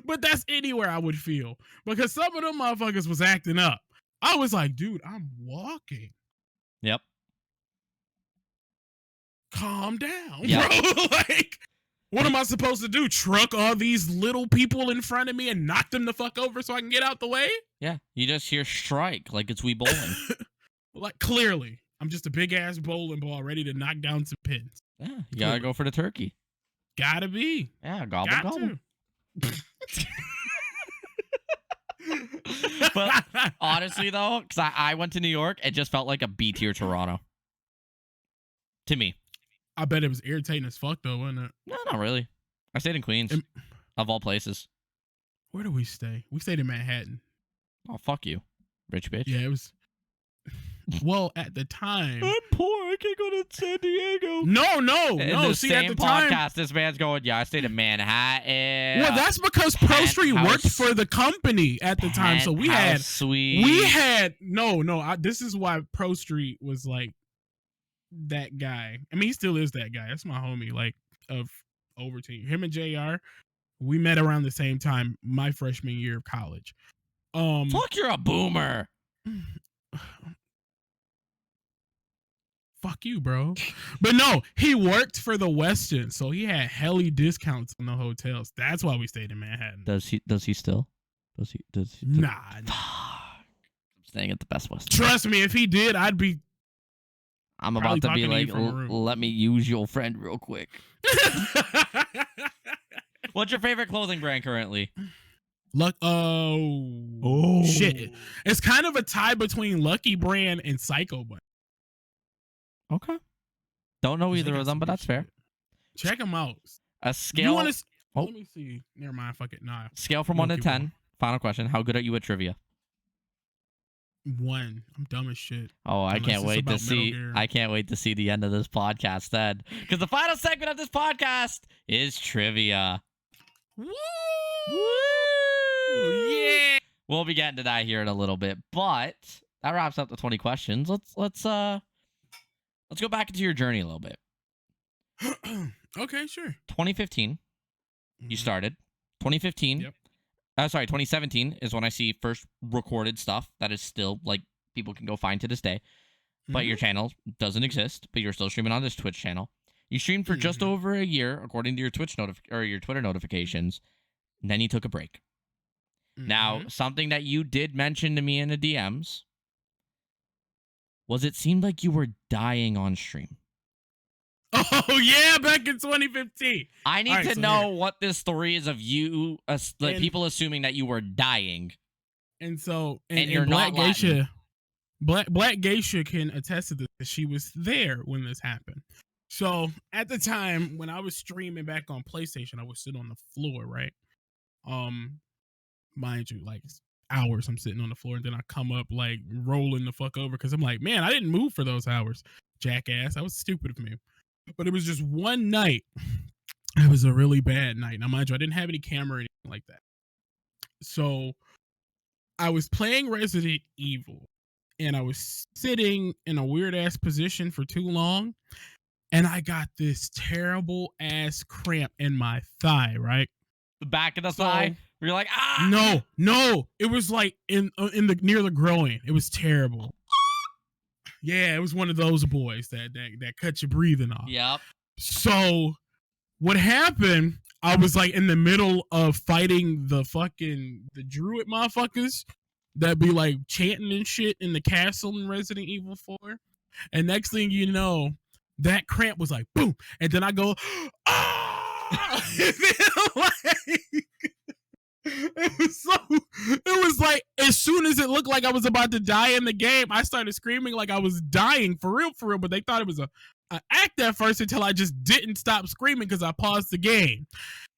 But that's anywhere I would feel. Because some of them motherfuckers was acting up. I was like, dude, I'm walking. Yep. Calm down, yep. Bro. Like, what am I supposed to do? Truck all these little people in front of me and knock them the fuck over so I can get out the way? Yeah, you just hear strike like it's Wii Bowling. Like, clearly, I'm just a big ass bowling ball ready to knock down some pins. Yeah, you gotta go for the turkey. Gotta be. Yeah, gobble. But honestly, though, because I went to New York, it just felt like a B tier Toronto. To me. I bet it was irritating as fuck, though, wasn't it? No, not really. I stayed in Queens, of all places. Where do we stay? We stayed in Manhattan. Oh, fuck you, rich bitch. Yeah, it was. Well, at the time, I'm poor. I can't go to San Diego. No. See, same at the podcast, time, this man's going. Yeah, I stayed in Manhattan. Well, that's because Pro Street worked for the company at the time, so we had This is why Pro Street was like that guy. I mean, he still is that guy. That's my homie. Like of Overton, him and JR, we met around the same time, my freshman year of college. Fuck, you're a boomer. Fuck you, bro. But no, he worked for the Westin, so he had helly discounts on the hotels. That's why we stayed in Manhattan. Does he still? Does he? Nah. I'm staying at the best Westin. Trust me, if he did, I'd be I'm Probably about to be talking to you like, from a room. let me use your friend real quick. What's your favorite clothing brand currently? Shit. It's kind of a tie between Lucky Brand and Psycho Brand. Okay. Don't know either of them, but that's fair. Check them out. A scale. Let me see. Never mind. Fuck it. Nah. Scale from 1 to 10. Final question. How good are you at trivia? 1. I'm dumb as shit. Oh, I can't wait to see. I can't wait to see the end of this podcast then, because the final segment of this podcast is trivia. Woo! Woo! Yeah. We'll be getting to that here in a little bit, but that wraps up the 20 questions. Let's go back into your journey a little bit. Okay, sure. 2015, you started. 2015. Yep. 2017 is when I see first recorded stuff that is still like people can go find to this day. But your channel doesn't exist, but you're still streaming on this Twitch channel. You streamed for just over a year, according to your your Twitter notifications. And then you took a break. Now, something that you did mention to me in the DMs was it seemed like you were dying on stream. Oh, yeah, back in 2015. I need to know what this story is of you, people assuming that you were dying. And so, and you're Black not Geisha, Black Geisha can attest to this. She was there when this happened. So, at the time, when I was streaming back on PlayStation, I would sit on the floor, right? Mind you, like hours I'm sitting on the floor, and then I come up like rolling the fuck over because I'm like, man, I didn't move for those hours, jackass. That was stupid of me. But it was just one night. It was a really bad night. Now, mind you, I didn't have any camera or anything like that. So I was playing Resident Evil, and I was sitting in a weird ass position for too long, and I got this terrible ass cramp in my thigh, right? The back of the thigh? You're like, ah! No. It was like in the near the groin. It was terrible. Yeah, it was one of those boys that cut your breathing off. Yep. So what happened, I was like in the middle of fighting the druid motherfuckers that be like chanting and shit in the castle in Resident Evil 4. And next thing you know, that cramp was like boom. And then I go, ah! And then, it was like as soon as it looked like I was about to die in the game, I started screaming like I was dying for real, but they thought it was a act at first until I just didn't stop screaming because I paused the game.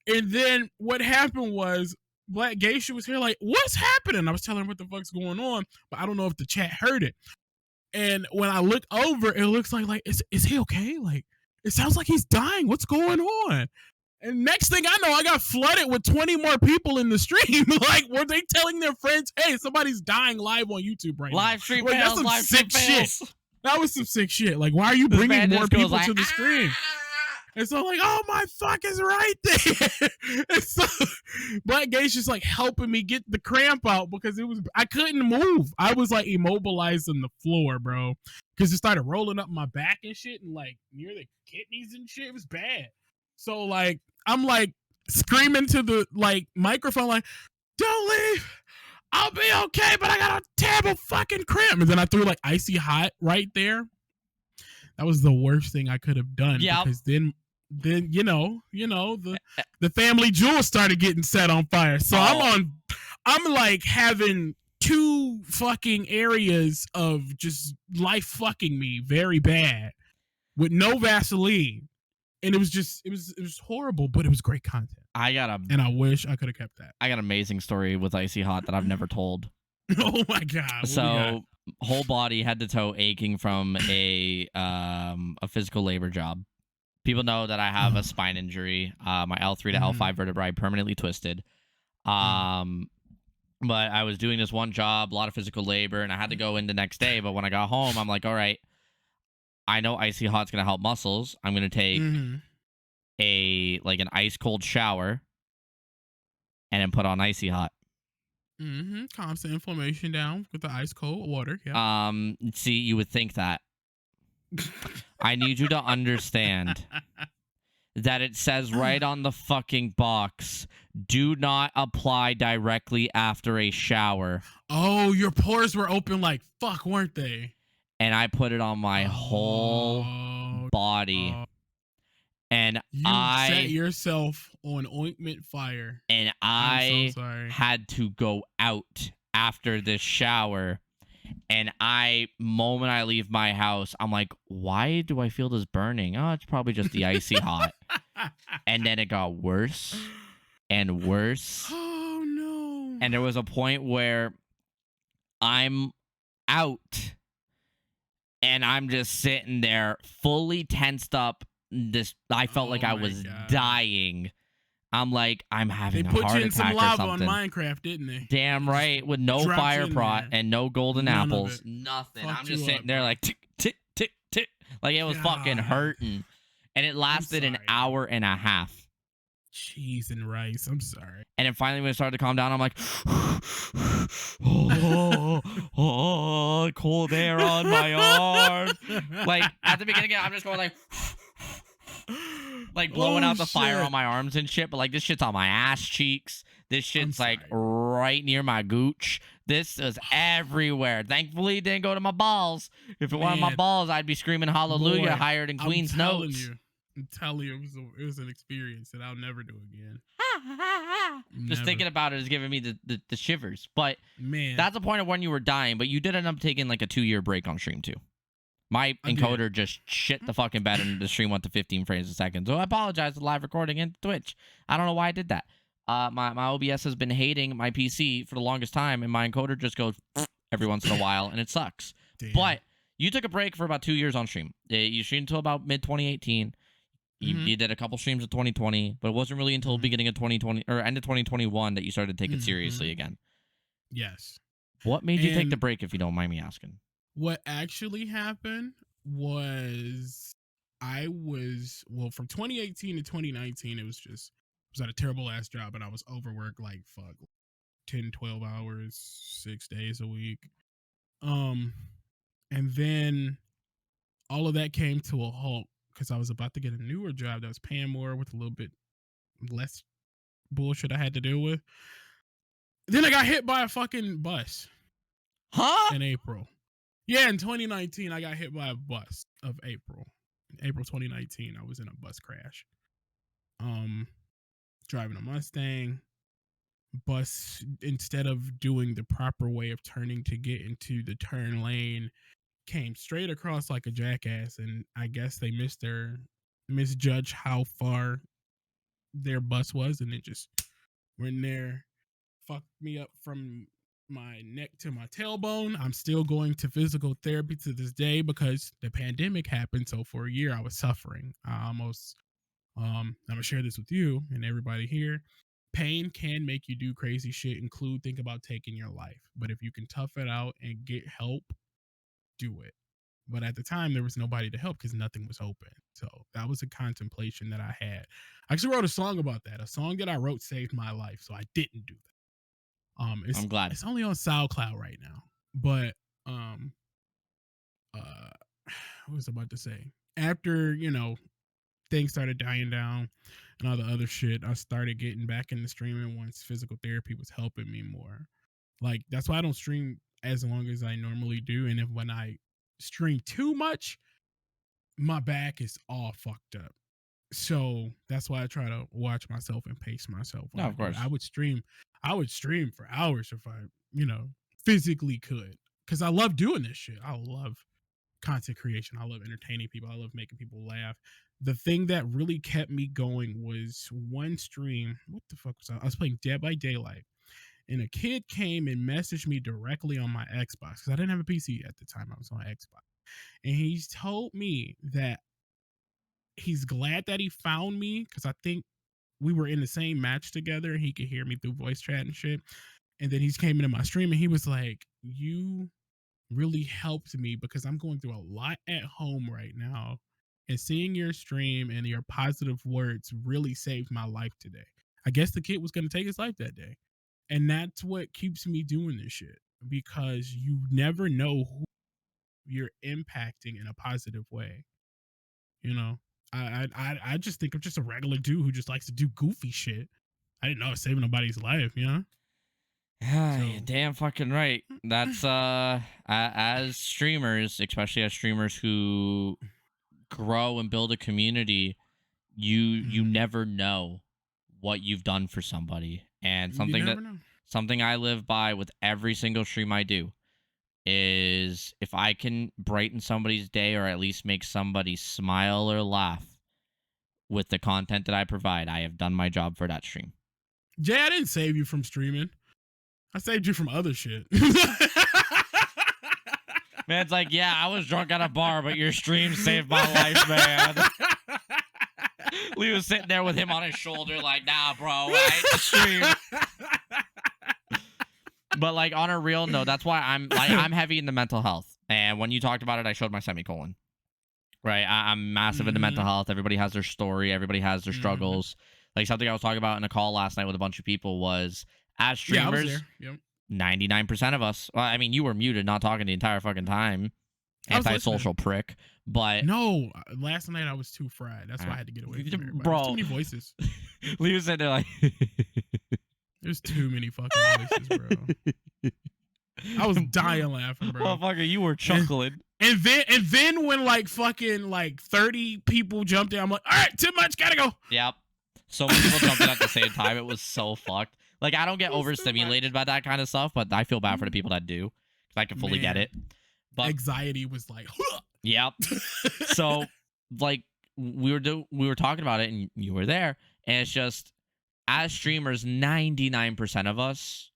And then what happened was Black Geisha was here like, what's happening? I was telling her what the fuck's going on, but I don't know if the chat heard it. And when I look over, it looks like is he okay? Like, it sounds like he's dying. What's going on? And next thing I know, I got flooded with 20 more people in the stream. Like, were they telling their friends, hey, somebody's dying live on YouTube right now? Live stream fails, live stream fails. That was some sick shit. Like, why are you bringing more people to the stream? And so I'm like, oh, my fuck is right there. And so Black Geisha's like helping me get the cramp out because I couldn't move. I was like immobilized on the floor, bro. Because it started rolling up my back and shit and like near the kidneys and shit. It was bad. So like, I'm like screaming to the like microphone, like, don't leave. I'll be okay, but I got a terrible fucking cramp. And then I threw like icy hot right there. That was the worst thing I could have done. Yeah. Because then you know, the family jewels started getting set on fire. So I'm like having 2 fucking areas of just life fucking me very bad with no Vaseline. And it was horrible, but it was great content. And I wish I could have kept that. I got an amazing story with Icy Hot that I've never told. Oh my God. So whole body head to toe aching from a physical labor job. People know that I have a spine injury. My L3 to L5 vertebrae permanently twisted. But I was doing this one job, a lot of physical labor, and I had to go in the next day. But when I got home, I'm like, all right, I know Icy Hot's gonna help muscles. I'm gonna take an ice cold shower and then put on Icy Hot. Calms the inflammation down with the ice cold water. Yeah. See, you would think that. I need you to understand that it says right on the fucking box, do not apply directly after a shower. Oh, your pores were open like fuck, weren't they? and I put it on my whole body, oh, and you set I yourself on ointment fire. and I'm so I sorry. had to go out after this shower. And moment I leave my house, I'm like, why do I feel this burning? Oh, it's probably just the icy hot. And then it got worse and worse. Oh no. And there was a point where I'm out and I'm just sitting there fully tensed up. I felt like Oh I my was God. dying. I'm like, I'm They having a put heart you in some attack or lava on something. Minecraft, didn't they? Damn They just right, with no dropped fire you in prot there. and no golden None of apples, it. nothing. Fucked I'm just you sitting up, there bro. like tick, tick, tick, tick. Like it was fucking God. hurting. And it lasted an sorry. hour and a half. Cheese and rice. I'm sorry. And then finally when it started to calm down, I'm like, oh, cold air on my arm. Like at the beginning, I'm just going like blowing out the fire on my arms and shit. But like this shit's on my ass cheeks. This shit's like right near my gooch. This is everywhere. Thankfully, it didn't go to my balls. If it went on my balls, I'd be screaming hallelujah higher than Queen's notes. I'm telling you, it was an experience that I'll never do again. Just thinking about it is giving me the shivers. But man, that's the point of when you were dying. But you did end up taking like a 2-year break on stream too. My encoder just shit the fucking bed and the stream went to 15 frames a second. So I apologize for live recording and Twitch. I don't know why I did that. My OBS has been hating my PC for the longest time, and my encoder just goes every once in a while, and it sucks. Damn. But you took a break for about 2 years on stream. You streamed until about mid-2018. You did a couple streams of 2020, but it wasn't really until beginning of 2020 or end of 2021 that you started to take it seriously again. Yes. What made you take the break, if you don't mind me asking? What actually happened was from 2018 to 2019, I was at a terrible ass job, and I was overworked like fuck 10, 12 hours, 6 days a week. And then all of that came to a halt because I was about to get a newer job that was paying more with a little bit less bullshit I had to deal with. Then I got hit by a fucking bus. Huh? In April. Yeah, in 2019, I got hit by a bus of April. In April 2019, I was in a bus crash. Driving a Mustang. Bus, instead of doing the proper way of turning to get into the turn lane, came straight across like a jackass, and I guess they misjudged how far their bus was, and it just went there, fucked me up from my neck to my tailbone. I'm still going to physical therapy to this day because the pandemic happened. So for a year I was suffering. I'm gonna share this with you and everybody here. Pain can make you do crazy shit, think about taking your life. But if you can tough it out and get help, do it. But at the time, there was nobody to help because nothing was open. So that was a contemplation that I had. I actually wrote a song about that. A song that I wrote saved my life, so I didn't do that. I'm glad. It's only on SoundCloud right now. But what was I about to say? After, things started dying down and all the other shit, I started getting back into streaming once physical therapy was helping me more. Like, that's why I don't stream as long as I normally do. And when I stream too much, my back is all fucked up. So that's why I try to watch myself and pace myself. No, of course. I would stream for hours if I, physically could. Because I love doing this shit. I love content creation. I love entertaining people. I love making people laugh. The thing that really kept me going was one stream. What the fuck was I? I was playing Dead by Daylight. And a kid came and messaged me directly on my Xbox because I didn't have a PC at the time. I was on Xbox. And he told me that he's glad that he found me because I think we were in the same match together and he could hear me through voice chat and shit. And then he came into my stream and he was like, you really helped me because I'm going through a lot at home right now. And seeing your stream and your positive words really saved my life today. I guess the kid was going to take his life that day. And that's what keeps me doing this shit because you never know who you're impacting in a positive way. I just think I'm just a regular dude who just likes to do goofy shit. I didn't know I was saving nobody's life, You're damn fucking right. That's as streamers, especially as streamers who grow and build a community, you never know what you've done for somebody. And You never know. something I live by with every single stream I do is if I can brighten somebody's day or at least make somebody smile or laugh with the content that I provide, I have done my job for that stream. Jay, I didn't save you from streaming. I saved you from other shit. Man's like, yeah, I was drunk at a bar, but your stream saved my life, man. Lee was sitting there with him on his shoulder, like, nah, bro, I ain't the stream. But like on a real note, that's why I'm heavy into mental health. And when you talked about it, I showed my semicolon. Right, I'm massive into mental health. Everybody has their story. Everybody has their struggles. Like something I was talking about in a call last night with a bunch of people was, as streamers, 99% of us. Well, I mean, you were muted, not talking the entire fucking time. Antisocial prick. But no, last night I was too fried. That's why I had to get away from everybody. Bro, too many voices. Lee was sitting there like, there's too many fucking voices, bro. I was dying laughing, bro. Motherfucker, you were chuckling. And then when like fucking like 30 people jumped in, I'm like, all right, too much, gotta go. Yep. So many people jumped in at the same time. It was so fucked. Like, I don't get overstimulated by that kind of stuff, but I feel bad for the people that do, because I can fully get it. But anxiety was like, huh. Yep. So like we were talking about it, and you were there, and it's just, as streamers, 99% of us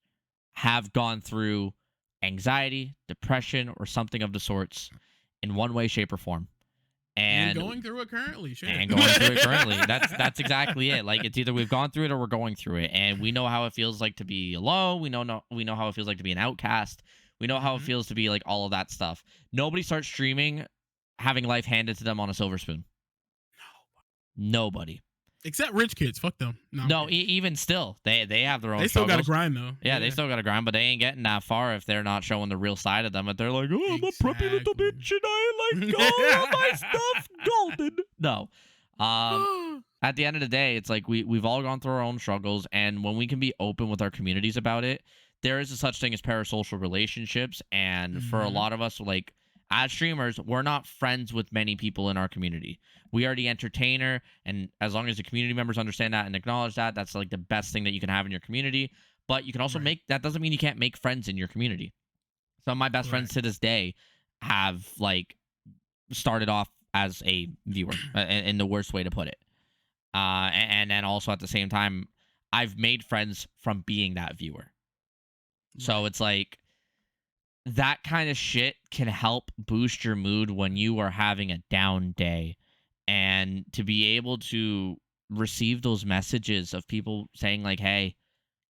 have gone through anxiety, depression, or something of the sorts in one way, shape, or form. And going through it currently. Shit. And going through it currently. That's exactly it. Like, it's either we've gone through it or we're going through it. And we know how it feels like to be alone. We know how it feels like to be an outcast. We know how it feels to be like all of that stuff. Nobody starts streaming having life handed to them on a silver spoon. Nobody. Except rich kids. Fuck them. No, even still, they have their own They still struggles. got to grind, though. Yeah, they still got to grind, but they ain't getting that far if they're not showing the real side of them. But they're like, oh, I'm a preppy little bitch, and I like all my stuff golden. No. At the end of the day, it's like we've all gone through our own struggles, and when we can be open with our communities about it, there is a such thing as parasocial relationships, and for a lot of us, like, as streamers, we're not friends with many people in our community. We are the entertainer, and as long as the community members understand that and acknowledge that, that's like the best thing that you can have in your community. But you can also that doesn't mean you can't make friends in your community. Some of my best friends to this day have like started off as a viewer, in the worst way to put it. And then also at the same time, I've made friends from being that viewer. So it's like, that kind of shit can help boost your mood when you are having a down day. And to be able to receive those messages of people saying like, hey,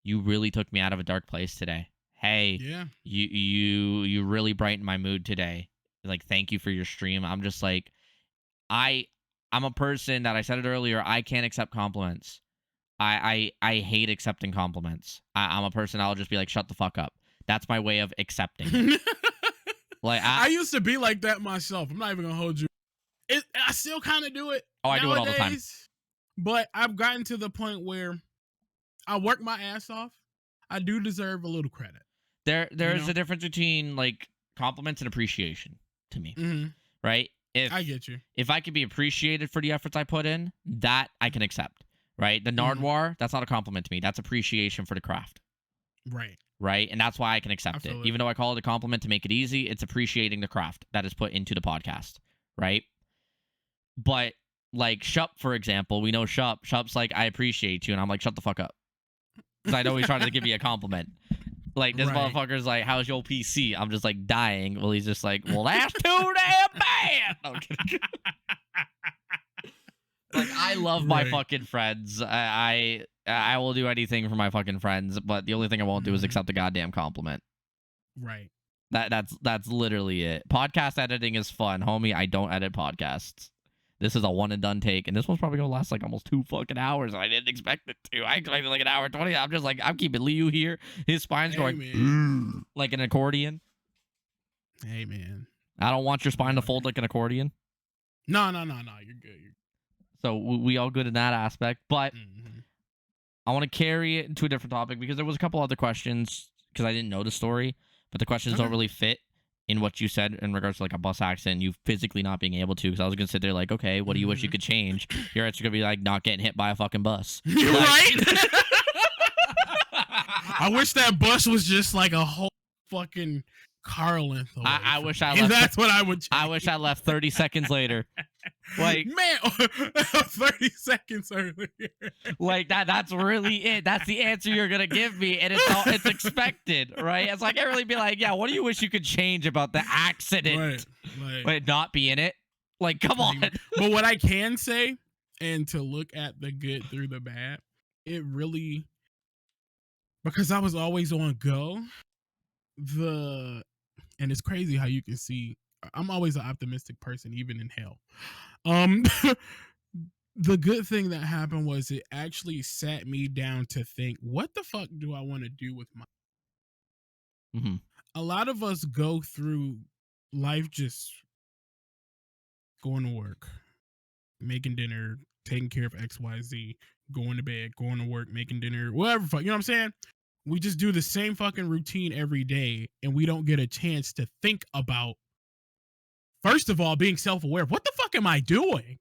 you really took me out of a dark place today. Hey, you really brightened my mood today. Like, thank you for your stream. I'm just like, I'm a person that, I said it earlier, I can't accept compliments. I hate accepting compliments. I'm a person, I'll just be like, shut the fuck up. That's my way of accepting. Like, I used to be like that myself. I'm not even gonna hold you. I still kind of do it. Oh, I do it all the time. But I've gotten to the point where I work my ass off. I do deserve a little credit. There is a difference between like compliments and appreciation to me, right? I get you. If I can be appreciated for the efforts I put in, that I can accept, right? The Nardwar, that's not a compliment to me. That's appreciation for the craft. Right? And that's why I can accept it. Even though I call it a compliment to make it easy, it's appreciating the craft that is put into the podcast, right? But like Shup, for example, we know Shup. Shup's like, I appreciate you. And I'm like, shut the fuck up. Because I know he's trying to give me a compliment. Like, this motherfucker's like, how's your PC? I'm just like dying. Well, he's just like, well, that's too damn bad. No, I'm kidding. Like, I love my fucking friends. I will do anything for my fucking friends, but the only thing I won't do is accept a goddamn compliment. Right. That's literally it. Podcast editing is fun, homie. I don't edit podcasts. This is a one and done take, and this one's probably gonna last like almost 2 fucking hours. I didn't expect it to. I expected like an hour 20. I'm just like, I'm keeping Liu here. His spine's going like an accordion. Hey, man. I don't want your spine to fold like an accordion. No. You're good. So we all good in that aspect, but I want to carry it into a different topic because there was a couple other questions because I didn't know the story, but the questions don't really fit in what you said in regards to like a bus accident, you physically not being able to. Because I was gonna sit there like, okay, what do you wish you could change? Your answer gonna be like not getting hit by a fucking bus. You're right. I wish that bus was just like a whole fucking car length away. I wish I left. That's what I would change. I wish I left 30 seconds later. Like, man, 30 seconds earlier. Like that's really it. That's the answer you're gonna give me, and it's expected, right? It's like I can't really be like, yeah, what do you wish you could change about the accident? Right. But not be in it. Like, come on. But what I can say, and to look at the good through the bad, it really, because I was always on go. And it's crazy how you can see. I'm always an optimistic person, even in hell. The good thing that happened was it actually sat me down to think, what the fuck do I want to do with my? Mm-hmm. A lot of us go through life just going to work, making dinner, taking care of XYZ, going to bed, going to work, making dinner, whatever. You know what I'm saying? We just do the same fucking routine every day, and we don't get a chance to think about, first of all, being self-aware. What the fuck am I doing?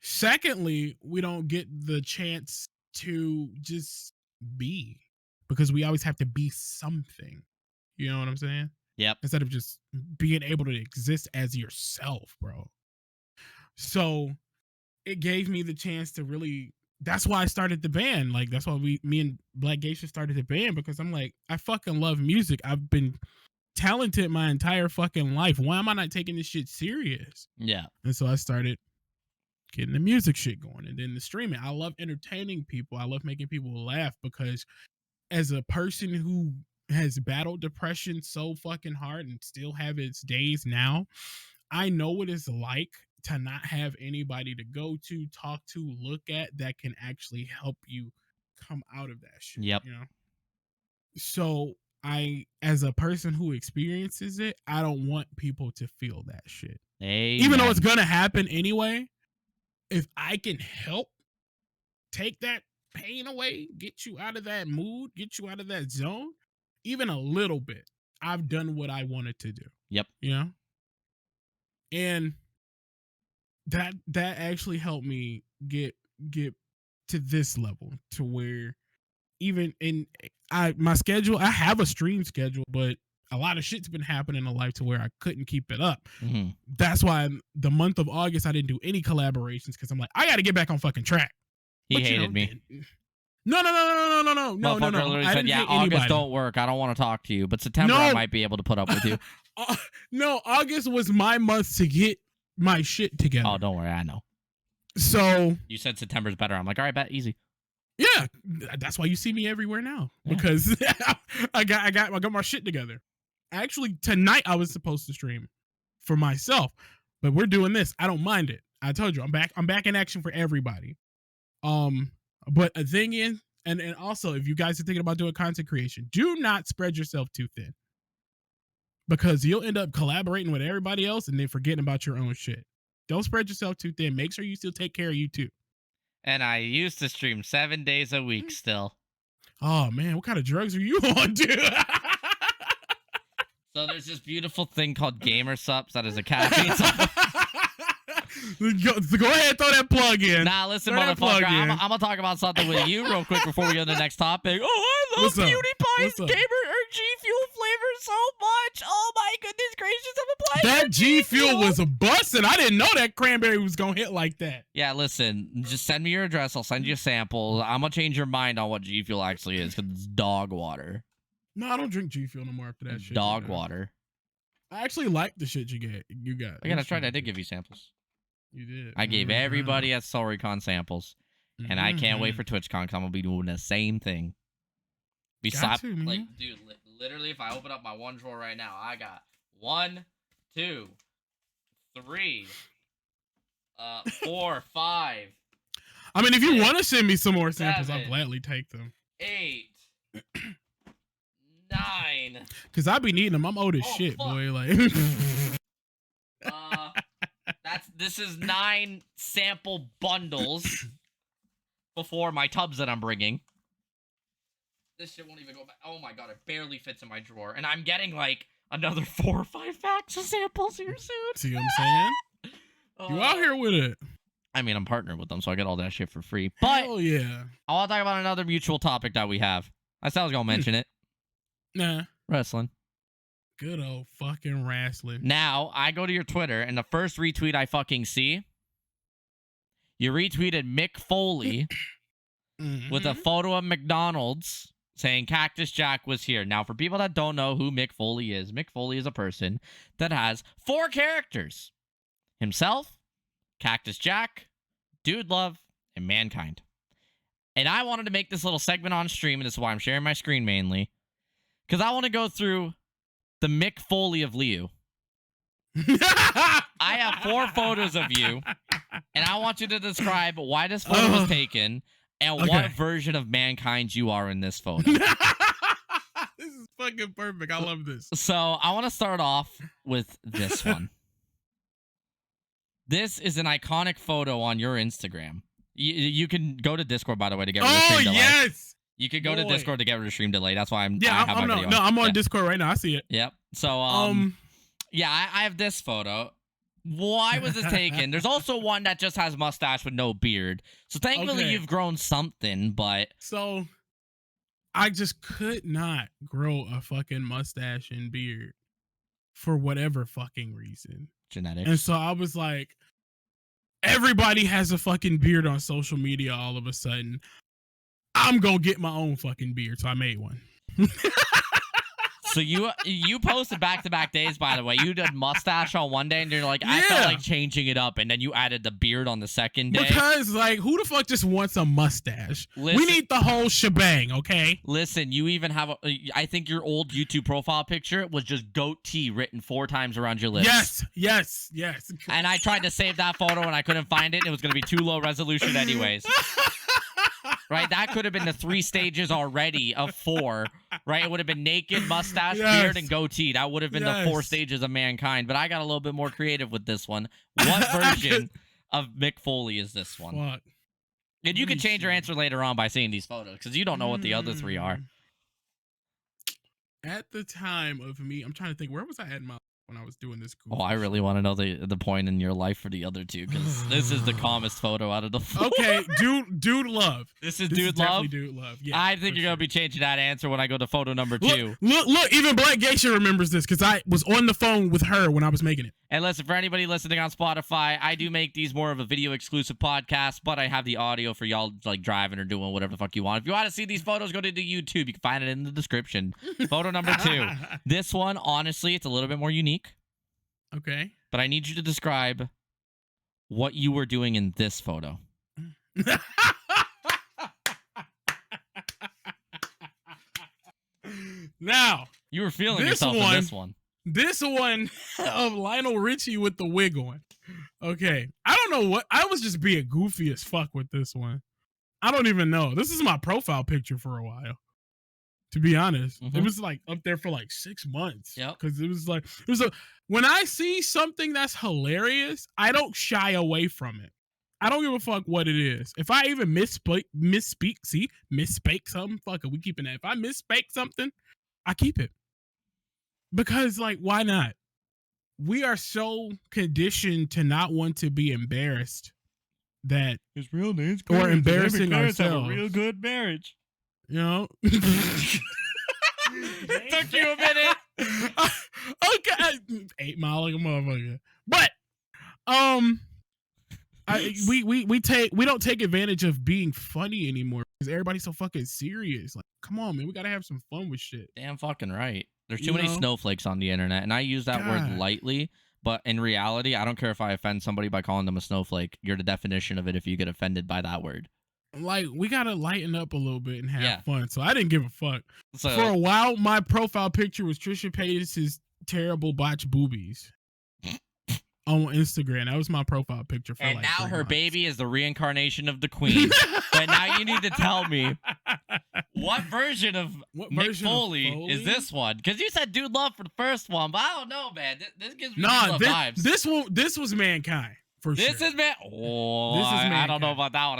Secondly, we don't get the chance to just be, because we always have to be something. You know what I'm saying? Yep. Instead of just being able to exist as yourself, bro. So it gave me the chance to really, that's why I started the band. Like, that's why me and Black Geisha started the band, because I'm like, I fucking love music. I've been talented my entire fucking life. Why am I not taking this shit serious? Yeah. And so I started getting the music shit going, and then the streaming. I love entertaining people. I love making people laugh, because as a person who has battled depression so fucking hard and still have its days now, I know what it's like to not have anybody to go to, talk to, look at that can actually help you come out of that shit. Yep. You know? So as a person who experiences it, I don't want people to feel that shit. Amen. Even though it's gonna happen anyway, if I can help take that pain away, get you out of that mood, get you out of that zone, even a little bit, I've done what I wanted to do. Yep. You know? And that actually helped me get to this level, to where even in my schedule, I have a stream schedule, but a lot of shit's been happening in life to where I couldn't keep it up. Mm-hmm. That's why the month of August I didn't do any collaborations, because I'm like, I got to get back on fucking track. He hated me. No. Literally said, yeah, August don't work. I don't want to talk to you, but September I might be able to put up with you. No, August was my month to get my shit together. Oh, don't worry, I know. So you said September's better. I'm like, all right, bet, easy. Yeah, that's why you see me everywhere now, because I got my shit together. Actually, tonight I was supposed to stream for myself, but we're doing this. I don't mind it. I told you, I'm back in action for everybody. But a thing is, and also, if you guys are thinking about doing content creation, do not spread yourself too thin, because you'll end up collaborating with everybody else and then forgetting about your own shit. Don't spread yourself too thin. Make sure you still take care of you too. And I used to stream 7 days a week still. Oh man, what kind of drugs are you on, dude? So there's this beautiful thing called Gamer Sups that is a caffeine supplement. Go ahead and throw that plug in. Nah, listen, motherfucker. I'm going to talk about something with you real quick before we go to the next topic. Oh, I love PewDiePie's Gamer or G Fuel flavor so much. Oh, my goodness gracious. I'm applying that G Fuel was a bust, and I didn't know that cranberry was going to hit like that. Yeah, listen. Just send me your address. I'll send you a sample. I'm going to change your mind on what G Fuel actually is, because it's dog water. No, I don't drink G Fuel no more after that shit. Dog water. I actually like the shit you got. Again, that's right. I did give you samples. You did. I gave everybody at SoulRecon samples, and I can't wait for TwitchCon, because I'm gonna be doing the same thing. Besides, like, dude, literally, if I open up my one drawer right now, I got 1, 2, 3, 4, 5. I mean, if you want to send me some more samples, I'll gladly take them. 8, 9. Cause I be needing them. I'm old as shit, fuck. Boy. Like. This is 9 sample bundles before my tubs that I'm bringing. This shit won't even go back. Oh my god, it barely fits in my drawer. And I'm getting like another 4 or 5 packs of samples here soon. See what I'm saying? You out here with it. I mean, I'm partnered with them, so I get all that shit for free. But hell yeah. I want to talk about another mutual topic that we have. I said I was going to mention it. Nah. Wrestling. Good old fucking wrestling. Now, I go to your Twitter, and the first retweet I fucking see, you retweeted Mick Foley with a photo of McDonald's saying Cactus Jack was here. Now, for people that don't know who Mick Foley is a person that has 4 characters. Himself, Cactus Jack, Dude Love, and Mankind. And I wanted to make this little segment on stream, and this is why I'm sharing my screen mainly, because I want to go through the Mick Foley of Liu. I have 4 photos of you, and I want you to describe why this photo was taken and what version of Mankind you are in this photo. This is fucking perfect. I love this. So I want to start off with this one. This is an iconic photo on your Instagram. You can go to Discord, by the way, to get rid of stream delay. Yes. You could go to Discord to get rid of stream delay. That's why I'm. Yeah, I have my video. I'm on Discord right now. I see it. Yep. So yeah, I have this photo. Why was this taken? There's also one that just has mustache with no beard. So thankfully you've grown something, but so I just could not grow a fucking mustache and beard for whatever fucking reason. Genetics. And so I was like, everybody has a fucking beard on social media all of a sudden. I'm gonna get my own fucking beard. So I made one. So you posted back-to-back days, by the way. You did mustache on one day, and you're like, I felt like changing it up, and then you added the beard on the second day. Because, like, who the fuck just wants a mustache? We need the whole shebang, okay? Listen, you even have I think your old YouTube profile picture was just goatee written 4 times around your lips. Yes. And I tried to save that photo, and I couldn't find it. It was going to be too low resolution anyways. Right, that could have been the 3 stages already of 4. Right, it would have been naked, mustache, beard, and goatee. That would have been the 4 stages of Mankind. But I got a little bit more creative with this one. What version of Mick Foley is this one? Fuck. And you can change your answer later on by seeing these photos, because you don't know what the other 3 are. At the time of me, I'm trying to think, where was I at in my life when I was doing this? Oh, I really want to know the point in your life for the other 2, because this is the calmest photo out of the 4. Okay, dude love. This is Dude Love? Dude Love. Yeah, I think you're going to be changing that answer when I go to photo number 2. Look, even Black Geisha remembers this, because I was on the phone with her when I was making it. And listen, for anybody listening on Spotify, I do make these more of a video-exclusive podcast, but I have the audio for y'all like driving or doing whatever the fuck you want. If you want to see these photos, go to the YouTube. You can find it in the description. Photo number 2. This one, honestly, it's a little bit more unique. Okay. But I need you to describe what you were doing in this photo. Now, you were feeling yourself in this one. This one of Lionel Richie with the wig on. Okay. I don't know what. I was just being goofy as fuck with this one. I don't even know. This is my profile picture for a while. To be honest, it was like up there for like 6 months. Yep. Because it was when I see something that's hilarious, I don't shy away from it. I don't give a fuck what it is. If I even misspeak something, fuck it, we keeping that. If I misspeak something, I keep it. Because, like, why not? We are so conditioned to not want to be embarrassed that his real name's or embarrassing ourselves. Have a real good marriage. You know? It took you a minute. Okay. 8 Mile like a motherfucker. But we don't take advantage of being funny anymore because everybody's so fucking serious. Like, come on, man, we gotta have some fun with shit. Damn fucking right. There's too many snowflakes on the internet, and I use that word lightly, but in reality, I don't care if I offend somebody by calling them a snowflake. You're the definition of it if you get offended by that word. Like, we gotta lighten up a little bit and have fun. So I didn't give a fuck. So, for a while, my profile picture was Trisha Paytas's terrible botch boobies on Instagram. That was my profile picture for and like now 3 her months. baby is the reincarnation of the queen. But now you need to tell me what version of Mick Foley is this one? Because you said Dude Love for the first one, but I don't know, man. This gives me vibes. This was Mankind For This sure. is man. Oh, This is I don't know mankind. about that one.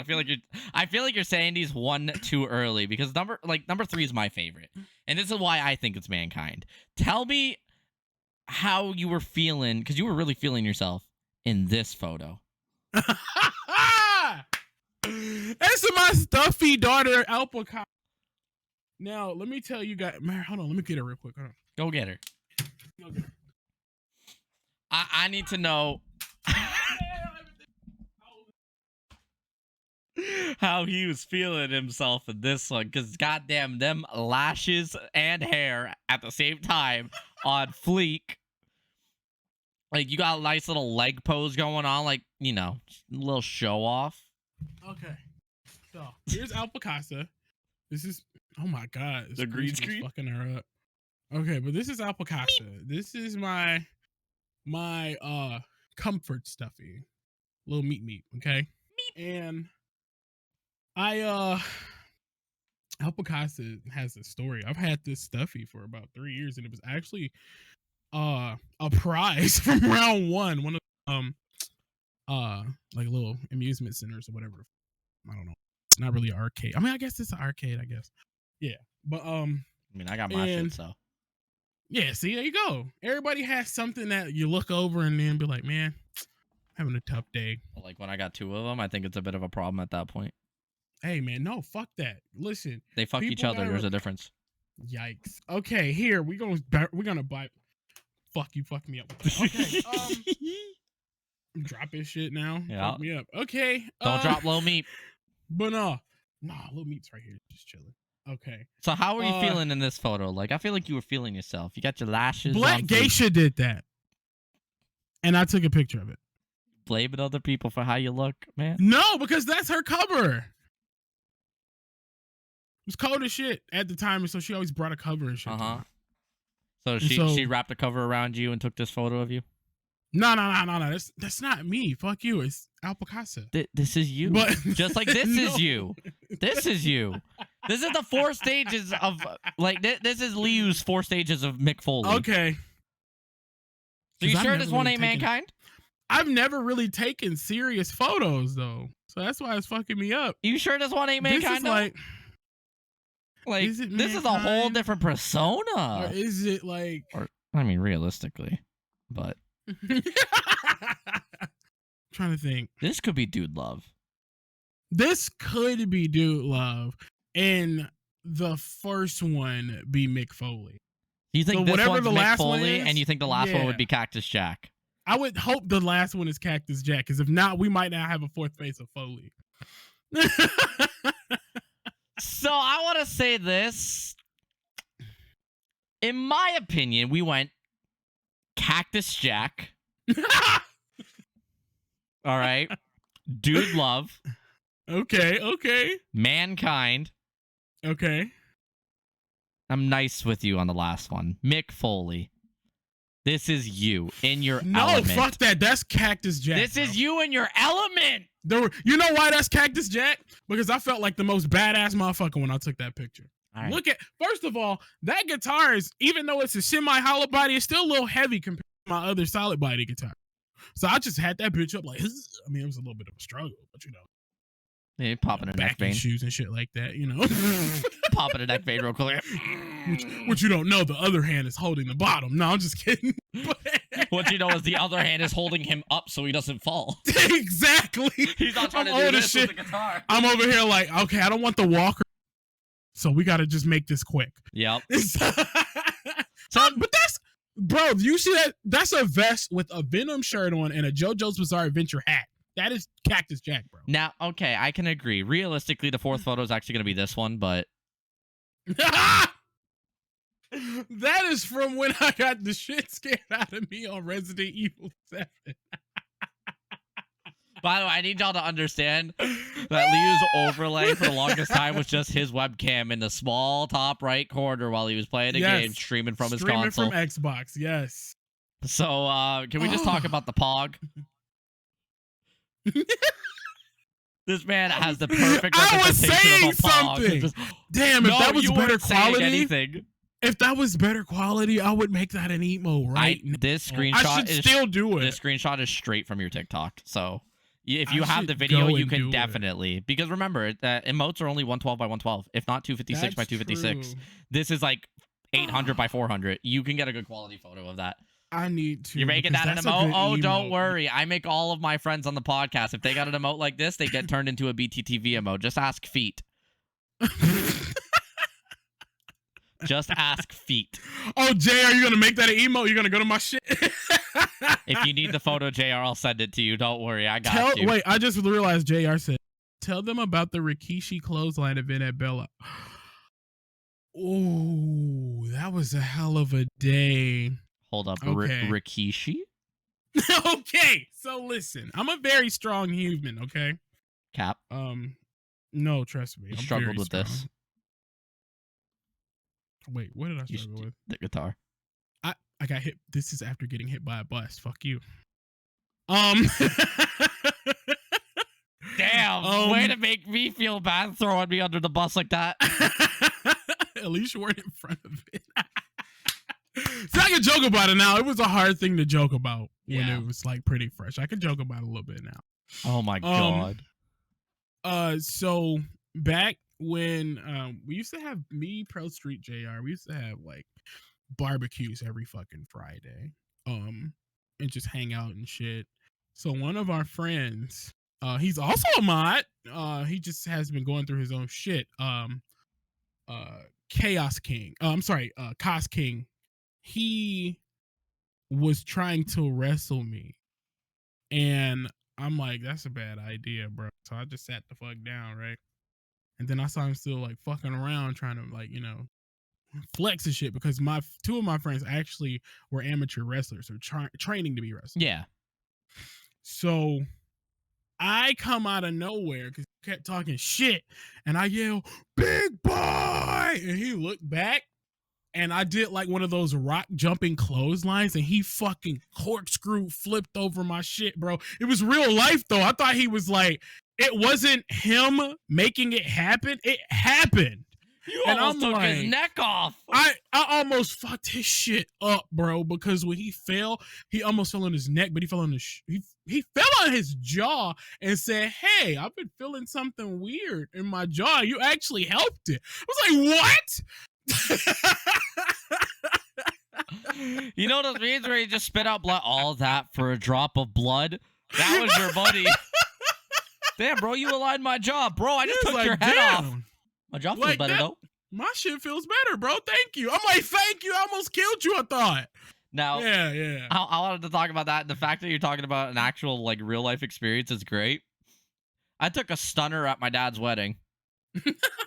I feel like you're saying these one too early because number 3 is my favorite, and this is why I think it's mankind. Tell me how you were feeling, because you were really feeling yourself in this photo. That's my stuffy daughter, Alpaca. Now, let me tell you guys. Man, hold on. Let me get her real quick. Hold on. Go get her. I need to know how he was feeling himself in this one, because goddamn, them lashes and hair at the same time on fleek. Like, you got a nice little leg pose going on, like, you know, a little show off. Okay. So, here's Alpacasa. This is, oh my God. The green screen? Fucking her up. Okay, but this is Alpacasa. This is my comfort stuffy. Little meat, okay? And Alpacasa has a story. I've had this stuffy for about 3 years, and it was actually a prize from round one of like little amusement centers or whatever. I don't know. It's not really an arcade. I mean, I guess it's an arcade, I guess. Yeah. But I mean, I got my shit, so. Yeah, see, there you go. Everybody has something that you look over and then be like, man, having a tough day. Like, when I got 2 of them, I think it's a bit of a problem at that point. Hey, man, no, fuck that. Listen. They fuck each other. There's a difference. Yikes. Okay, here, we're gonna buy. Fuck, you fucked me up. Okay, drop this shit now. Yeah. Fuck me up. Okay. Don't drop low meat. But nah, little meat's right here, just chilling. Okay. So how are you feeling in this photo? Like, I feel like you were feeling yourself. You got your lashes. Black Geisha did that, and I took a picture of it. Blaming other people for how you look, man. No, because that's her cover. It was cold as shit at the time, and so she always brought a cover and shit. So she wrapped a cover around you and took this photo of you? No. That's not me. Fuck you. It's Alpacasa. This is you. But just like this is you. This is you. This is the 4 stages of, like, this is Liu's 4 stages of Mick Foley. Okay. So you sure this one ain't mankind? I've never really taken serious photos, though. So that's why it's fucking me up. You sure this one ain't mankind? Like, is it this is a whole different persona. Or is it like... Or, I mean, realistically. But... trying to think. This could be Dude Love. This could be Dude Love. And the first one be Mick Foley. You think this one's the Mick last Foley, one is, and you think the last one would be Cactus Jack? I would hope the last one is Cactus Jack, because if not, we might not have a 4th face of Foley. So I want to say this. In my opinion, we went Cactus Jack. All right. Dude Love. Okay. Mankind. Okay. I'm nice with you on the last one. Mick Foley. This is you in your element. No, fuck that. That's Cactus Jack. This is you in your element. You know why that's Cactus Jack? Because I felt like the most badass motherfucker when I took that picture. Right. Look at, first of all, that guitar is, even though it's a semi-hollow body, it's still a little heavy compared to my other solid body guitar. So I just had that bitch up like, I mean, it was a little bit of a struggle, but you know. Yeah, popping a neck vein. Shoes and shit like that, you know. Popping a neck vein real quick. Which you don't know, the other hand is holding the bottom. No, I'm just kidding. What you know is the other hand is holding him up so he doesn't fall. Exactly. He's not trying to do this with the guitar. I'm over here like, okay, I don't want the walker, so we got to just make this quick. Yep. But that's, bro, you see that? That's a vest with a Venom shirt on and a JoJo's Bizarre Adventure hat. That is Cactus Jack, bro. Now, okay, I can agree. Realistically, the 4th photo is actually going to be this one, but... That is from when I got the shit scared out of me on Resident Evil 7. By the way, I need y'all to understand that Liu's overlay for the longest time was just his webcam in the small top right corner while he was playing a game, streaming from his console. Streaming from Xbox, yes. So, can we just talk about the Pog? This man has the perfect representation of a Pog. Damn, if that was better quality. If that was better quality, I would make that an emo right now. This screenshot I should still do it. This screenshot is straight from your TikTok. So if you have the video, you can definitely. Because remember, emotes are only 112 by 112, if not 256 by 256. True. This is like 800 by 400. You can get a good quality photo of that. I need to. You're making that an emote? Oh, don't worry. I make all of my friends on the podcast. If they got an emote like this, they get turned into a BTTV emote. Just ask feet. Just ask feet. Oh, JR, you gonna make that an emote? You're gonna go to my shit? If you need the photo, JR, I'll send it to you. Don't worry. I got you. Wait, I just realized JR said, tell them about the Rikishi clothesline event at Bella. Oh, that was a hell of a day. Hold up. Okay. Rikishi? Okay, so listen. I'm a very strong human, okay? Cap. No, trust me. You struggled with this. Wait, what did I struggle with? The guitar. I got hit. This is after getting hit by a bus. Fuck you. Damn. Way to make me feel bad throwing me under the bus like that. At least you weren't in front of it. So I can joke about it now. It was a hard thing to joke about when it was like pretty fresh. I can joke about it a little bit now. Oh my God. So back when we used to have Pro Street JR, we used to have like barbecues every fucking Friday. And just hang out and shit. So one of our friends, he's also a mod. He just has been going through his own shit. Chaos King. I'm sorry, Cos King. He was trying to wrestle me. And I'm like, that's a bad idea, bro. So I just sat the fuck down, right? And then I saw him still like fucking around trying to like, you know, flex and shit because two of my friends actually were amateur wrestlers or training to be wrestlers. Yeah. So I come out of nowhere because he kept talking shit and I yell, big boy! And he looked back and I did like one of those rock jumping clotheslines and he fucking corkscrew flipped over my shit, bro. It was real life though. I thought he was like, it wasn't him making it happen. It happened. You almost took his neck off. I almost fucked his shit up, bro, because when he fell, he almost fell on his neck, but he fell on his he fell on his jaw and said, "Hey, I've been feeling something weird in my jaw. You actually helped it." I was like, "What?" You know what it means where you just spit out blood? All that for a drop of blood? That was your buddy. Damn, bro, you aligned my jaw. Bro, I just took like, your head off. My jaw feels like better, though. My shit feels better, bro. Thank you. I'm like, thank you. I almost killed you, I thought. Now, yeah. I wanted to talk about that. The fact that you're talking about an actual, like, real-life experience is great. I took a stunner at my dad's wedding.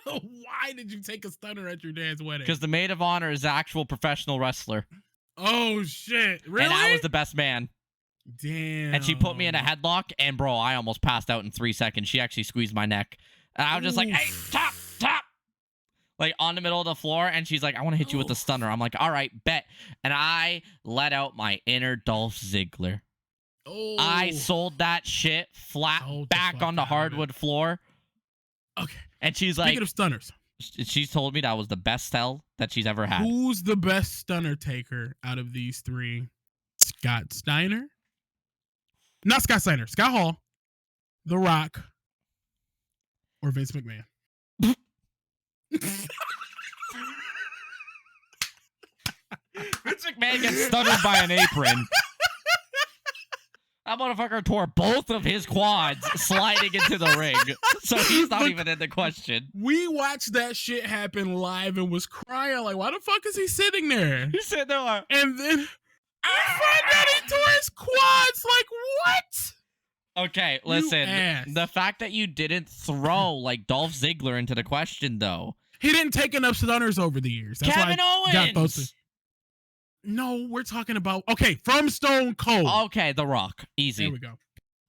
Why did you take a stunner at your dad's wedding? Because the maid of honor is an actual professional wrestler. Oh, shit. Really? And I was the best man. Damn. And she put me in a headlock, and, bro, I almost passed out in 3 seconds. She actually squeezed my neck. And I was just like, hey, top. Like, on the middle of the floor, and she's like, I want to hit you with the stunner. I'm like, all right, bet. And I let out my inner Dolph Ziggler. Oh. I sold that shit flat back on the hardwood floor. Okay. And she's like... Speaking of stunners. She's told me that was the best sell that she's ever had. Who's the best stunner taker out of these three? Scott Steiner? Not Scott Steiner. Scott Hall. The Rock. Or Vince McMahon. Vince McMahon gets stuttered by an apron. That motherfucker tore both of his quads sliding into the ring. So he's not even in the question. We watched that shit happen live and was crying like, why the fuck is he sitting there? He's sitting there like... And then I found out he tore his quads. Like, what? Okay, listen. The fact that you didn't throw like Dolph Ziggler into the question, though. He didn't take enough stunners over the years. That's Kevin why Owens. Got those. No, we're talking about from Stone Cold. Okay, The Rock. Easy. There we go.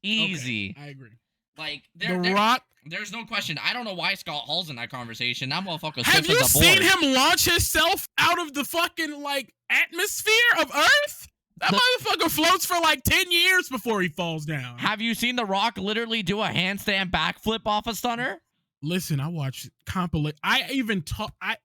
Easy. Okay, I agree. Like The Rock. There's no question. I don't know why Scott Hall's in that conversation. That motherfucker. Have you seen him launch himself out of the fucking like atmosphere of Earth? That motherfucker floats for like 10 years before he falls down. Have you seen The Rock literally do a handstand backflip off a stunner? Listen, I watched compilation. I even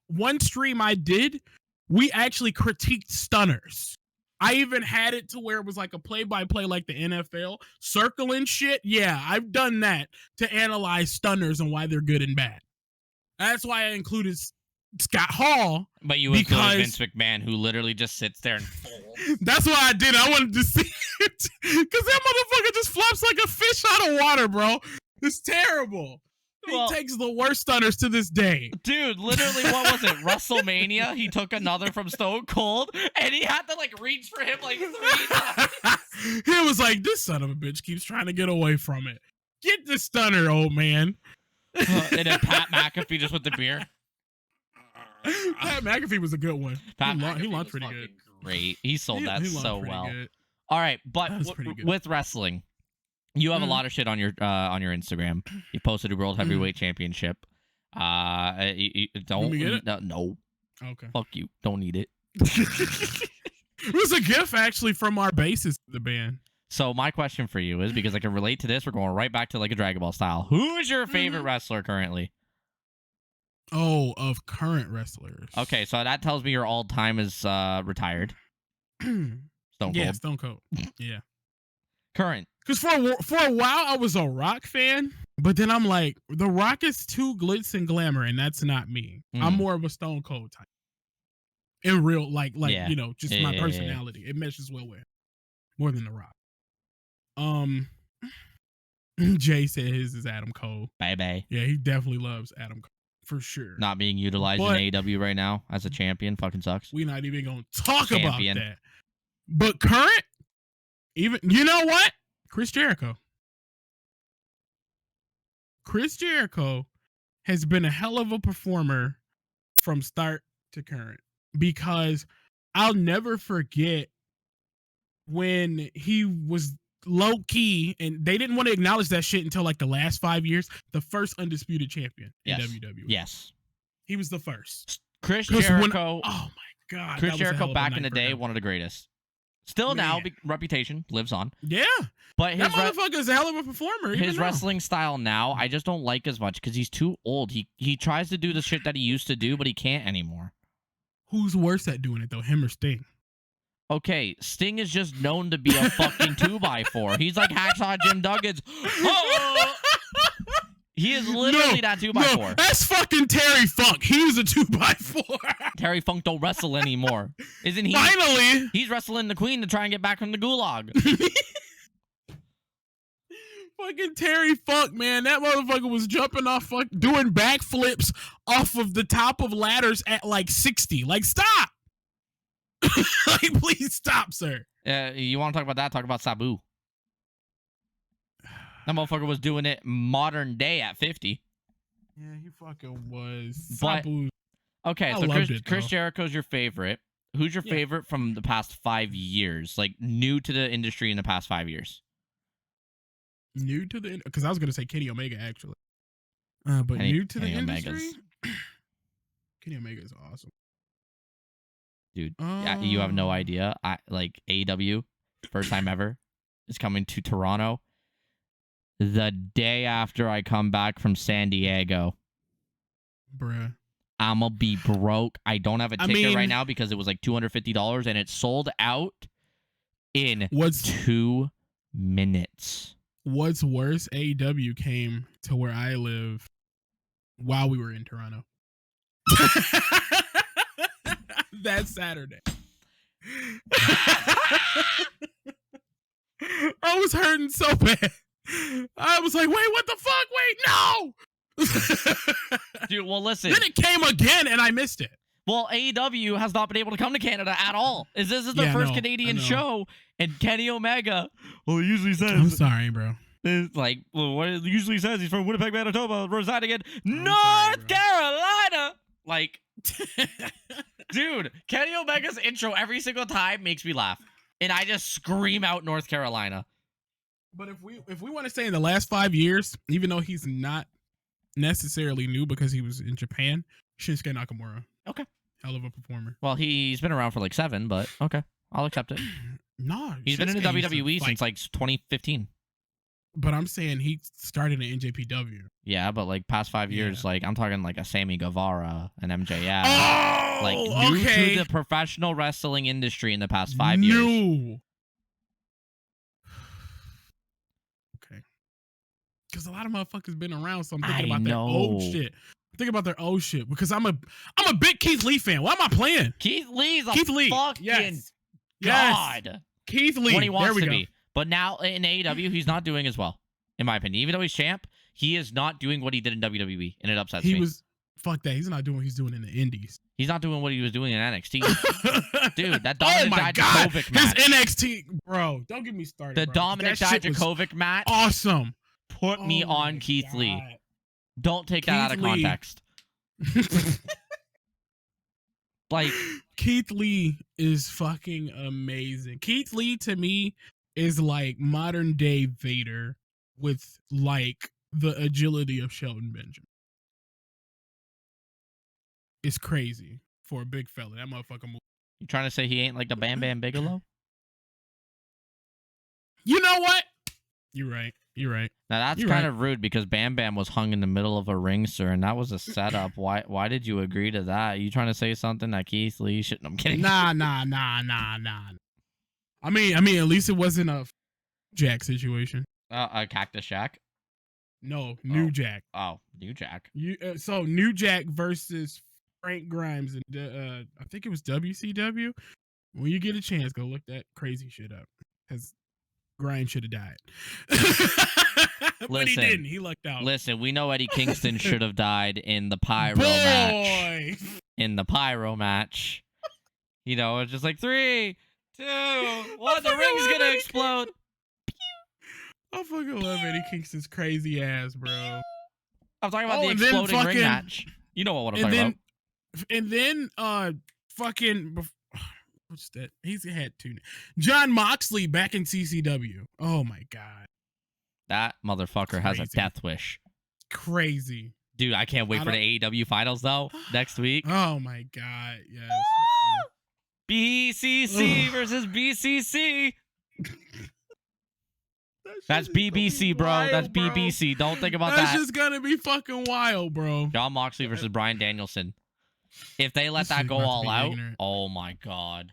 one stream I did we actually critiqued stunners. I even had it to where it was like a play-by-play like the NFL, circling shit. Yeah, I've done that to analyze stunners and why they're good and bad. That's why I included Scott Hall. But you included Vince McMahon, who literally just sits there and folds. That's why I did. I wanted to see it. Because that motherfucker just flops like a fish out of water, bro. It's terrible. He takes the worst stunners to this day. Dude, literally, what was it? WrestleMania? He took another from Stone Cold, and he had to, like, reach for him, like, 3 times. He was like, this son of a bitch keeps trying to get away from it. Get the stunner, old man. And then Pat McAfee just with the beer. Pat McAfee was a good one. He launched pretty good. Great. He sold that so well. Good. All right, but with wrestling, you have a lot of shit on your Instagram. You posted a World Heavyweight Championship. You don't get it? No. Okay. Fuck you. Don't need it. It was a gift actually from our bassist of the band. So my question for you is, because I can relate to this, we're going right back to like a Dragon Ball style. Who is your favorite wrestler currently? Oh, of current wrestlers. Okay, so that tells me your all-time is retired. Stone Cold. Yeah, Stone Cold. Yeah. Current. Because for a while I was a Rock fan, but then I'm like, The Rock is too glitz and glamour, and that's not me. I'm more of a Stone Cold type. In real, just my personality. It meshes well with him. More than The Rock. Jay said his is Adam Cole. Bye. Yeah, he definitely loves Adam Cole. For sure. Not being utilized in AEW right now as a champion fucking sucks. We're not even going to talk about that. But current, even, you know what? Chris Jericho. Chris Jericho has been a hell of a performer from start to current, because I'll never forget when he was low key, and they didn't want to acknowledge that shit until like the last 5 years, the first undisputed champion in WWE. Yes. He was the first. Chris Jericho. Oh my God. Chris Jericho back in the day, one of the greatest. Still now, reputation lives on. Yeah. But that motherfucker's a hell of a performer. His wrestling style now, I just don't like as much because he's too old. He tries to do the shit that he used to do, but he can't anymore. Who's worse at doing it, though, him or Sting? Okay, Sting is just known to be a fucking 2x4. He's like Hacksaw Jim Duggan's. Oh! He is literally that 2x4. No, that's fucking Terry Funk. He was a 2x4. Terry Funk don't wrestle anymore. Isn't he? Finally! He's wrestling the Queen to try and get back from the gulag. Fucking Terry Funk, man. That motherfucker was jumping off, doing backflips off of the top of ladders at like 60. Like, stop! Like, please stop, sir. You want to talk about that? Talk about Sabu. That motherfucker was doing it modern day at 50. Yeah, he fucking was. Sabu. Okay, so Chris Jericho's your favorite. Who's your favorite from the past 5 years? Like, new to the industry in the past 5 years? New to the... Because I was going to say Kenny Omega, actually. But new to the industry? Kenny Omega is awesome. Dude, you have no idea. Like, AEW, first time ever, is coming to Toronto the day after I come back from San Diego. Bruh. I'm going to be broke. I don't have a ticket right now because it was like $250, and it sold out in 2 minutes. What's worse, AEW came to where I live while we were in Toronto. That Saturday. I was hurting so bad. I was like, wait, what the fuck? Wait, no! Dude, well, listen. Then it came again, and I missed it. Well, AEW has not been able to come to Canada at all. This is the first Canadian show, and Kenny Omega, well, he usually says... I'm sorry, bro. Like, well, what it usually says, he's from Winnipeg, Manitoba, residing in North Carolina. Like... Dude, Kenny Omega's intro every single time makes me laugh, and I just scream out North Carolina. But if we want to say in the last 5 years, even though he's not necessarily new because he was in Japan, Shinsuke Nakamura. Okay. Hell of a performer. Well, he's been around for like 7, but okay, I'll accept it. No, he's been in the WWE since like 2015. But I'm saying he started in NJPW. Yeah, but like past 5 years, like I'm talking like a Sammy Guevara, an MJF. Oh! Like, new okay. to the professional wrestling industry in the past 5 years. Okay. Because a lot of motherfuckers been around, so I'm thinking I about their old know. shit. Think about their old shit because I'm a big Keith Lee fan. Why am I playing? Keith Lee's a Keith Lee. fucking Yes. god. Keith Lee. When he wants there we to go. be. But now in AEW, he's not doing as well, in my opinion. Even though he's champ, he is not doing what he did in WWE, and it upsets me. Fuck that. He's not doing what he's doing in the Indies. He's not doing what he was doing in NXT. Dude, that Dominic oh my God. Dijakovic match. His NXT, bro. Don't get me started. The bro. Dominic Dijakovic match. Awesome. Put me on Keith Lee. Don't take that out of context. Like, Keith Lee is fucking amazing. Keith Lee to me is like modern day Vader with like the agility of Shelton Benjamin. It's crazy for a big fella. That motherfucker move. You trying to say he ain't like the Bam Bam Bigelow? You know what? You're right. Now that's kind of rude because Bam Bam was hung in the middle of a ring, sir, and that was a setup. Why did you agree to that? You trying to say something that Keith Lee shouldn't? I'm kidding. Nah. I mean, at least it wasn't a Jack situation. A Cactus Jack? No, New Jack. Oh, New Jack. So New Jack versus Frank Grimes and I think it was WCW. When you get a chance, go look that crazy shit up because Grimes should have died. But he didn't. He lucked out. Listen, we know Eddie Kingston should have died in the Pyro match. In the Pyro match. You know, it's just like 3, 2, 1, the ring's gonna explode. I fucking love Eddie Kingston's crazy ass, bro. I'm talking about the exploding ring match. You know what I'm talking about. And then, what's that? He's had 2. John Moxley back in CCW. Oh my God. That motherfucker has a death wish. Crazy. Dude, I can't wait for the AEW finals, though, next week. Oh my God. Yes. BCC versus BCC. That's BBC, bro. Wild, That's BBC. Don't think about that. That's just gonna be fucking wild, bro. John Moxley versus Bryan Danielson. If they let that go all out, oh my God.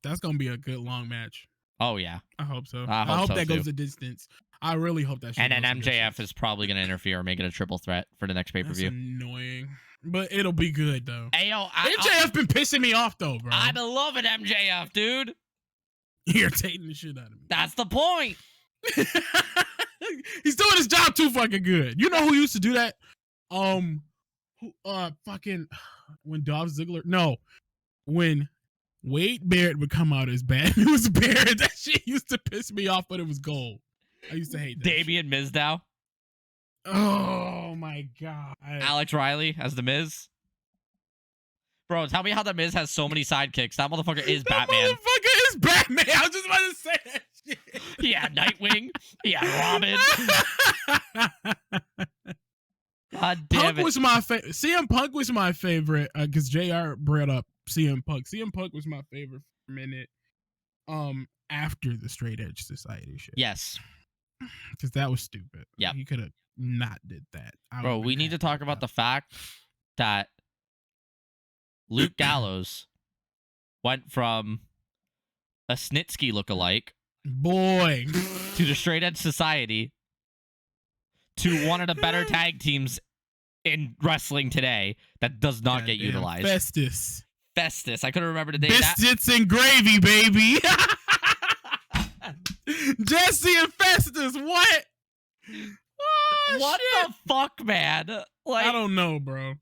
That's gonna be a good long match. Oh yeah. I hope so. I hope that goes the distance. I really hope that. And then MJF is probably gonna interfere or make it a triple threat for the next pay-per-view. That's annoying, but it'll be good though. Hey yo, MJF been pissing me off though, bro. I've been loving MJF, dude. Irritating the shit out of me. That's the point. He's doing his job too fucking good. You know who used to do that? Fucking when Dolph Ziggler. No, when Wade Barrett would come out as bad news Barrett. That shit used to piss me off, but it was gold. I used to hate that. Damian Mizdow. Oh my God. Alex Riley as the Miz. Bro, tell me how the Miz has so many sidekicks. That motherfucker is Batman. That motherfucker is Batman. I was just about to say that shit. Yeah, Nightwing. Yeah, Robin. God damn it. CM Punk was my favorite because JR brought up CM Punk. CM Punk was my favorite for a minute after the Straight Edge Society shit. Yes. Because that was stupid. Yeah. He could have not did that. Bro, we need to talk about the fact that Luke Gallows went from a Snitsky lookalike boy to the Straight Edge Society to one of the better tag teams in wrestling today that does not get utilized. Festus. I couldn't remember the name. Biscuits and gravy, baby. Jesse and Festus, what? Oh, what shit. the fuck, man? Like, I don't know, bro.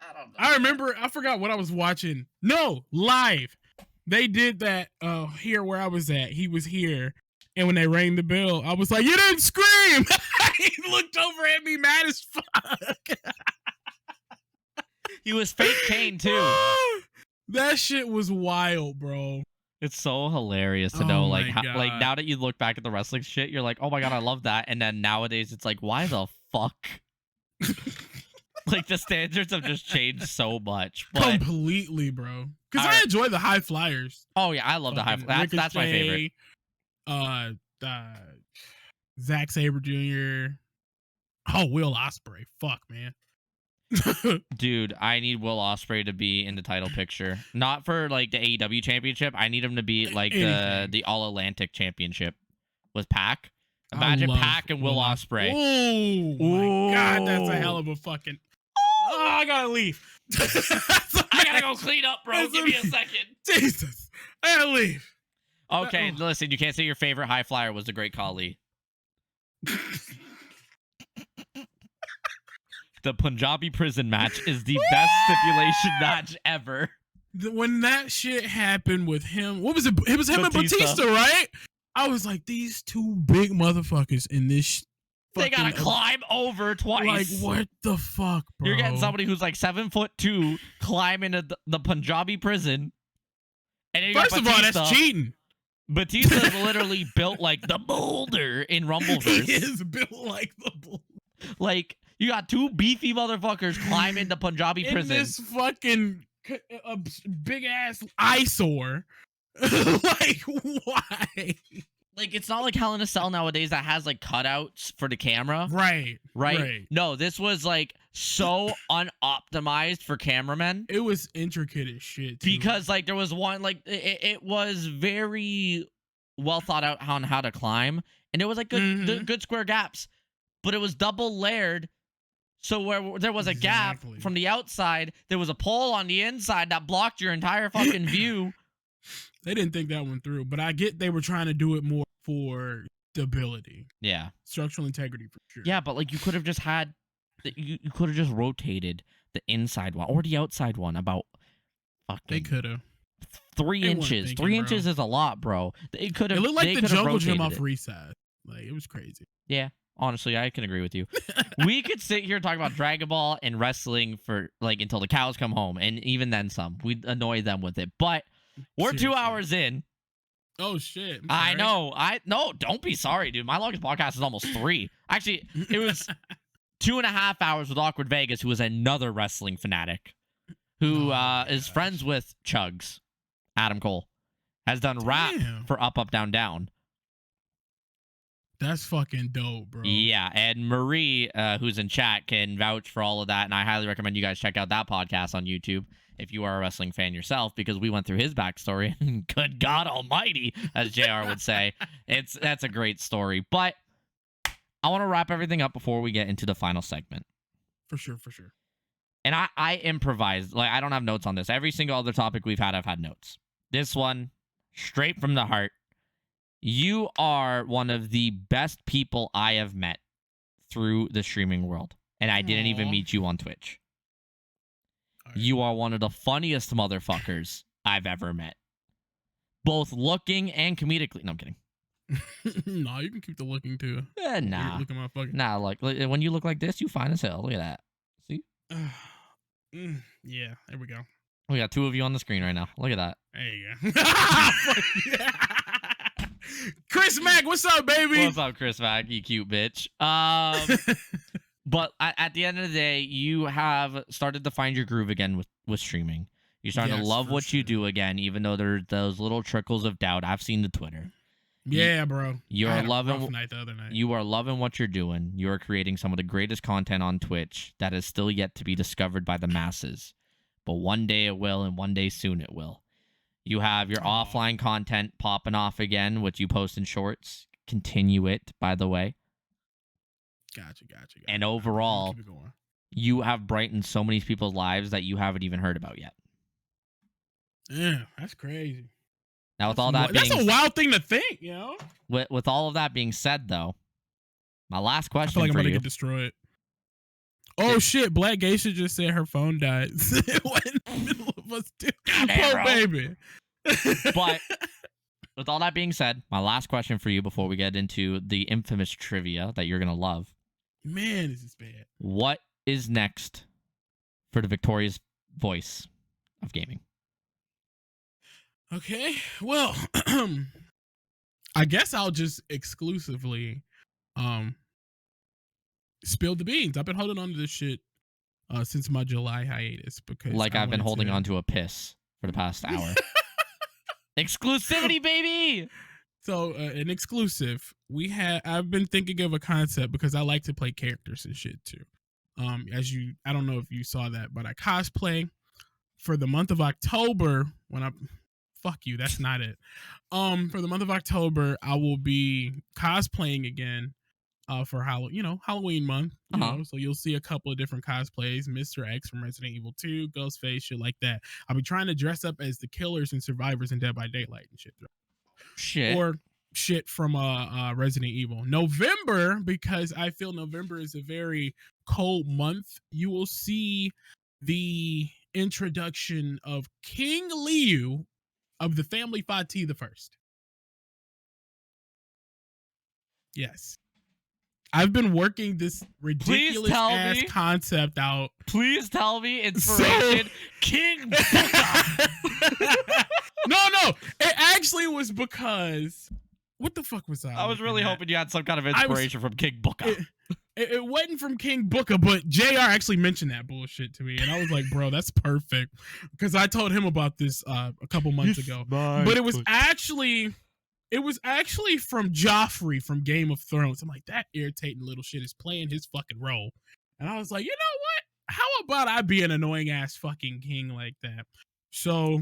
I don't know. I remember, I forgot what I was watching. No, live. They did that here where I was at. He was here. And when they rang the bell, I was like, you didn't scream. He looked over at me mad as fuck. He was fake Kane, too. That shit was wild, bro. It's so hilarious to know, like, like now that you look back at the wrestling shit, you're like, oh my God, I love that. And then nowadays, it's like, why the fuck? Like, the standards have just changed so much. But, completely, bro. Because I enjoy the high flyers. Oh, yeah, I love the high flyers. That's my favorite. Zack Sabre Jr. Oh, Will Ospreay. Fuck, man. Dude, I need Will Ospreay to be in the title picture. Not for like the AEW championship. I need him to be like the All Atlantic championship with Pac. Imagine Pac and Will Ospreay. Oh my God, that's a hell of a fucking. Oh, I gotta leave. I gotta go clean up, bro. Give me a second. Jesus, I gotta leave. Okay, listen, you can't say your favorite high flyer was the Great Khali. The Punjabi prison match is the best stipulation match ever. When that shit happened with him, what was it? It was him and Batista, right? I was like, these two big motherfuckers in this. They gotta climb over twice. Like, what the fuck, bro? You're getting somebody who's like 7'2" climbing the Punjabi prison. And then first of all, that's cheating. Batista is literally built like the boulder in Rumbleverse. He is built like the boulder. Like, you got two beefy motherfuckers climbing the Punjabi prison. In this fucking big ass eyesore. Like, why? Like, it's not like Hell in a Cell nowadays that has like cutouts for the camera. Right. No, this was like so unoptimized for cameramen. It was intricate as shit. Too. Because like there was one, like it was very well thought out on how to climb. And it was like good square gaps. But it was double layered. So where there was a gap from the outside, there was a pole on the inside that blocked your entire fucking view. They didn't think that one through, but I get they were trying to do it more for stability. Yeah. Structural integrity for sure. Yeah, but like you could have just had, you could have just rotated the inside one or the outside one about fucking. They could have. 3 inches. 3 inches is a lot, bro. They could have. It looked like the jungle gym off Resize. Like, it was crazy. Yeah. Honestly, I can agree with you. We could sit here and talk about Dragon Ball and wrestling for like until the cows come home, and even then some. We'd annoy them with it. But we're seriously 2 hours in. Oh shit! I know. No, don't be sorry, dude. My longest podcast is almost 3. Actually, it was 2.5 hours with Awkward Vegas, who is another wrestling fanatic, who is friends with Chugs. Adam Cole has done rap for Up Up Down Down. That's fucking dope, bro. Yeah, and Marie, who's in chat, can vouch for all of that, and I highly recommend you guys check out that podcast on YouTube if you are a wrestling fan yourself, because we went through his backstory, and good God almighty, as JR would say. That's a great story. But I want to wrap everything up before we get into the final segment. For sure. And I improvised. Like, I don't have notes on this. Every single other topic we've had, I've had notes. This one, straight from the heart. You are one of the best people I have met through the streaming world. And I didn't even meet you on Twitch. Right. You are one of the funniest motherfuckers I've ever met. Both looking and comedically. No, I'm kidding. No, you can keep the looking too. Nah. Looking motherfucker. Nah, look, when you look like this, you fine as hell. Look at that. See? Yeah, there we go. We got 2 of you on the screen right now. Look at that. There you go. Chris Mack, what's up, baby? What's up, Chris Mack, you cute bitch. But at the end of the day, you have started to find your groove again with streaming. You're starting to love what you do again, even though there's those little trickles of doubt. I've seen the Twitter. Yeah, bro. You are loving night the other night. You are loving what you're doing. You are creating some of the greatest content on Twitch that is still yet to be discovered by the masses. But one day it will, and one day soon it will. You have your offline content popping off again, which you post in shorts. Continue it, by the way. Gotcha. And overall, you have brightened so many people's lives that you haven't even heard about yet. Yeah, that's crazy. Now, with all that being, that's a wild thing to think, you know. With all of that being said, though, my last question I feel like for I'm gonna you. Get destroyed. Oh shit! Black Geisha just said her phone died. What in the middle of us two? Poor baby. But with all that being said, my last question for you before we get into the infamous trivia that you're gonna love. Man, this is bad. What is next for the victorious voice of gaming? Okay, well, I guess I'll just exclusively spill the beans. I've been holding on to this shit since my July hiatus because I've been holding on to a piss for the past hour. Exclusivity, baby. So an exclusive. I've been thinking of a concept because I like to play characters and shit too. I don't know if you saw that, but I cosplay for the month of October. Fuck you, that's not it. For the month of October, I will be cosplaying again. For Halloween month, so you'll see a couple of different cosplays: Mr. X from Resident Evil 2, Ghostface, shit like that. I'll be trying to dress up as the killers and survivors in Dead by Daylight and shit. Or shit from Resident Evil. November, because I feel November is a very cold month, you will see the introduction of King Liu of the family Fati the First. Yes. I've been working this ridiculous ass concept out. Please tell me inspiration. King Booka. No. It actually was because what the fuck was I? I was really hoping you had some kind of inspiration from King Booka. It wasn't from King Booka, but JR actually mentioned that bullshit to me, and I was like, bro, that's perfect. Because I told him about this a couple months ago. But it was actually from Joffrey from Game of Thrones. I'm like, that irritating little shit is playing his fucking role. And I was like, you know what? How about I be an annoying ass fucking king like that? So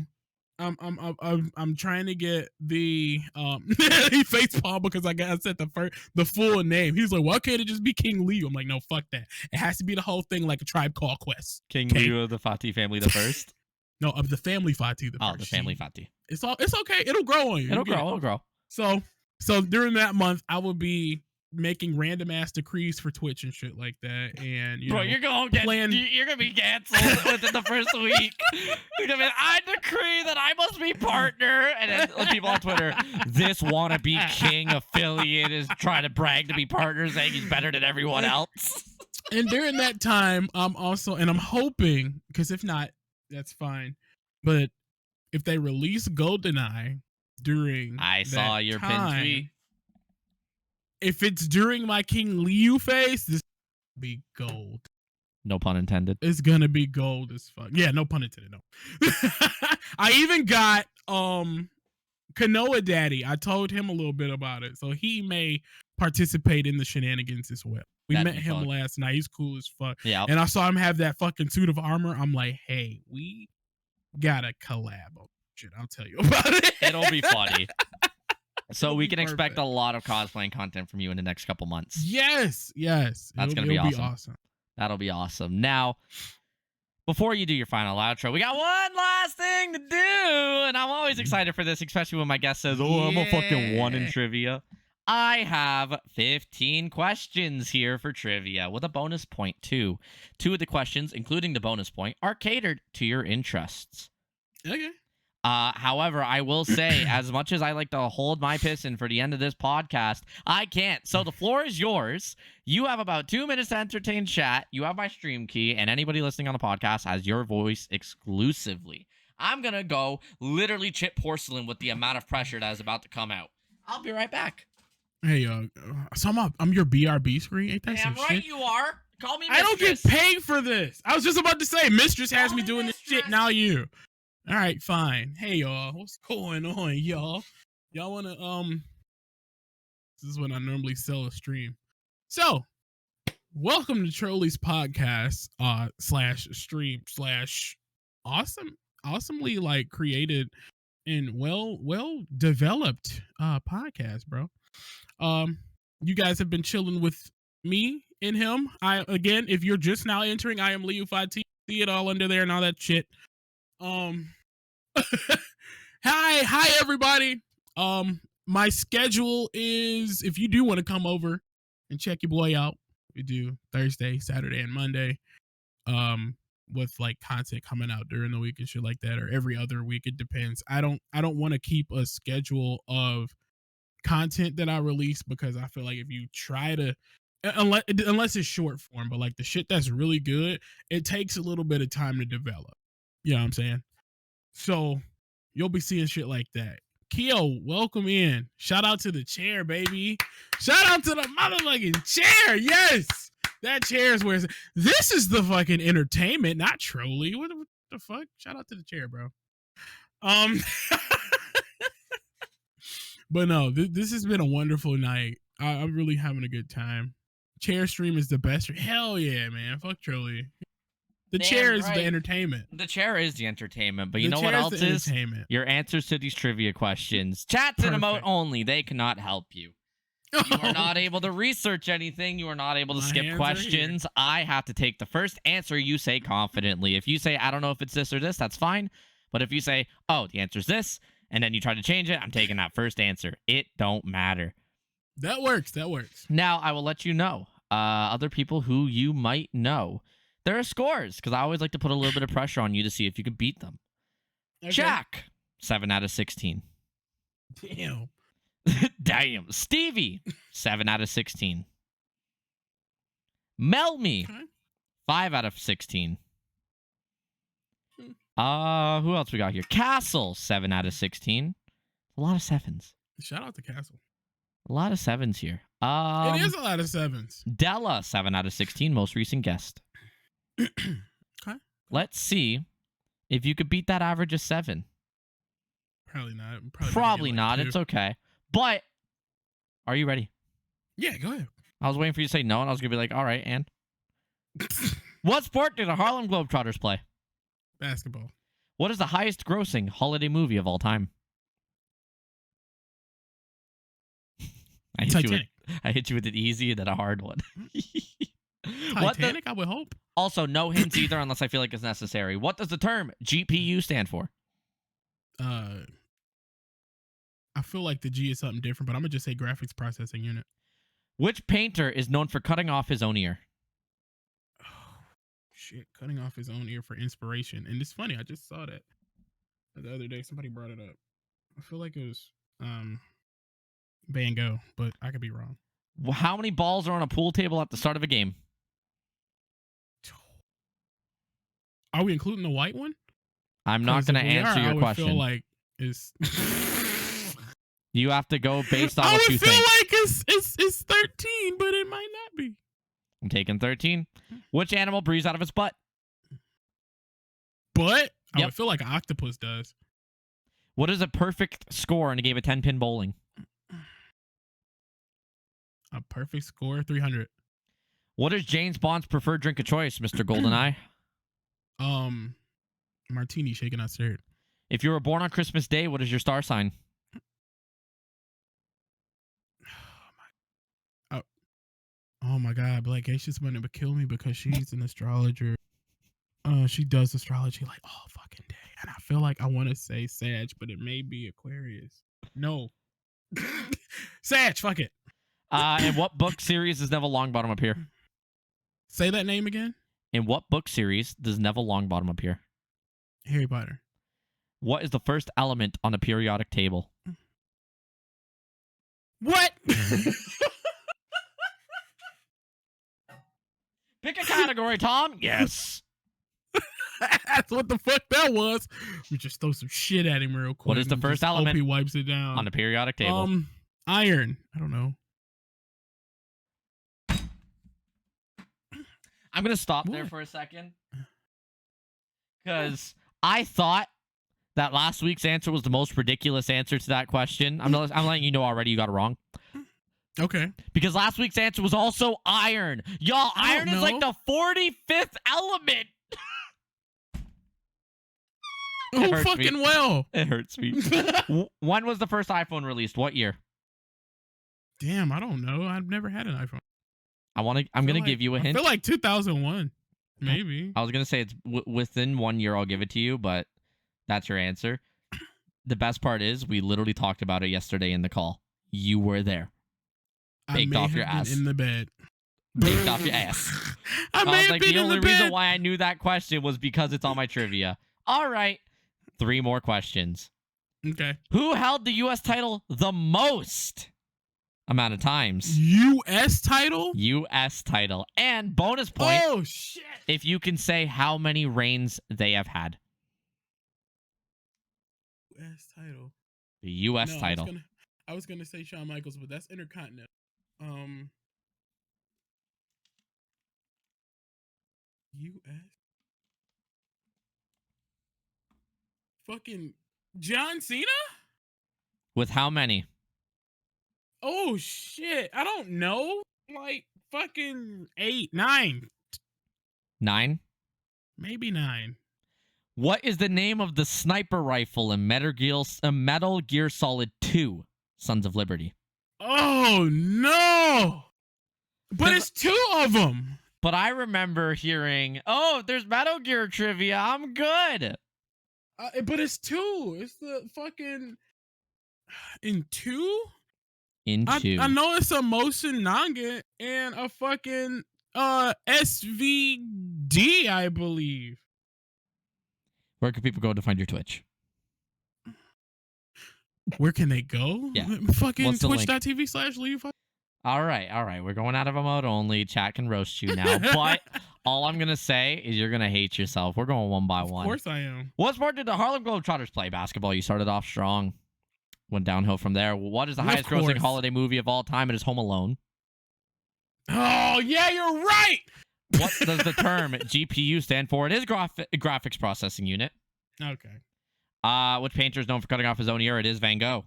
I'm trying to get the he facepalm because I said the full name. He's like, why can't it just be King Liu? I'm like, no, fuck that. It has to be the whole thing, like a Tribe Called Quest. King Liu of the Fati family the first. No, of the family Fati the first. Oh, the family Fati. It's okay. It'll grow on you. It'll grow. So during that month, I will be making random ass decrees for Twitch and shit like that. And you're gonna be canceled within the first week. I decree that I must be partner, and then people on Twitter, this wannabe king affiliate is trying to brag to be partner, saying he's better than everyone else. And during that time, I'm hoping, because if not, that's fine. But if they release GoldenEye during I saw your pinned tweet. If it's during my King Liu phase, this will be gold. No pun intended. It's gonna be gold as fuck. Yeah, no pun intended. No. I even got Kanoa Daddy. I told him a little bit about it, so he may participate in the shenanigans as well. We met him last night. He's cool as fuck. Yeah. And I saw him have that fucking suit of armor. I'm like, hey, we gotta collab. Oh, shit, I'll tell you about it. It'll be funny. So we can expect a lot of cosplaying content from you in the next couple months. Yes. That's going to be awesome. That'll be awesome. Now, before you do your final outro, we got one last thing to do. And I'm always excited for this, especially when my guest says, I'm a fucking 1 in trivia. I have 15 questions here for trivia with a bonus point, too. 2 of the questions, including the bonus point, are catered to your interests. Okay. However, I will say, as much as I like to hold my piss in for the end of this podcast, I can't. So the floor is yours. You have about 2 minutes to entertain chat. You have my stream key, and anybody listening on the podcast has your voice exclusively. I'm going to go literally chip porcelain with the amount of pressure that is about to come out. I'll be right back. Hey, so I'm your BRB screen. Ain't that some right, shit? You are. Call me mistress. I don't get paid for this. I was just about to say, mistress has me doing this shit. Now you. All right, fine. Hey, y'all. What's going on, y'all? Y'all want to, this is when I normally sell a stream. So, welcome to Trolleyzz podcast, /stream awesomely, like, created and well developed, podcast, bro. You guys have been chilling with me and him. Again, if you're just now entering, I am LiuFathi. See it all under there and all that shit. Hi everybody. My schedule is, if you do want to come over and check your boy out, we do Thursday, Saturday, and Monday. With like content coming out during the week and shit like that, or every other week. It depends. I don't want to keep a schedule of content that I release, because I feel like if you try to, unless it's short form, but like the shit that's really good, it takes a little bit of time to develop. You know what I'm saying? So you'll be seeing shit like that. Keo, welcome in. Shout out to the chair, baby. Shout out to the motherfucking chair. Yes, that chair is where this is the fucking entertainment, not trolley. What the fuck? Shout out to the chair, bro. But no, this has been a wonderful night. I'm really having a good time chair stream is the best. Hell yeah, man. Fuck Trolley. The Damn chair is right. the entertainment. The chair is the entertainment, but you The know what chair else the is? entertainment. Your answers to these trivia questions. Chats and emote Perfect. only. They cannot help you. You are not able to research anything. You are not able to My skip hands are questions. I have to take the first answer you say confidently. If you say, I don't know if it's this or this, that's fine. But if you say, oh, the answer's this, and then you try to change it, I'm taking that first answer. It don't matter. That works. That works. Now, I will let you know, other people who you might know. There are scores, because I always like to put a little bit of pressure on you to see if you can beat them. Okay. Jack, 7 out of 16. Damn. Damn. Stevie, 7 out of 16. Melmy, Okay. 5 out of 16. Who else we got here? Castle, 7 out of 16. A lot of 7s. Shout out to Castle. A lot of 7s here. It is a lot of 7s. Della, 7 out of 16, most recent guest. Okay. Let's see if you could beat that average of 7. Probably not. Probably not. 2. It's okay. But are you ready? Yeah, go ahead. I was waiting for you to say no, and I was going to be like, all right, and? What sport did the Harlem Globetrotters play? Basketball. What is the highest grossing holiday movie of all time? I hit you with an easy and then a hard one. Titanic, I would hope. Also, no hints either unless I feel like it's necessary. What does the term GPU stand for? I feel like the G is something different, but I'm going to just say graphics processing unit. Which painter is known for cutting off his own ear? Oh, shit. Cutting off his own ear for inspiration. And it's funny. I just saw that the other day. Somebody brought it up. I feel like it was Van Gogh, but I could be wrong. How many balls are on a pool table at the start of a game? Are we including the white one? I'm not going to answer your question. I feel like it's... You have to go based on what you think. I feel like it's 13, but it might not be. I'm taking 13. Which animal breathes out of its butt? Butt? Yep. I feel like an octopus does. What is a perfect score in a game of 10-pin bowling? A perfect score, 300. What is James Bond's preferred drink of choice, Mr. GoldenEye? Martini shaken not stirred. If you were born on Christmas Day, what is your star sign? Oh my God, Black Acious wanted to kill me because she's an astrologer. She does astrology like all fucking day. And I feel like I want to say Sag, but it may be Aquarius. No. Sag, fuck it. In what book series does Neville Longbottom appear? Say that name again. In what book series does Neville Longbottom appear? Harry Potter. What is the first element on the periodic table? What? Pick a category, Tom. Yes. That's what the fuck that was. We just throw some shit at him real quick. What is the first element? Hope he wipes it down on the periodic table? Iron. I don't know. I'm gonna stop there for a second because I thought that last week's answer was the most ridiculous answer to that question. I'm letting you know already. You got it wrong. Okay. Because last week's answer was also iron. Y'all, iron is like the 45th element. Oh, fucking well. It hurts me. When was the first iPhone released? What year? Damn, I don't know. I've never had an iPhone. I'm gonna give you a hint. I feel like 2001, maybe. I was gonna say it's within 1 year. I'll give it to you, but that's your answer. The best part is we literally talked about it yesterday in the call. You were there. Baked off your ass. In the bed. Baked off your ass. I was like, the only reason why I knew that question was because it's on my trivia. All right, 3 more questions. Okay. Who held the U.S. title the most amount of times? U.S. title? U.S. title. And bonus point. Oh, shit. If you can say how many reigns they have had. U.S. title. The U.S. title. I was gonna say Shawn Michaels, but that's Intercontinental. U.S. Fucking John Cena? With how many? Oh shit! I don't know. Like fucking 8, 9. 9. Maybe 9. What is the name of the sniper rifle in Metal Gear Solid 2, Sons of Liberty? Oh, no. But it's 2 of them. But I remember hearing, oh, there's Metal Gear trivia. I'm good. But it's 2. It's the fucking... In 2? In 2. I know it's a motion nanga and a fucking SVD, I believe. Where can people go to find your Twitch? Where can they go? Yeah. Fucking twitch.tv/LiuFathi. All right. We're going out of emote only. Chat can roast you now. But all I'm going to say is you're going to hate yourself. We're going one by one. Of course I am. What sport did the Harlem Globetrotters play? Basketball. You started off strong. Went downhill from there. What is the highest grossing holiday movie of all time? It is Home Alone. Oh, yeah, you're right. What does the term GPU stand for? It is graphics processing unit. Okay. Which painter is known for cutting off his own ear? It is Van Gogh.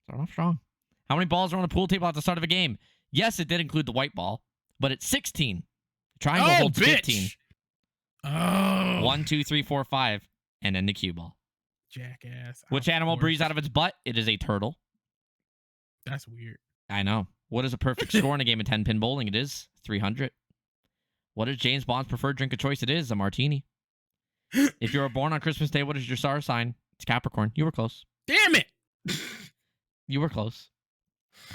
Starting off strong. How many balls are on a pool table at the start of a game? Yes, it did include the white ball, but it's 16. Triangle holds 15. Oh. 1, 2, 3, 4, 5, and then the cue ball. Jackass. Which animal breathes out of its butt? It is a turtle. That's weird. I know. What is a perfect score in a game of 10-pin bowling? It is 300. What is James Bond's preferred drink of choice? It is a martini. If you were born on Christmas Day, what is your star sign? It's Capricorn. You were close. Damn it. You were close.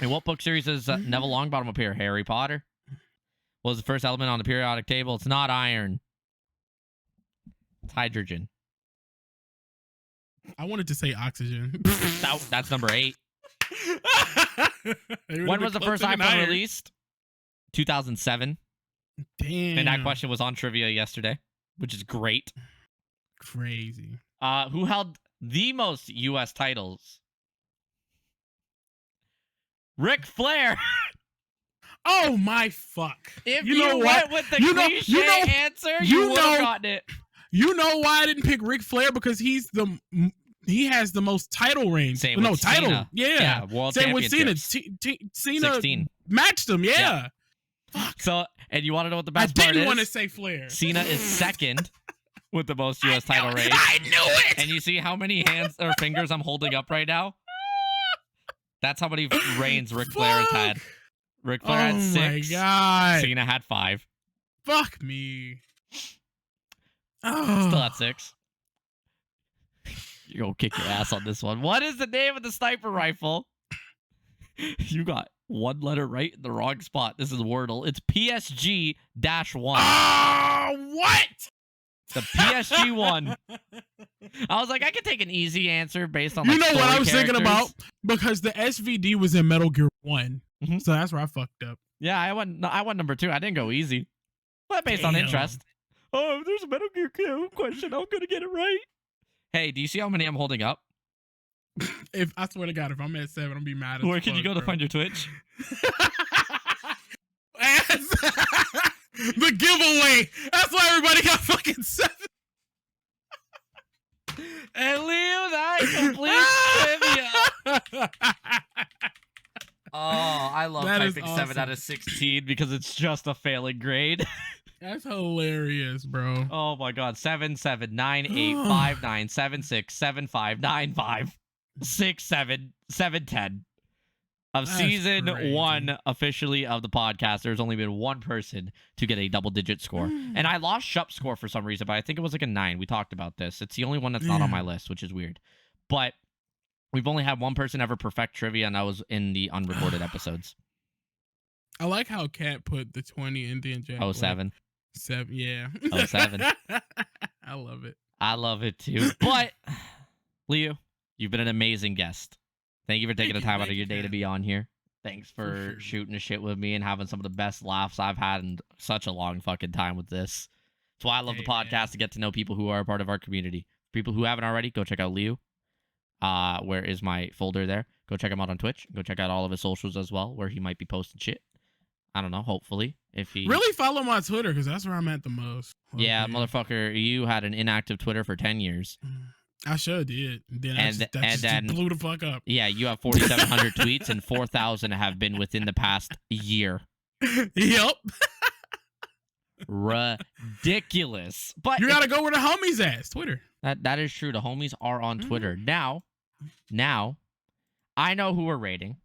In what book series does Neville Longbottom appear? Harry Potter. What was the first element on the periodic table? It's not iron. It's hydrogen. I wanted to say oxygen. That's number 8. When was the first iPhone released? 2007. Damn. And that question was on trivia yesterday, which is great. Crazy. Who held the most U.S. titles? Ric Flair. Oh my fuck! If you went with the cliche answer, you would have gotten it. You know why I didn't pick Ric Flair? Because he has the most title reigns. Same with Cena. Yeah. World Same with Cena. Championships. Cena 16. matched him. Yeah. Fuck. So, and you want to know what the best part is? I didn't want to say Flair. Cena is second with the most U.S. title reigns. I knew it. And you see how many hands or fingers I'm holding up right now? That's how many reigns Ric Flair has had. Ric Flair had 6. Oh my god. Cena had 5. Fuck me. Still at 6. You're gonna kick your ass on this one. What is the name of the sniper rifle? You got one letter right in the wrong spot. This is Wordle. It's PSG-1. Oh, what? The PSG-1. I was like, I could take an easy answer based on, you know what I was thinking about? Because the SVD was in Metal Gear 1. Mm-hmm. So that's where I fucked up. Yeah, I went number 2. I didn't go easy. But based on interest. Oh, if there's a Metal Gear question, I'm going to get it right. Hey, do you see how many I'm holding up? If I swear to God, if I'm at 7, I'm be mad. Where can you go to find your Twitch? The giveaway. That's why everybody got fucking 7. And Leo, that completes trivia. Oh, I love typing awesome. 7 out of 16 because it's just a failing grade. That's hilarious, bro. Oh my god. 7 7 9 8 5 9 7 6 7 5 9 5 6 7 7 10. Of That's season crazy. 1 officially of the podcast, there's only been one person to get a double-digit score. And I lost Shup's score for some reason, but I think it was like a 9. We talked about this. It's the only one that's not on my list, which is weird. But we've only had one person ever perfect trivia, and that was in the unrecorded episodes. I like how Kat put the 20 in the Jack. 07. 7, yeah. 07. I love it. I love it too. But, Leo, you've been an amazing guest. Thank you for taking the time out of your day to be on here. Thanks for shooting the shit with me and having some of the best laughs I've had in such a long fucking time with this. That's why I love the podcast, to get to know people who are a part of our community. People who haven't already, go check out Leo. Where is my folder there? Go check him out on Twitch. Go check out all of his socials as well, where he might be posting shit. I don't know, hopefully. If he really follow my Twitter, because that's where I'm at the most. Okay. Yeah, motherfucker, you had an inactive Twitter for 10 years. I sure did. Then I just blew the fuck up. Yeah, you have 4,700 tweets, and 4,000 have been within the past year. Yep. Ridiculous. But you gotta go where the homies at. Twitter. That is true. The homies are on Twitter. Now, I know who we're rating.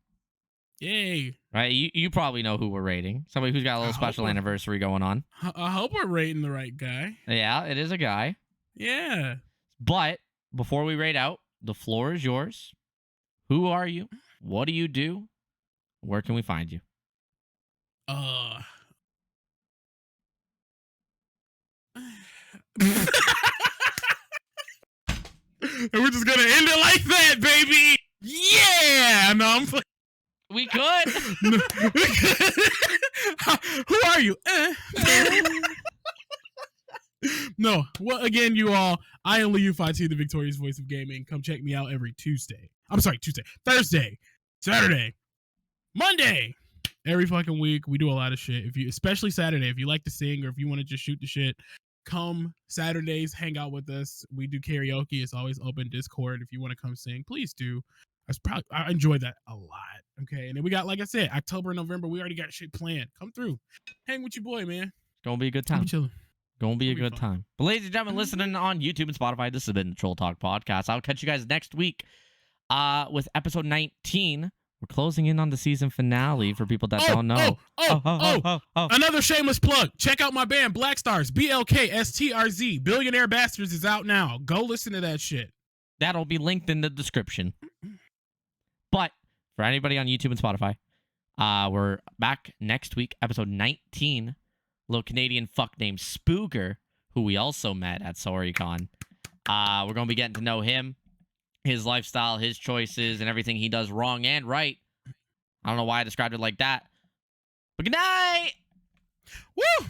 Yay. Right? You probably know who we're rating. Somebody who's got a little special anniversary going on. I hope we're rating the right guy. Yeah, it is a guy. Yeah. But before we rate out, the floor is yours. Who are you? What do you do? Where can we find you? And we're just gonna end it like that, baby. Yeah. No, I'm. We could. Who are you? No. Well, again, you all. I am LiuFathi, the victorious voice of gaming. Come check me out every Tuesday. I'm sorry, Thursday, Saturday, Monday. Every fucking week, we do a lot of shit. Especially Saturday, if you like to sing or if you want to just shoot the shit, come Saturdays, hang out with us. We do karaoke. It's always open Discord. If you want to come sing, please do. I enjoy that a lot. Okay, and then we got, like I said, October and November. We already got shit planned. Come through, hang with your boy, man. It's gonna be a good time. Gonna be a good time. But ladies and gentlemen, listening on YouTube and Spotify, this has been the Troll Talk Podcast. I'll catch you guys next week with episode 19. We're closing in on the season finale for people that don't know. Another shameless plug. Check out my band, Black Stars, BLKSTRZ. Billionaire Bastards is out now. Go listen to that shit. That'll be linked in the description. But for anybody on YouTube and Spotify, we're back next week, episode 19. Little Canadian fuck named Spooger, who we also met at SorryCon. We're going to be getting to know him, his lifestyle, his choices, and everything he does wrong and right. I don't know why I described it like that. But good night! Woo!